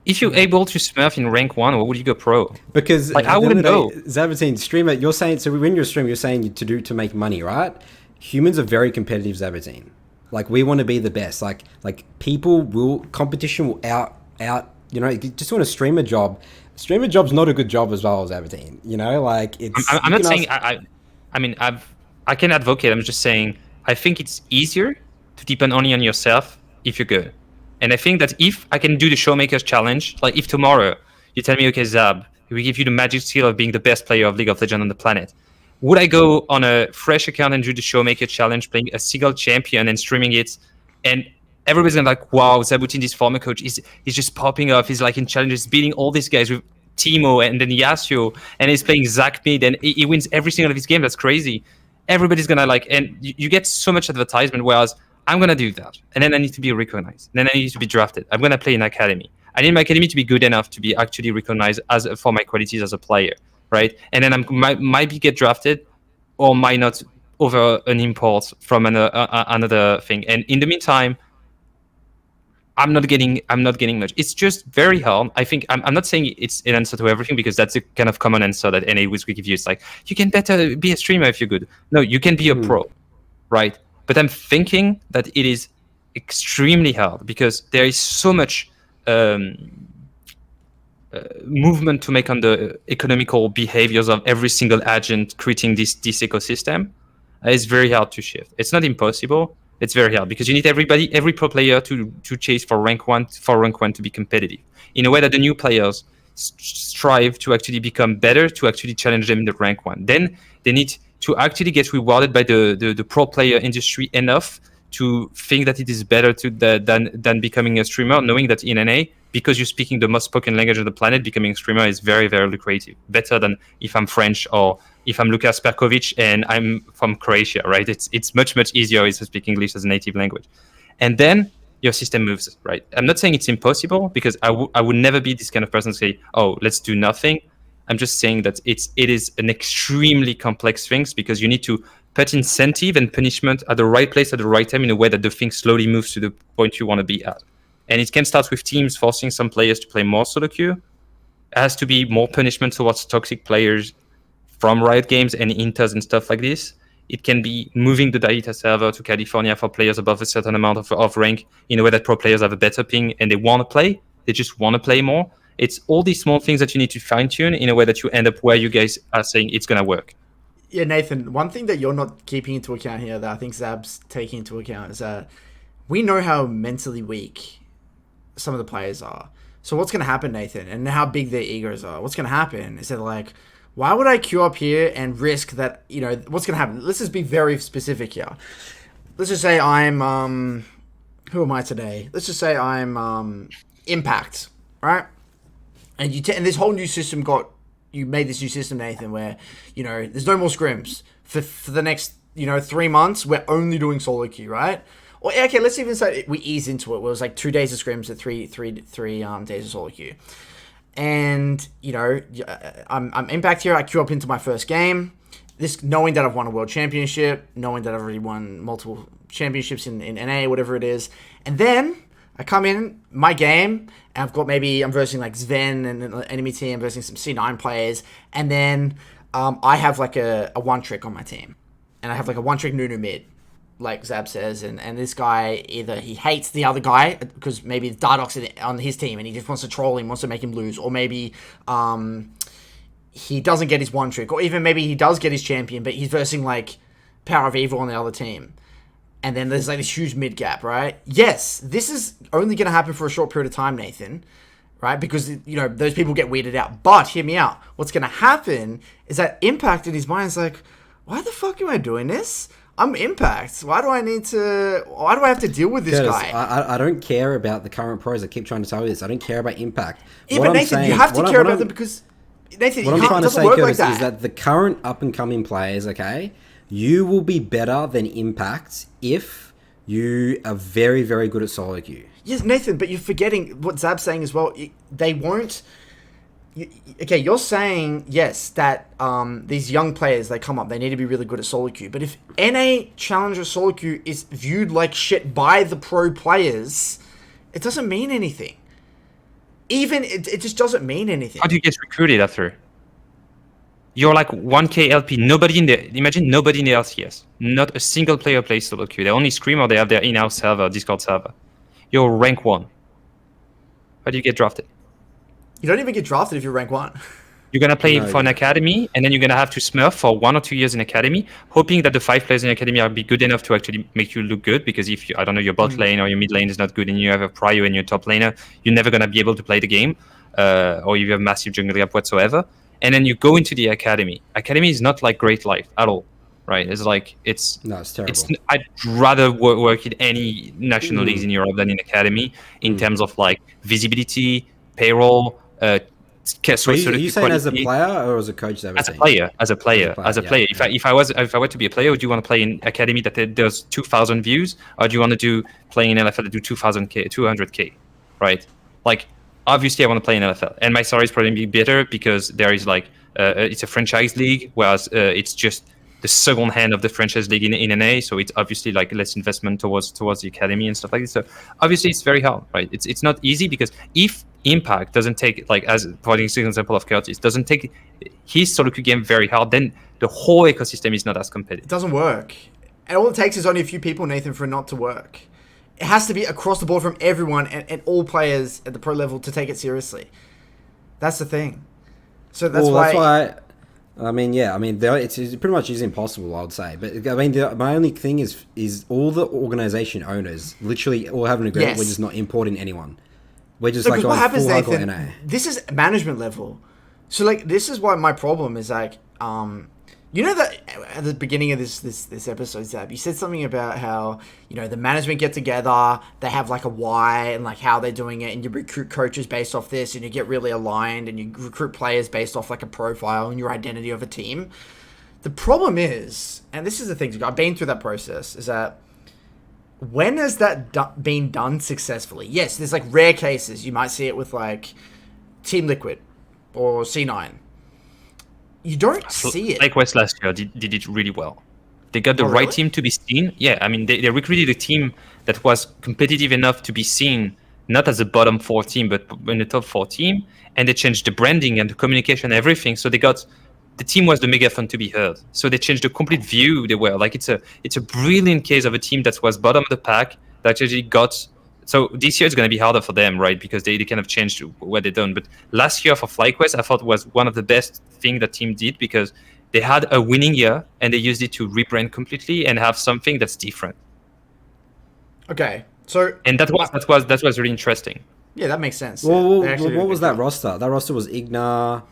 If you're able to smurf in rank 1, what would you go pro? Because like I wouldn't know. Zaboutine, streamer, you're saying, so when you're a streamer, you're saying to make money, right? Humans are very competitive, Zaboutine. Like we want to be the best. Like people will competition will out. You know, you just want a streamer job. Streamer job's not a good job as well as Zaboutine. You know, like it's. I'm you not can saying ask- I mean I can advocate. I'm just saying I think it's easier to depend only on yourself if you're good. And I think that if I can do the Showmakers challenge, like if tomorrow you tell me, okay, Zab, we give you the magic seal of being the best player of League of Legends on the planet, would I go on a fresh account and do the Showmaker challenge, playing a single champion and streaming it? And everybody's gonna be like, wow, Zaboutine, this former coach, he's just popping off. He's like in challenges, beating all these guys with Timo and then Yasuo, and he's playing Zac mid, and he wins every single of his game. That's crazy. Everybody's gonna like, and you get so much advertisement. Whereas I'm gonna do that, and then I need to be recognized. Then I need to be drafted. I'm gonna play in academy. I need my academy to be good enough to be actually recognized as for my qualities as a player, right? And then I might be get drafted, or might not over an import from another thing. And in the meantime, I'm not getting much. It's just very hard. I think I'm not saying it's an answer to everything, because that's a kind of common answer that NA would give you. It's like, you can better be a streamer if you're good. No, you can be a pro, right? But I'm thinking that it is extremely hard, because there is so much movement to make on the economical behaviors of every single agent creating this ecosystem. It's very hard to shift. It's not impossible. It's very hard, because you need every pro player to chase for rank one to be competitive, in a way that the new players strive to actually become better, to actually challenge them in the rank one. Then they need to actually get rewarded by the pro player industry enough to think that it is better than becoming a streamer, knowing that in NA, because you're speaking the most spoken language of the planet, becoming a streamer is very, very lucrative. Better than if I'm French, or if I'm Lukas Perkovic and I'm from Croatia, right? It's much, much easier if you speak English as a native language. And then your system moves, right? I'm not saying it's impossible, because I would never be this kind of person to say, oh, let's do nothing. I'm just saying that it is an extremely complex thing, because you need to put incentive and punishment at the right place at the right time, in a way that the thing slowly moves to the point you want to be at. And it can start with teams forcing some players to play more solo queue. It has to be more punishment towards toxic players from Riot Games and Inters and stuff like this. It can be moving the data server to California for players above a certain amount of rank, in a way that pro players have a better ping and they want to play. They just want to play more. It's all these small things that you need to fine-tune in a way that you end up where you guys are saying it's going to work. Yeah, Nathan, one thing that you're not keeping into account here that I think Zab's taking into account is that we know how mentally weak some of the players are. So what's going to happen, Nathan, and how big their egos are? What's going to happen is that, like, why would I queue up here and risk that, you know, what's going to happen? Let's just be very specific here. Let's just say I'm, who am I today? Let's just say I'm Impact, right? And and this whole new system you made this new system, Nathan, where, you know, there's no more scrims. For the next, 3 months, we're only doing solo queue, right? Or, okay, let's even say we ease into it, where it was like 2 days of scrims and three days of solo queue. And, I'm Impact here. I queue up into my first game. This, knowing that I've won a world championship, knowing that I've already won multiple championships in NA, whatever it is. And then I come in my game, and I've got I'm versing like Sven and an enemy team, versing some C9 players. And then I have like a one trick on my team. And I have like a one trick Nunu mid, like Zab says, and this guy, either he hates the other guy because maybe Dardoch's on his team and he just wants to troll him, wants to make him lose, or maybe he doesn't get his one trick, or even maybe he does get his champion, but he's versing like Power of Evil on the other team. And then there's like this huge mid gap, right? Yes, this is only going to happen for a short period of time, Nathan, right? Because, those people get weirded out. But hear me out. What's going to happen is that Impact in his mind is like, why the fuck am I doing this? I'm Impact. Why do I have to deal with this guy? I don't care about the current pros. I keep trying to tell you this. I don't care about Impact. Yeah, but Nathan, you have to care about them, because Nathan, what I'm trying to say, Curtis, is that the current up and coming players, okay, you will be better than Impact if you are very, very good at solo queue. Yes, Nathan, but you're forgetting what Zab's saying as well. They won't. Okay, you're saying, yes, that these young players, they come up, they need to be really good at solo queue. But if NA Challenger solo queue is viewed like shit by the pro players, it doesn't mean anything. It just doesn't mean anything. How do you get recruited after? you're like 1K LP. Nobody in the LCS. Not a single player plays Soloq. They only Scrim or they have their in-house server, Discord server. You're rank 1. How do you get drafted? You don't even get drafted if you're rank 1. You're going to play for an academy, and then you're going to have to smurf for 1 or 2 years in academy, hoping that the 5 players in academy are be good enough to actually make you look good. Because if I don't know, your bot lane or your mid lane is not good and you have a prio and your top laner, you're never going to be able to play the game, or you have massive jungle gap whatsoever. And then you go into the academy. Academy is not like Great Life at all, right? It's like, it's terrible. I'd rather work in any national leagues in Europe than in academy in terms of like visibility, payroll, So are you saying as a player or as a coach? As a player. If I were to be a player, would you want to play in academy that does 2,000 views, or do you want to play in LFL that do 200k, right? Like, obviously, I want to play in LFL, and my salary is probably better because there is like it's a franchise league, whereas it's just the second hand of the franchise league in NA, so it's obviously like less investment towards the academy and stuff like this. So obviously, it's very hard, right? It's not easy because if Impact doesn't take, like, as providing an example of Curtis, doesn't take his solo queue game very hard, then the whole ecosystem is not as competitive. It doesn't work. And all it takes is only a few people, Nathan, for it not to work. It has to be across the board from everyone and all players at the pro level to take it seriously. That's the thing. So that's why I mean, it's pretty much is impossible, I would say. But I mean, my only thing is all the organization owners literally all have an agreement. We're just not importing anyone. We're just like going full hardcore NA. This is management level. So like, this is why my problem is like, you know that at the beginning of this episode, Zab, you said something about how, you know, the management get together, they have like a why and like how they're doing it, and you recruit coaches based off this, and you get really aligned, and you recruit players based off like a profile and your identity of a team. The problem is, and this is the thing, I've been through that process, is that when has that been done successfully? Yes, there's like rare cases. You might see it with like Team Liquid or C9. You don't see it. FlyQuest last year did it really well. They got the right team to be seen. Yeah, I mean, they recruited a team that was competitive enough to be seen, not as a bottom 4 team, but in the top 4 team. And they changed the branding and the communication, everything. So the team was the megaphone to be heard. So they changed the complete view they were. Like, it's a brilliant case of a team that was bottom of the pack that actually got. So this year it's going to be harder for them, right? Because they kind of changed what they've done. But last year for FlyQuest, I thought was one of the best things that team did, because they had a winning year and they used it to rebrand completely and have something that's different. Okay, so and that was really interesting. Yeah, that makes sense. Well, what was that roster? That roster was Ignar,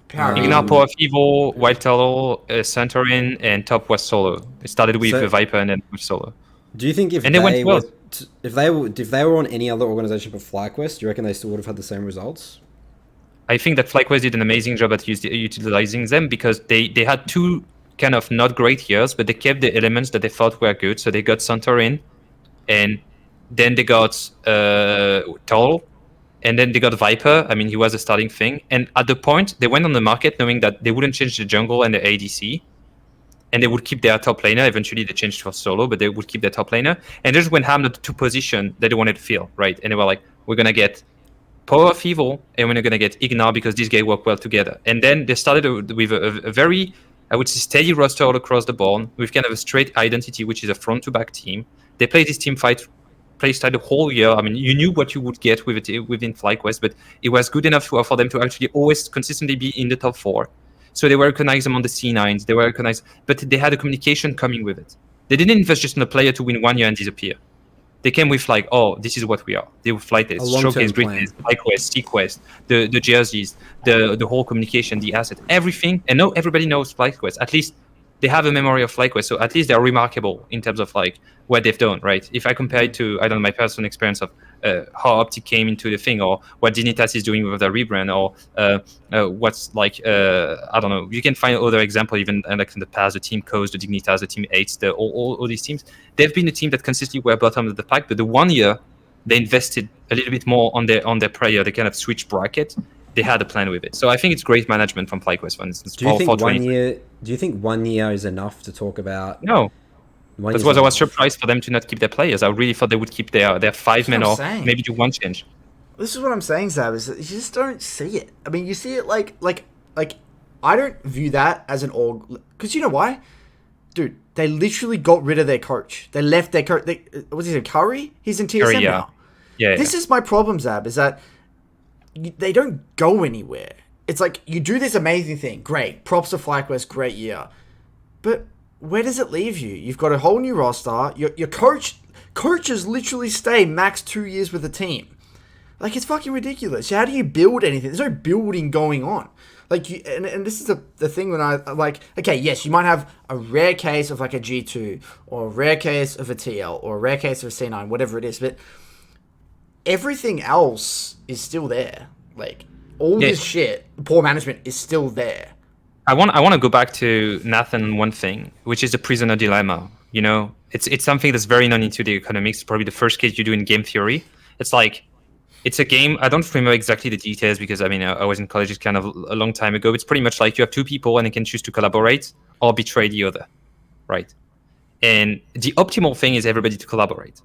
Ignar, Power of Evil, Wild Turtle, Santorin, and top was Solo. It started with Viper and then with Solo. Do you think if they were on any other organization but FlyQuest, do you reckon they still would have had the same results? I think that FlyQuest did an amazing job at utilizing them, because they had 2 kind of not great years, but they kept the elements that they thought were good. So they got Santorin, and then they got Turtle, and then they got Viper. I mean, he was a starting thing. And at the point, they went on the market knowing that they wouldn't change the jungle and the ADC, and they would keep their top laner. Eventually, they changed for Solo, but they would keep their top laner. And they just went ham to 2 positions that they wanted to fill, right? And they were like, we're going to get Power of Evil, and we're going to get Ignar because these guys work well together. And then they started with a very, I would say, steady roster all across the board, with kind of a straight identity, which is a front-to-back team. They played this team play style the whole year. I mean, you knew what you would get with it within FlyQuest, but it was good enough for them to actually always consistently be in the top 4. So they were recognized among the C9s. They were recognized, but they had a communication coming with it. They didn't invest just in a player to win 1 year and disappear. They came with like, oh, this is what we are. They would flight test, showcase, greatness, FlyQuest, Sequest, the jerseys, the whole communication, the asset, everything. And now everybody knows FlyQuest. At least they have a memory of FlyQuest, so at least they're remarkable in terms of like what they've done, right? If I compare it to, I don't know, my personal experience of how Optic came into the thing, or what Dignitas is doing with their rebrand, or what's like, I don't know, you can find other examples even like in the past, the Team Coast, the Dignitas, the Team 8s, all these teams. They've been a team that consistently were bottom of the pack, but the 1 year they invested a little bit more on their player. They kind of switched bracket. They had a plan with it. So I think it's great management from FlyQuest, for instance. Do you think 1 year is enough to talk about? No. That's what I was surprised for them to not keep their players. I really thought they would keep their 5 men, or maybe do 1 change. This is what I'm saying, Zab, is that you just don't see it. I mean, you see it like I don't view that as an org, because you know why? Dude, they literally got rid of their coach. They left their coach. What's his name? Curry? He's in TSM Curry, yeah. now. Yeah. This is my problem, Zab, is that they don't go anywhere. It's like, you do this amazing thing. Great. Props to FlyQuest. Great year. But where does it leave you? You've got a whole new roster. Your coaches literally stay max 2 years with the team. Like, it's fucking ridiculous. How do you build anything? There's no building going on. Like, and this is the thing when I, like, okay, yes, you might have a rare case of, like, a G2, or a rare case of a TL, or a rare case of a C9, whatever it is, but everything else is still there. Like, all this shit, poor management, is still there. I want to go back to Nathan one thing, which is the prisoner dilemma. You know, it's something that's very known into the economics. Probably the first case you do in game theory. It's like, it's a game. I don't remember exactly the details because I mean I was in college kind of a long time ago. It's pretty much like you have two people and they can choose to collaborate or betray the other, right? And the optimal thing is everybody to collaborate.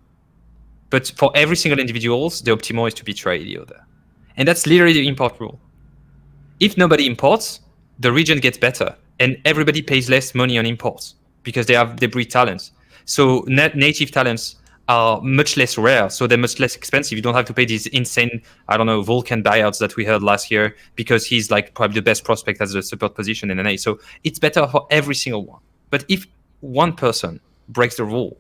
But for every single individuals, the optimal is to betray the other, and that's literally the import rule. If nobody imports, the region gets better, and everybody pays less money on imports because they breed talents. So native talents are much less rare, so they're much less expensive. You don't have to pay these insane, I don't know, Vulcan buyouts that we heard last year because he's like probably the best prospect as a support position in NA. So it's better for every single one. But if one person breaks the rule,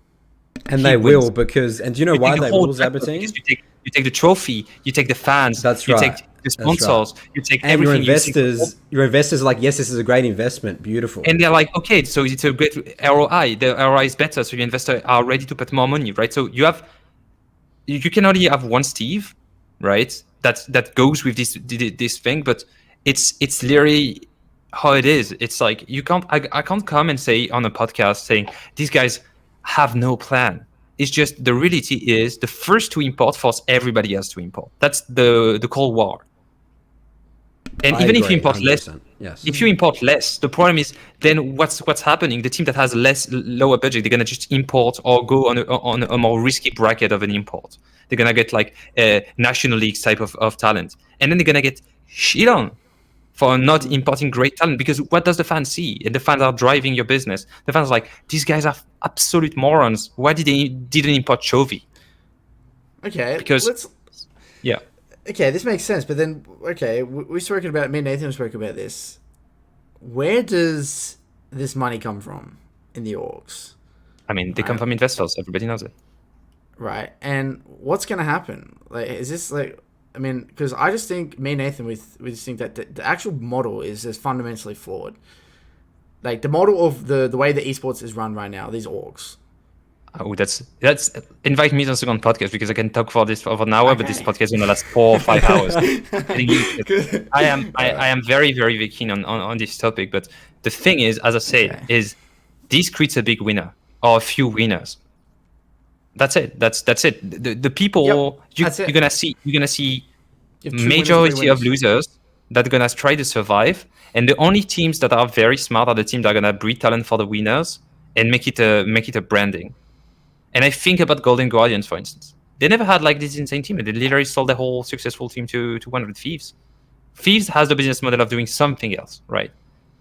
and they will, because, and do you know why they will, Zaboutine? You take the trophy, you take the fans, that's you right. take the sponsors, you take and everything. Your investors are like, yes, this is a great investment, beautiful. And they're like, okay, so it's a great ROI. The ROI is better, so your investors are ready to put more money, right? So you can only have one Steve, right? That goes with this thing, but it's literally how it is. It's like I can't come and say on a podcast saying these guys have no plan. It's just the reality is the first to import force everybody else to import. That's the Cold War. And even if you import less, yes. If you import less, the problem is then what's happening? The team that has lower budget, they're gonna just import or go on a more risky bracket of an import. They're gonna get like a national league type of talent, and then they're gonna get shit on for not importing great talent, because what does the fan see? And the fans are driving your business. The fans are like, these guys are absolute morons. Why didn't import Chovy? Okay, because yeah. Okay, this makes sense, but then, okay, we've spoken about, me and Nathan spoke about this. Where does this money come from in the orgs? I mean, they come from investors. Everybody knows it. Right, and what's going to happen? Like, is this like, I mean, because I just think, me and Nathan, we just think that the actual model is just fundamentally flawed. Like, the model of the way the esports is run right now, these orgs. Oh, that's invite me to the second podcast, because I can talk for an hour, but this podcast is gonna last 4 or 5 hours. I am very, very, very keen on this topic, but the thing is, as I said, is this creates a big winner or a few winners. That's it. That's it. The people you're gonna see majority of losers that are gonna try to survive, and the only teams that are very smart are the teams that are gonna breed talent for the winners and make it a branding. And I think about Golden Guardians, for instance. They never had like this insane team. They literally sold their whole successful team to 100 Thieves. Thieves has the business model of doing something else, right?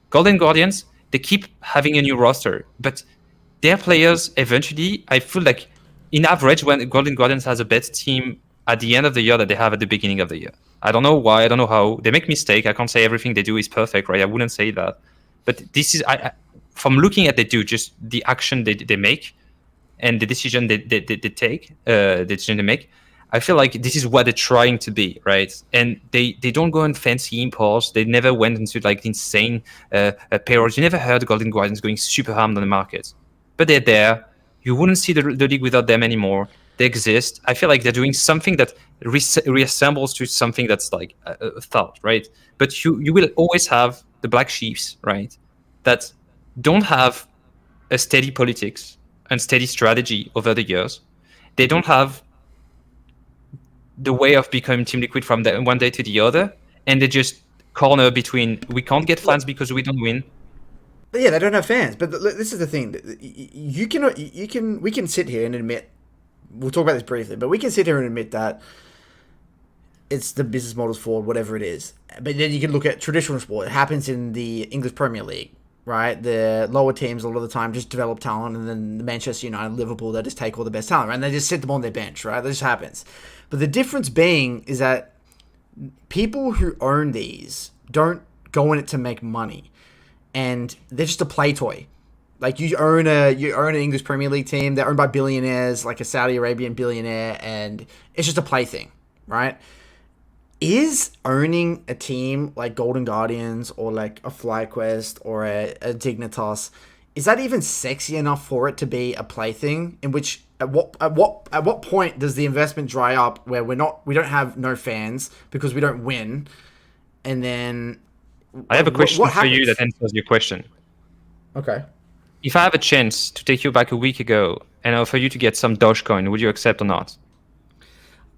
Golden Guardians, they keep having a new roster, but their players eventually, I feel like, in average, when Golden Guardians has a better team at the end of the year that they have at the beginning of the year. I don't know why, I don't know how. They make mistakes. I can't say everything they do is perfect, right? I wouldn't say that. But this is, from looking at they do, just the action they make, and the decision they take, the decision they make, I feel like this is what they're trying to be, right? And they don't go on fancy imports. They never went into like insane payrolls. You never heard Golden Guardians going super hard on the market. But they're there. You wouldn't see the league without them anymore. They exist. I feel like they're doing something that reassembles to something that's like a thought, right? But you will always have the black sheeps, right? That don't have a steady politics and steady strategy over the years. They don't have the way of becoming Team Liquid from one day to the other, and they just corner between we can't get fans because we don't win. But yeah, they don't have fans. But this is the thing: we can sit here and admit. We'll talk about this briefly, but we can sit here and admit that it's the business models for whatever it is. But then you can look at traditional sport. It happens in the English Premier League, right? The lower teams a lot of the time just develop talent, and then the Manchester United, Liverpool, they just take all the best talent, right? And they just sit them on their bench, right? That just happens. But the difference being is that people who own these don't go in it to make money, and they're just a play toy. Like you own an English Premier League team, they're owned by billionaires, like a Saudi Arabian billionaire, and it's just a plaything, right? Is owning a team like Golden Guardians or like a FlyQuest or a Dignitas, is that even sexy enough for it to be a plaything? In which at what point does the investment dry up where we don't have no fans because we don't win, and then I have a question what for you happens? that answers your question. Okay. If I have a chance to take you back a week ago and offer you to get some Dogecoin, would you accept or not?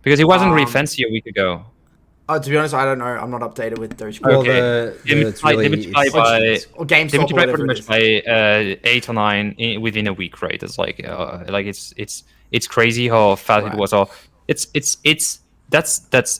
Because it wasn't really fancy a week ago. To be honest, I don't know. I'm not updated with Dogecoin. Well, Okay. They multiply Or GameStop they or multiply whatever pretty it much is. by 8 or 9 within a week, right? It's like it's crazy how fast Right. it was. Or that's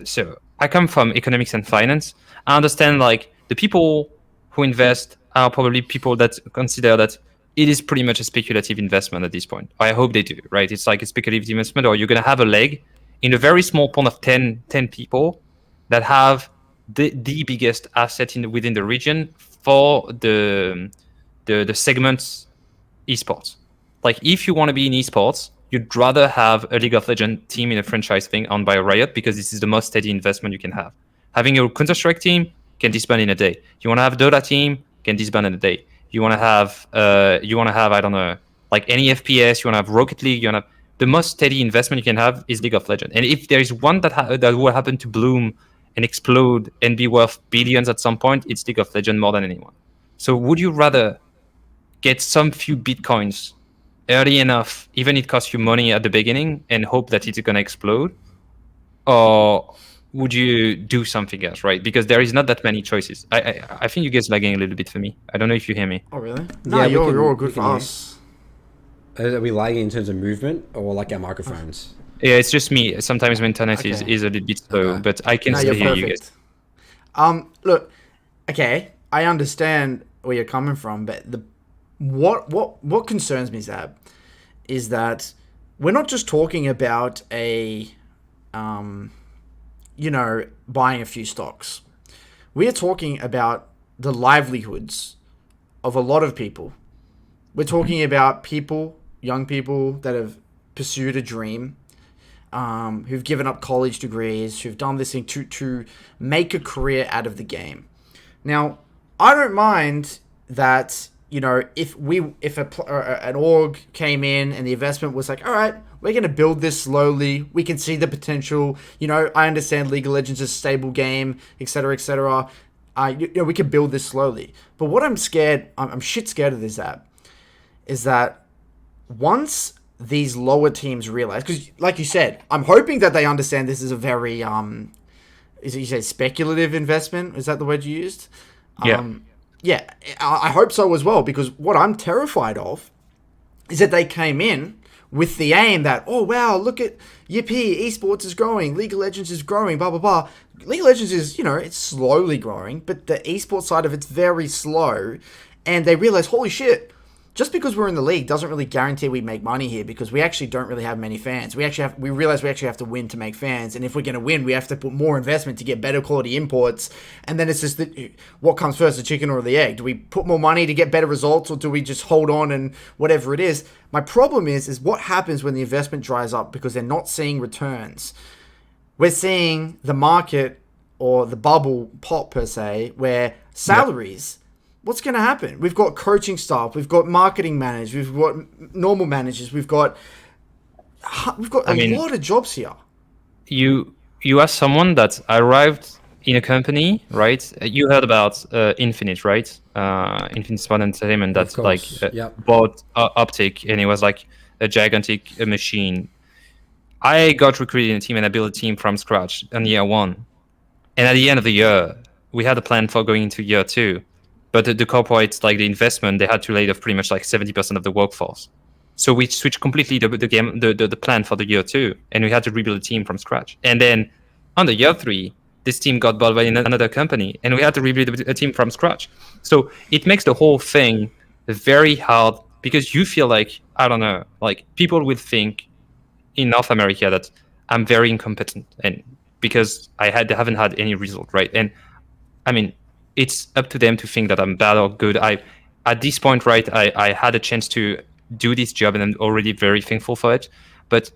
so I come from economics and finance. I understand like the people who invest are probably people that consider that it is pretty much a speculative investment at this point. I hope they do, right? It's like a speculative investment, or you're going to have a leg in a very small pool of 10 people that have the biggest asset within the region for the segments esports. Like if you want to be in esports, you'd rather have a League of Legends team in a franchise thing owned by Riot because this is the most steady investment you can have. Having a Counter-Strike team can disband in a day. You want to have a Dota team can disband in a day. You want to have I don't know, like any FPS. You want to have Rocket League. You want to have the most steady investment you can have is League of Legends. And if there is one that will happen to bloom and explode and be worth billions at some point, it's League of Legends more than anyone. So would you rather get some few Bitcoins early enough, even it costs you money at the beginning, and hope that it's going to explode? Or would you do something else, right? Because there is not that many choices. I think you guys lagging a little bit for me. I don't know if you hear me. Oh really? No, Yeah, you're we good for can hear. us. Are we lagging in terms of movement or like our microphones? Yeah, it's just me. Sometimes my internet is Okay. a little bit slow, Okay. but I can No, still you're hear you guys. perfect. Look, okay, I understand where you're coming from, but what concerns me, Zab, is that we're not just talking about buying a few stocks. We are talking about the livelihoods of a lot of people. We're talking about people, young people that have pursued a dream, who've given up college degrees, who've done this thing to make a career out of the game. Now, I don't mind that, if an org came in and the investment was like, all right, we're going to build this slowly. We can see the potential. I understand League of Legends is a stable game, etc., etc. We can build this slowly. But what I'm shit scared of is that once these lower teams realize, because like you said, I'm hoping that they understand this is a very, is it you say speculative investment? Is that the word you used? Yeah. Yeah, I hope so as well, because what I'm terrified of is that they came in with the aim that, oh wow, look at yippee, esports is growing, League of Legends is growing, blah blah blah. League of Legends is, it's slowly growing, but the esports side of it's very slow, and they realize, holy shit, just because we're in the league doesn't really guarantee we make money here, because we actually don't really have many fans. We realize we actually have to win to make fans, and if we're going to win, we have to put more investment to get better quality imports. And then it's just what comes first, the chicken or the egg? Do we put more money to get better results, or do we just hold on and whatever it is? My problem is what happens when the investment dries up because they're not seeing returns. We're seeing the market or the bubble pop per se, where salaries. Yep. What's going to happen? We've got coaching staff, we've got marketing managers, we've got normal managers, we've got a lot of jobs here. You are someone that arrived in a company, right? You heard about Infinite, right? Infinite Sport Entertainment that bought Optic, and it was like a gigantic machine. I got recruited in a team and I built a team from scratch in year 1. And at the end of the year, we had a plan for going into year 2. But the corporates, like the investment, they had to lay off pretty much like 70% of the workforce. So we switched completely the plan for the year 2, and we had to rebuild a team from scratch. And then On the year 3, this team got bought by another company, and we had to rebuild a team from scratch. So it makes the whole thing very hard because you feel like, I don't know, like people would think in North America that I'm very incompetent, and because I haven't had any result, right? And I mean, it's up to them to think that I'm bad or good. At this point, right, I had a chance to do this job, and I'm already very thankful for it. But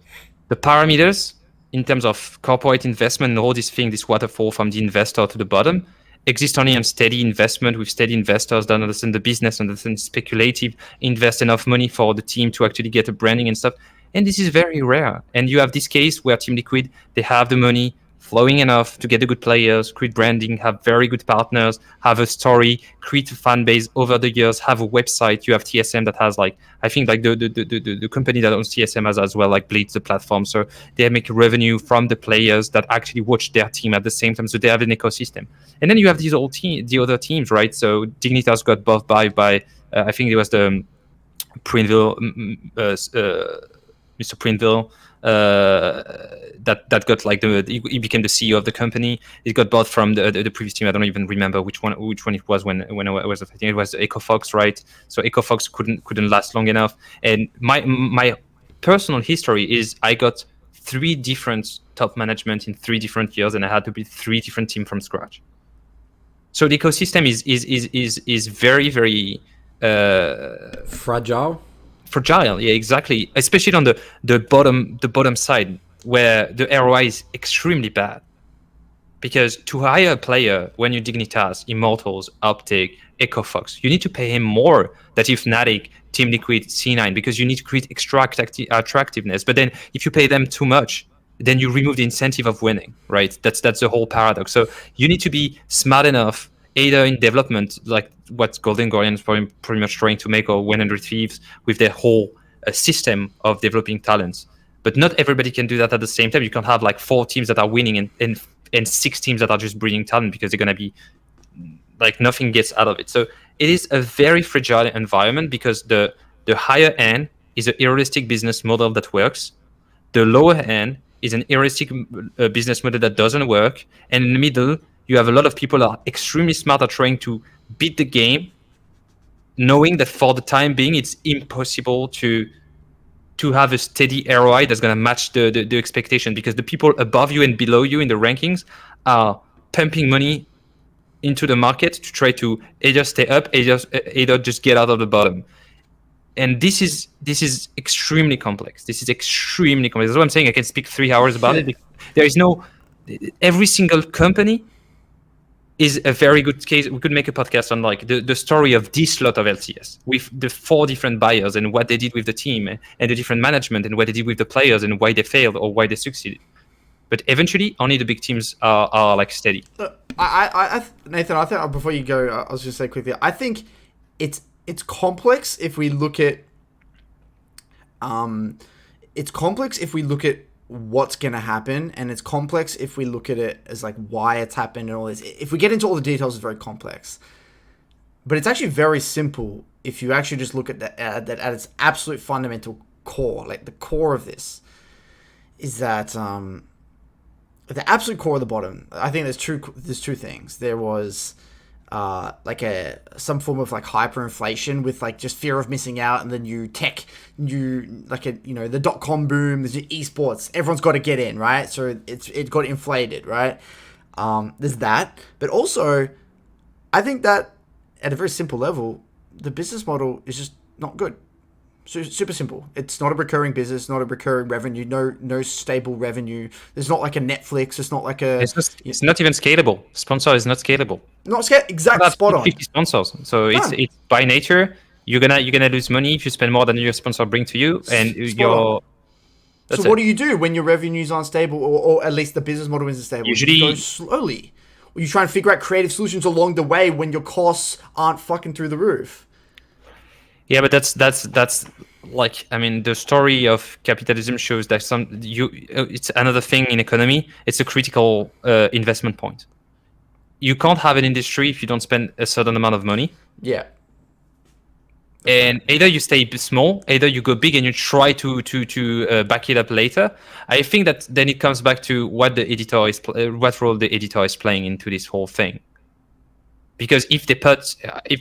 the parameters in terms of corporate investment and all these things, this waterfall from the investor to the bottom, exist only on steady investment with steady investors that understand the business, understand speculative, invest enough money for the team to actually get a branding and stuff. And this is very rare. And you have this case where Team Liquid, they have the money flowing enough to get the good players, create branding, have very good partners, have a story, create a fan base over the years, have a website. You have TSM that has like, I think like the company that owns TSM has as well, like Blitz, the platform. So they make revenue from the players that actually watch their team at the same time. So they have an ecosystem. And then you have these the other teams, right? So Dignitas got bought by I think it was the Prineville, Mr. Prineville, that got like he became the CEO of the company. It got bought from the previous team. I don't even remember which one it was when I was affecting. It was EcoFox, right? So EcoFox couldn't last long enough. And my personal history is I got 3 different top management in 3 different years, and I had to build 3 different teams from scratch. So the ecosystem is very, very fragile. Yeah, exactly. Especially on the bottom side, where the ROI is extremely bad. Because to hire a player when you Dignitas, Immortals, Optic, EcoFox, you need to pay him more than if Fnatic, Team Liquid, C9, because you need to create extra attractiveness. But then if you pay them too much, then you remove the incentive of winning, right? That's the whole paradox. So you need to be smart enough, either in development, like what Golden Guardian is pretty much trying to make, or 100 Thieves with their whole system of developing talents. But not everybody can do that at the same time. You can't have like 4 teams that are winning and 6 teams that are just breeding talent, because they're going to be like nothing gets out of it. So it is a very fragile environment, because the higher end is a heuristic business model that works. The lower end is an heuristic business model that doesn't work. And in the middle, you have a lot of people that are extremely smart at trying to beat the game, knowing that for the time being, it's impossible to have a steady ROI that's going to match the expectation, because the people above you and below you in the rankings are pumping money into the market to try to either stay up, either just get out of the bottom. And this is extremely complex. This is extremely complex. That's what I'm saying. I can speak 3 hours about it. There is no, every single company is a very good case. We could make a podcast on like the story of this lot of LCS with the 4 different buyers and what they did with the team and the different management and what they did with the players and why they failed or why they succeeded. But eventually, only the big teams are like steady. Nathan, I think before you go, I was just say quickly. I think it's complex if we look at what's going to happen, and it's complex if we look at it as like why it's happened and all this. If we get into all the details, it's very complex, but it's actually very simple if you actually just look at that at its absolute fundamental core. Like the core of this is that the absolute core of the bottom. I think there's two things. There was like some form of like hyperinflation with like just fear of missing out, and the new tech, the .com boom, there's esports, everyone's got to get in, right? So it got inflated, right? There's that, but also I think that at a very simple level, the business model is just not good. So super simple. It's not a recurring business, not a recurring revenue, no stable revenue. There's not like a Netflix. It's not like a. It's not even scalable. Sponsor is not scalable. Not scale. Exactly. Spot on. 50 sponsors. So it's by nature you're gonna lose money if you spend more than your sponsor bring to you, and So what do you do when your revenues aren't stable, or at least the business model isn't stable? Usually, you go slowly. Or you try and figure out creative solutions along the way when your costs aren't fucking through the roof. Yeah, but that's like, I mean, the story of capitalism shows that it's another thing in economy. It's a critical investment point. You can't have an industry if you don't spend a certain amount of money. Yeah. And either you stay small, either you go big and you try to back it up later. I think that then it comes back to what the editor is, what role the editor is playing into this whole thing. Because if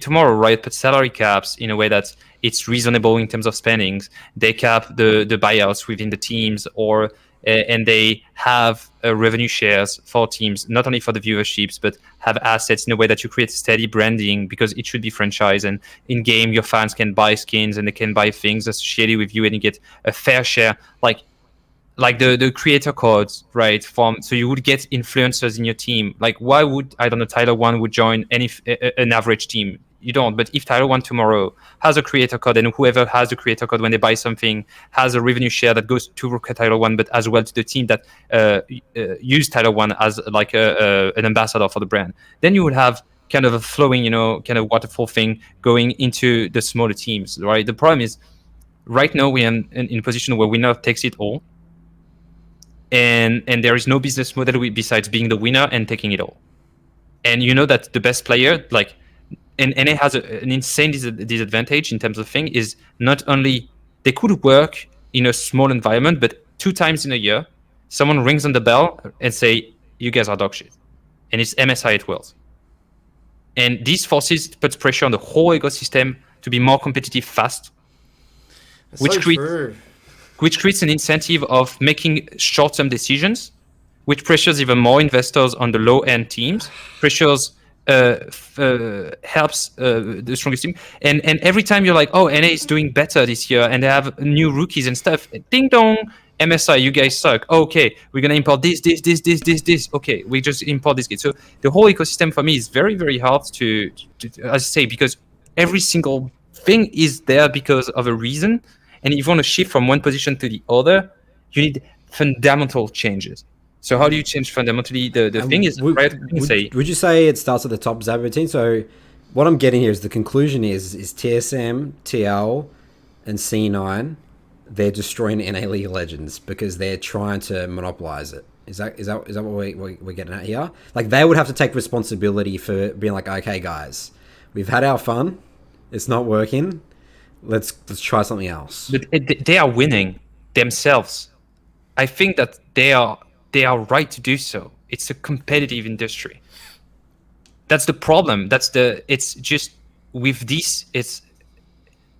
tomorrow Riot puts salary caps in a way that it's reasonable in terms of spendings, they cap the buyouts within the teams, or and they have revenue shares for teams, not only for the viewerships, but have assets in a way that you create steady branding, because it should be franchise, and in game your fans can buy skins and they can buy things associated with you, and you get a fair share, like the creator codes, right? So you would get influencers in your team. Like, why would, I don't know, Tyler One would join an average team? You don't. But if Tyler One tomorrow has a creator code, and whoever has the creator code when they buy something has a revenue share that goes to Tyler One, but as well to the team that use Tyler One as like an ambassador for the brand, then you would have kind of a flowing, kind of waterfall thing going into the smaller teams, right? The problem is right now we are in a position where winner takes it all. And there is no business model besides being the winner and taking it all. And you know that the best player, like, and NA has an insane disadvantage in terms of thing, is not only they could work in a small environment, but 2 times in a year, someone rings on the bell and say, you guys are dog shit. And it's MSI at Worlds. And these forces puts pressure on the whole ecosystem to be more competitive fast, That's which so creates true. which creates an incentive of making short-term decisions, which pressures even more investors on the low-end teams, pressures helps the strongest team. And every time you're like, oh, NA is doing better this year, and they have new rookies and stuff, ding dong, MSI, you guys suck. Okay, we're going to import this. Okay, we just import this kit. So the whole ecosystem for me is very, very hard to as I say, because every single thing is there because of a reason. And if you want to shift from one position to the other, you need fundamental changes. So how do you change fundamentally? The thing is, would you say it starts at the top, Zaboutine? So what I'm getting here is the conclusion is TSM, TL, and C9, they're destroying NA League of Legends because they're trying to monopolize it. Is that what we're getting at here? Like, they would have to take responsibility for being like, okay, guys, we've had our fun, it's not working. Let's try something else. But they are winning themselves. I think that they are right to do so. It's a competitive industry. That's the problem. It's just with this. It's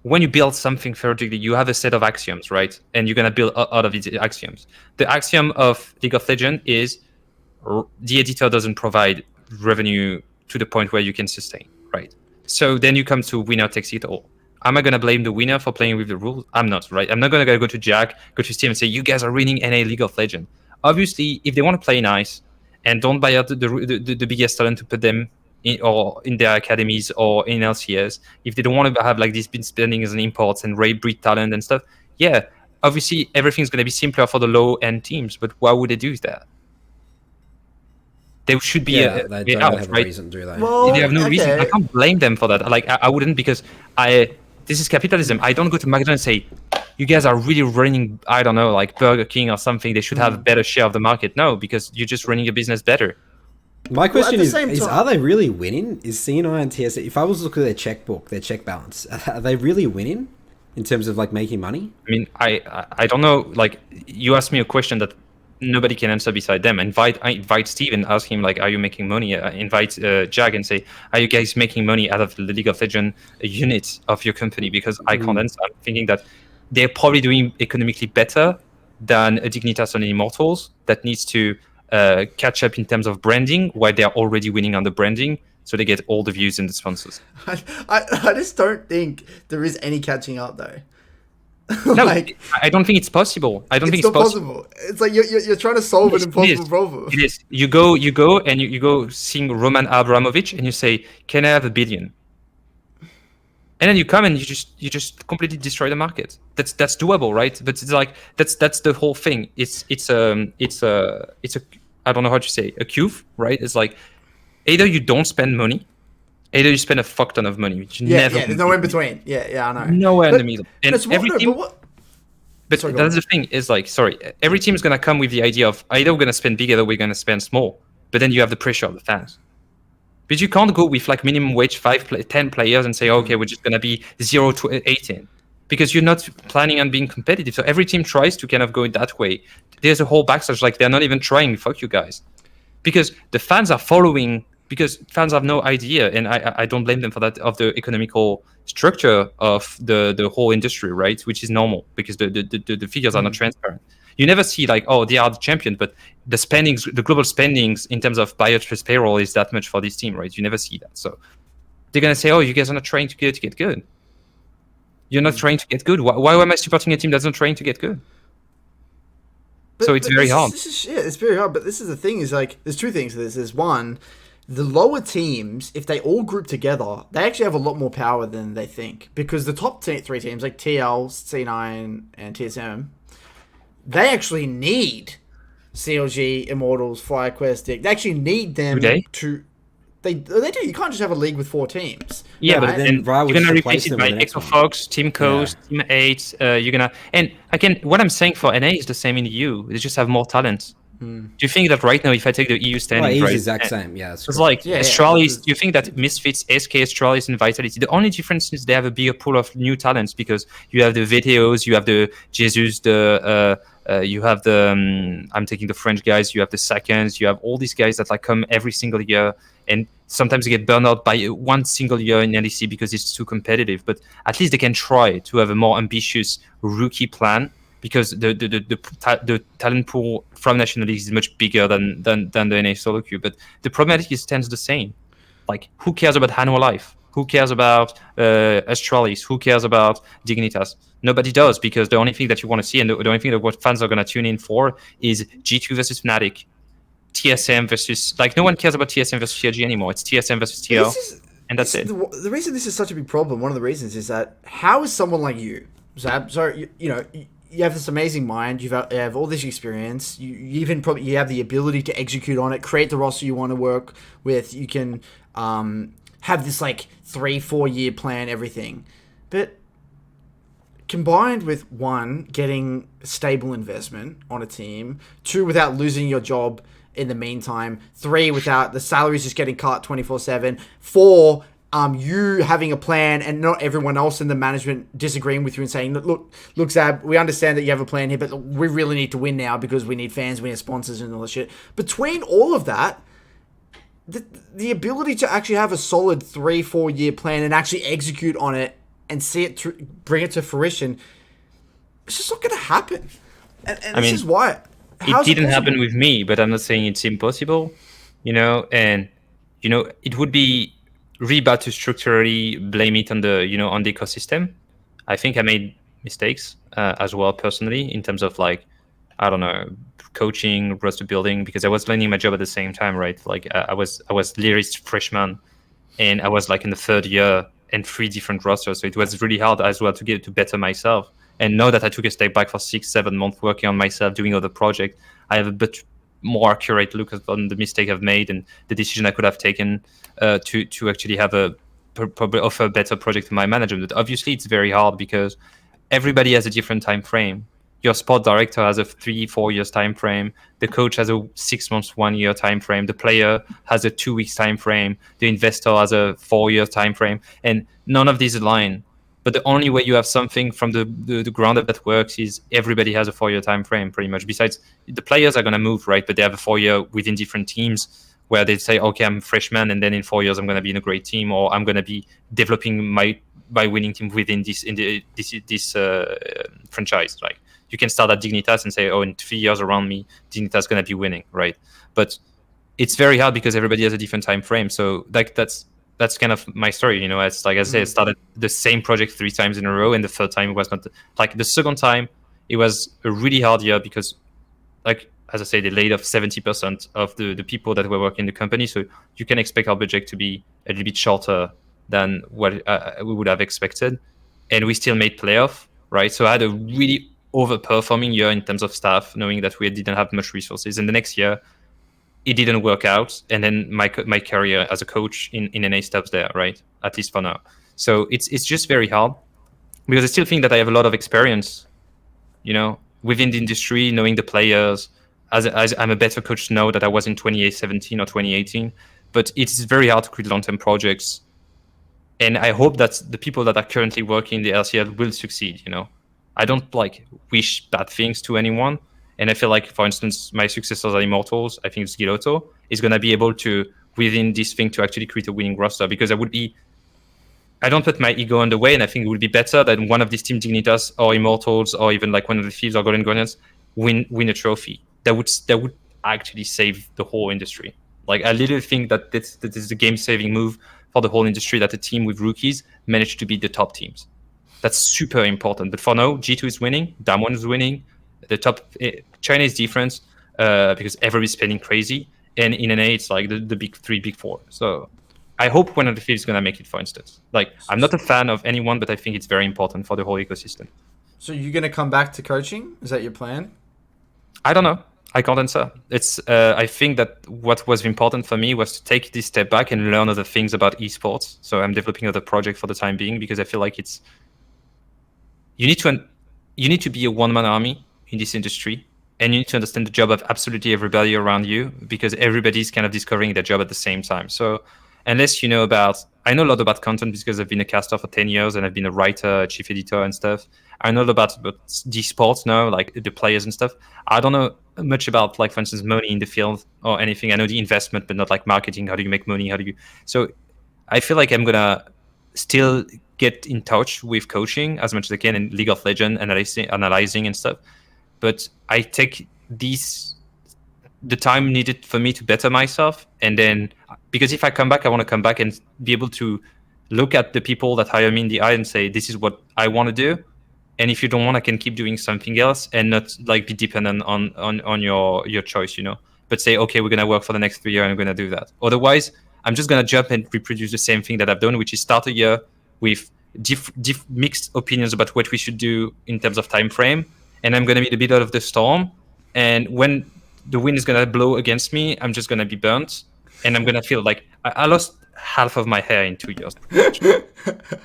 when you build something vertically, you have a set of axioms, right? And you're gonna build out of these axioms. The axiom of League of Legends is the editor doesn't provide revenue to the point where you can sustain, right? So then you come to winner takes it all. Am I going to blame the winner for playing with the rules? I'm not, right? I'm not going to go to Jack, go to Steam and say, you guys are ruining NA League of Legends. Obviously, if they want to play nice and don't buy out the biggest talent to put them in their academies or in LCS, if they don't want to have like these big spendings and imports and raid breed talent and stuff, yeah, obviously everything's going to be simpler for the low-end teams, but why would they do that? There should be they don't out, have right? a reason, do they? Well, They have no reason. okay. I can't blame them for that. Like, I wouldn't, because this is capitalism. I don't go to McDonald's and say, you guys are really running, I don't know, like Burger King or something. They should have a better share of the market. No, because you're just running a business better. My question at the is same time- are they really winning? Is C9 and TSM, if I was to look at their checkbook, their check balance, are they really winning in terms of like making money? I mean, I don't know. Like, you asked me a question that nobody can answer beside them. I invite Steve and ask him, like, are you making money? Invite Jag and say, are you guys making money out of the League of Legends unit of your company? Because I can't answer. I'm thinking that they're probably doing economically better than a Dignitas on Immortals that needs to catch up in terms of branding, while they're already winning on the branding, so they get all the views and the sponsors. I just don't think there is any catching up though. No, Like, I don't think it's possible. I don't think it's it's not possible. possible. It's like you're trying to solve an It impossible is. problem. It is. You go and you go seeing Roman Abramovich and you say, "Can I have $1 billion?" And then you come and you just completely destroy the market. That's doable, right? But it's like that's the whole thing. It's a I don't know how to say, a curve, right? It's like either you don't spend money, either you spend a fuck ton of money, which never. There's no in between. Yeah, I know. Nowhere in the middle. And But every team. But Sorry, go that's on. the thing, is like, every team is going to come with the idea of either we're going to spend big, either we're going to spend small. But then you have the pressure of the fans. But you can't go with like minimum wage 10 players and say, okay, we're just gonna be 0 to 18, because you're not planning on being competitive. So every team tries to kind of go that way. There's a whole backslash, like they're not even trying. Fuck you guys, because the fans are following. Because fans have no idea, and I don't blame them for that, of the economical structure of the whole industry, right? Which is normal because the figures are not transparent. You never see like, oh, they are the champions, but the spendings, the global spendings in terms of buyout plus payroll is that much for this team, right? You never see that. So they're gonna say, oh, you guys are not trying to get good. You're not trying to get good. Why am I supporting a team that's not trying to get good? So it's very hard. It's very hard. But this is the thing: is like there's two things to this. There's one, the lower teams, if they all group together, they actually have a lot more power than they think, because the top three teams like TL, C9, and TSM, they actually need CLG, Immortals, FlyQuest. They actually need them to. They do. You can't just have a league with 4 teams. Yeah, but then you're gonna replace it by EcoFox, Team Coast, Team 8. You're gonna, and again, what I'm saying for NA is the same in EU. They just have more talent. Do you think that right now, if I take the EU standing, right, exact same, it's like Astralis? Do you think that Misfits, SK, Astralis, and Vitality? The only difference is they have a bigger pool of new talents, because you have the VTOs, you have the Jesus, you have the I'm taking the French guys, you have the Seconds, you have all these guys that like come every single year, and sometimes they get burned out by one single year in LEC because it's too competitive. But at least they can try to have a more ambitious rookie plan, because the talent pool from National League is much bigger than the NA solo queue. But the problematic stands the same. Like, who cares about Hanwha Life? Who cares about Astralis? Who cares about Dignitas? Nobody does, because the only thing that you want to see, and the only thing that what fans are going to tune in for, is G2 versus Fnatic, TSM versus, like, no one cares about TSM versus TLG anymore. It's TSM versus TL, and that's it. The reason this is such a big problem, one of the reasons, is that how is someone like you, Zab, so you know, you have this amazing mind, you have all this experience, you even probably you have the ability to execute on it, create the roster you want to work with, you can have this like 3-4 year plan, everything, but combined with 1, getting stable investment on a team, 2, without losing your job in the meantime, 3, without the salaries just getting cut 24/7, 4, you having a plan and not everyone else in the management disagreeing with you and saying, look, Zab, we understand that you have a plan here, but we really need to win now because we need fans, we need sponsors and all this shit. Between all of that, the ability to actually have a solid 3-4 year plan and actually execute on it and see it through, bring it to fruition, it's just not going to happen. And this is why. It didn't happen with me, but I'm not saying it's impossible, and, it would be really bad to structurally blame it on the ecosystem. I think I made mistakes as well personally, in terms of like, I don't know, coaching, roster building, because I was learning my job at the same time, right? Like I was literally freshman, and I was like in the 3rd year and 3 different rosters, so it was really hard as well to get to better myself. And now that I took a step back for 6-7 months working on myself, doing other projects, I have a bit more accurate look on the mistake I've made and the decision I could have taken to actually have offer a better project to my management. But obviously, it's very hard because everybody has a different time frame. Your sport director has a 3-4 years time frame. The coach has a 6 months, 1 year time frame. The player has a 2 weeks time frame. The investor has a 4 year time frame, and none of these align. But the only way you have something from the ground up that works is everybody has a 4 year time frame, pretty much. Besides, the players are going to move, right? But they have a 4 year within different teams, where they say, okay, I'm a freshman, and then in 4 years I'm going to be in a great team, or I'm going to be developing my winning team within this franchise. Like, you can start at Dignitas and say, oh, in 3 years around me, Dignitas is going to be winning, right? But it's very hard because everybody has a different time frame. So like that's kind of my story, It's like I said, I started the same project 3 times in a row, and the 3rd time was not like the 2nd time. It was a really hard year because, like, as I say, they laid off 70% of the people that were working in the company. So you can expect our budget to be a little bit shorter than what we would have expected. And we still made playoff, right? So I had a really overperforming year in terms of staff, knowing that we didn't have much resources. And the next year, it didn't work out, and then my career as a coach in NA stops there, right? At least for now. So it's just very hard, because I still think that I have a lot of experience, within the industry, knowing the players. As I'm a better coach now that I was in 2017 or 2018, but it's very hard to create long-term projects. And I hope that the people that are currently working in the LCL will succeed. I don't wish bad things to anyone. And I feel like, for instance, my successors at Immortals, I think it's Gilotto, is going to be able to, within this thing, to actually create a winning roster, because I don't put my ego in the way, and I think it would be better that one of these Team Dignitas or Immortals or even like one of the Thieves or Golden Guardians win a trophy. That would actually save the whole industry. Like, I literally think that this is a game-saving move for the whole industry, that a team with rookies managed to beat the top teams. That's super important. But for now, G2 is winning, Damwon is winning. The top China is different because everybody's spending crazy, and in NA it's like the big three, big four. So I hope one of the Thieves is gonna make it, for instance. Like, I'm not a fan of anyone, but I think it's very important for the whole ecosystem. So you're gonna come back to coaching? Is that your plan? I don't know. I can't answer. It's. I think that what was important for me was to take this step back and learn other things about esports. So I'm developing other project for the time being, because I feel like it's. You need to be a one-man army in this industry, and you need to understand the job of absolutely everybody around you, because everybody's kind of discovering their job at the same time. So unless you know I know a lot about content because I've been a caster for 10 years and I've been a writer, a chief editor and stuff. I know a lot about the sports now, like the players and stuff. I don't know much about, like, for instance, money in the field or anything. I know the investment, but not like marketing. How do you make money? So I feel like I'm gonna still get in touch with coaching as much as I can in League of Legends, analyzing and stuff. But I take the time needed for me to better myself, and then, because if I come back, I want to come back and be able to look at the people that hire me in the eye and say, this is what I want to do, and if you don't want, I can keep doing something else and not like be dependent on your choice, but say, okay, we're going to work for the next 3 years and I'm going to do that. Otherwise, I'm just going to jump and reproduce the same thing that I've done, which is start a year with mixed opinions about what we should do in terms of time frame, and I'm going to be the middle of the storm, and when the wind is going to blow against me, I'm just going to be burnt, and I'm going to feel like I lost half of my hair in 2 years.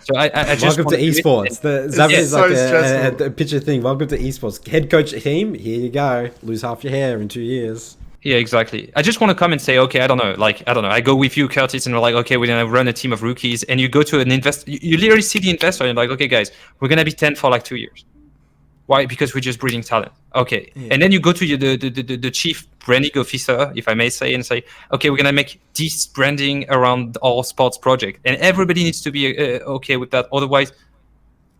So I just welcome to esports. Zaboutine is like a picture thing. Welcome to esports. Head coach team, here you go. Lose half your hair in 2 years. Yeah, exactly. I just want to come and say, okay, I don't know. I go with you, Curtis, and we're like, okay, we're gonna run a team of rookies, and you go to an investor. You literally see the investor, and you're like, okay, guys, we're gonna be 10 for like 2 years. Why? Because we're just breeding talent. Okay. Yeah. And then you go to the chief branding officer, if I may say, and say, okay, we're going to make this branding around our sports project. And everybody needs to be okay with that. Otherwise,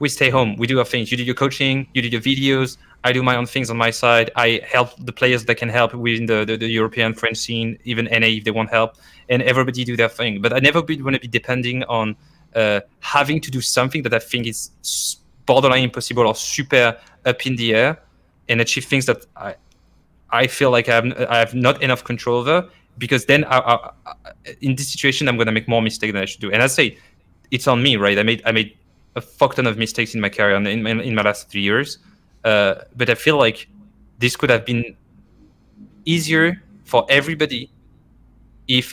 we stay home. We do our things. You do your coaching. You do your videos. I do my own things on my side. I help the players that can help within the European French scene, even NA if they want help. And everybody do their thing. But I never want to be depending on having to do something that I think is borderline impossible or super up in the air, and achieve things that I feel like I have not enough control over, because then in this situation I'm going to make more mistakes than I should do. And I say it's on me, right? I made a fuck ton of mistakes in my career and in my last 3 years, but I feel like this could have been easier for everybody if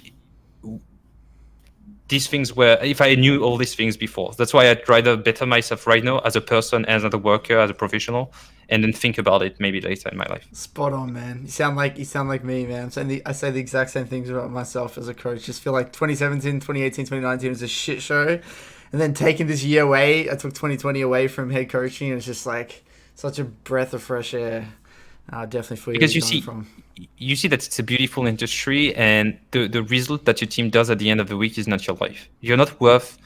these things if I knew all these things before. That's why I'd rather better myself right now as a person, as a worker, as a professional, and then think about it maybe later in my life. Spot on, man. You sound like me, man. I say the exact same things about myself as a coach. Just feel like 2017, 2018, 2019 was a shit show. And then taking this year away, I took 2020 away from head coaching, and it's just like such a breath of fresh air. Definitely for you. Because you see that it's a beautiful industry, and the result that your team does at the end of the week is not your life. You're not worth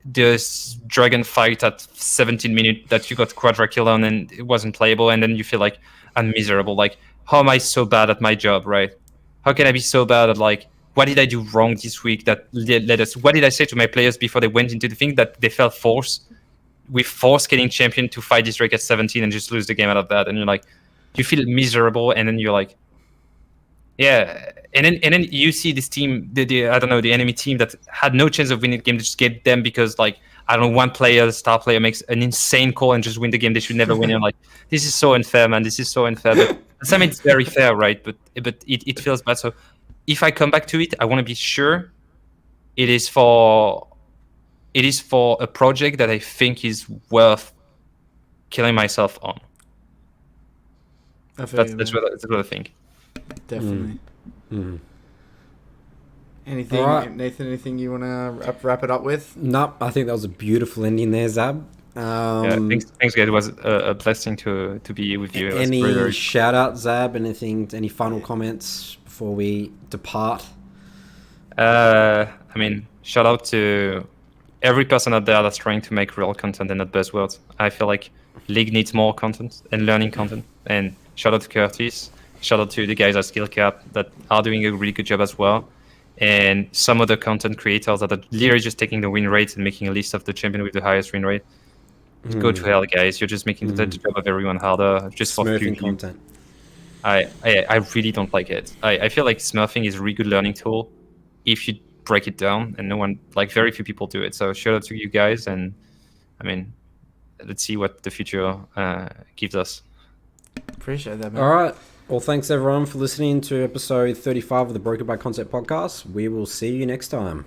this dragon fight at 17 minutes that you got quadra kill on and it wasn't playable, and then you feel like I'm miserable. Like, how am I so bad at my job, right? How can I be so bad at, like, what did I do wrong this week that led us? What did I say to my players before they went into the thing that they felt forced getting champion to fight this Drake at 17 and just lose the game out of that? And you're like, you feel miserable, and then you're like, yeah, and then you see this team, the enemy team that had no chance of winning the game, they just get them because, like, I don't know, one player, the star player, makes an insane call and just win the game. They should never win. And like, this is so unfair, man. This is so unfair. But I mean, it's very fair, right? But it feels bad. So if I come back to it, I want to be sure it is for a project that I think is worth killing myself on. That's what I think. Definitely. Anything, All right. Nathan? Anything you want to wrap it up with? Nope, I think that was a beautiful ending there, Zab. Yeah, thanks, guys. It was a blessing to be with you. It was Any very shout out, Zab? Anything? Any final comments before we depart? I mean, shout out to every person out there that's trying to make real content and not buzzwords. I feel like League needs more content and learning content. And shout out to Curtis. Shout out to the guys at SkillCap that are doing a really good job as well. And some of the content creators that are literally just taking the win rates and making a list of the champion with the highest win rate. Go to hell, guys. You're just making the job of everyone harder just for Smurfing PvP. content. I really don't like it. I feel like smurfing is a really good learning tool if you break it down, and no one, like very few people do it. So shout out to you guys, and I mean, let's see what the future gives us. Appreciate that, man. All right. Well, thanks everyone for listening to episode 35 of the Broken by Concept podcast. We will see you next time.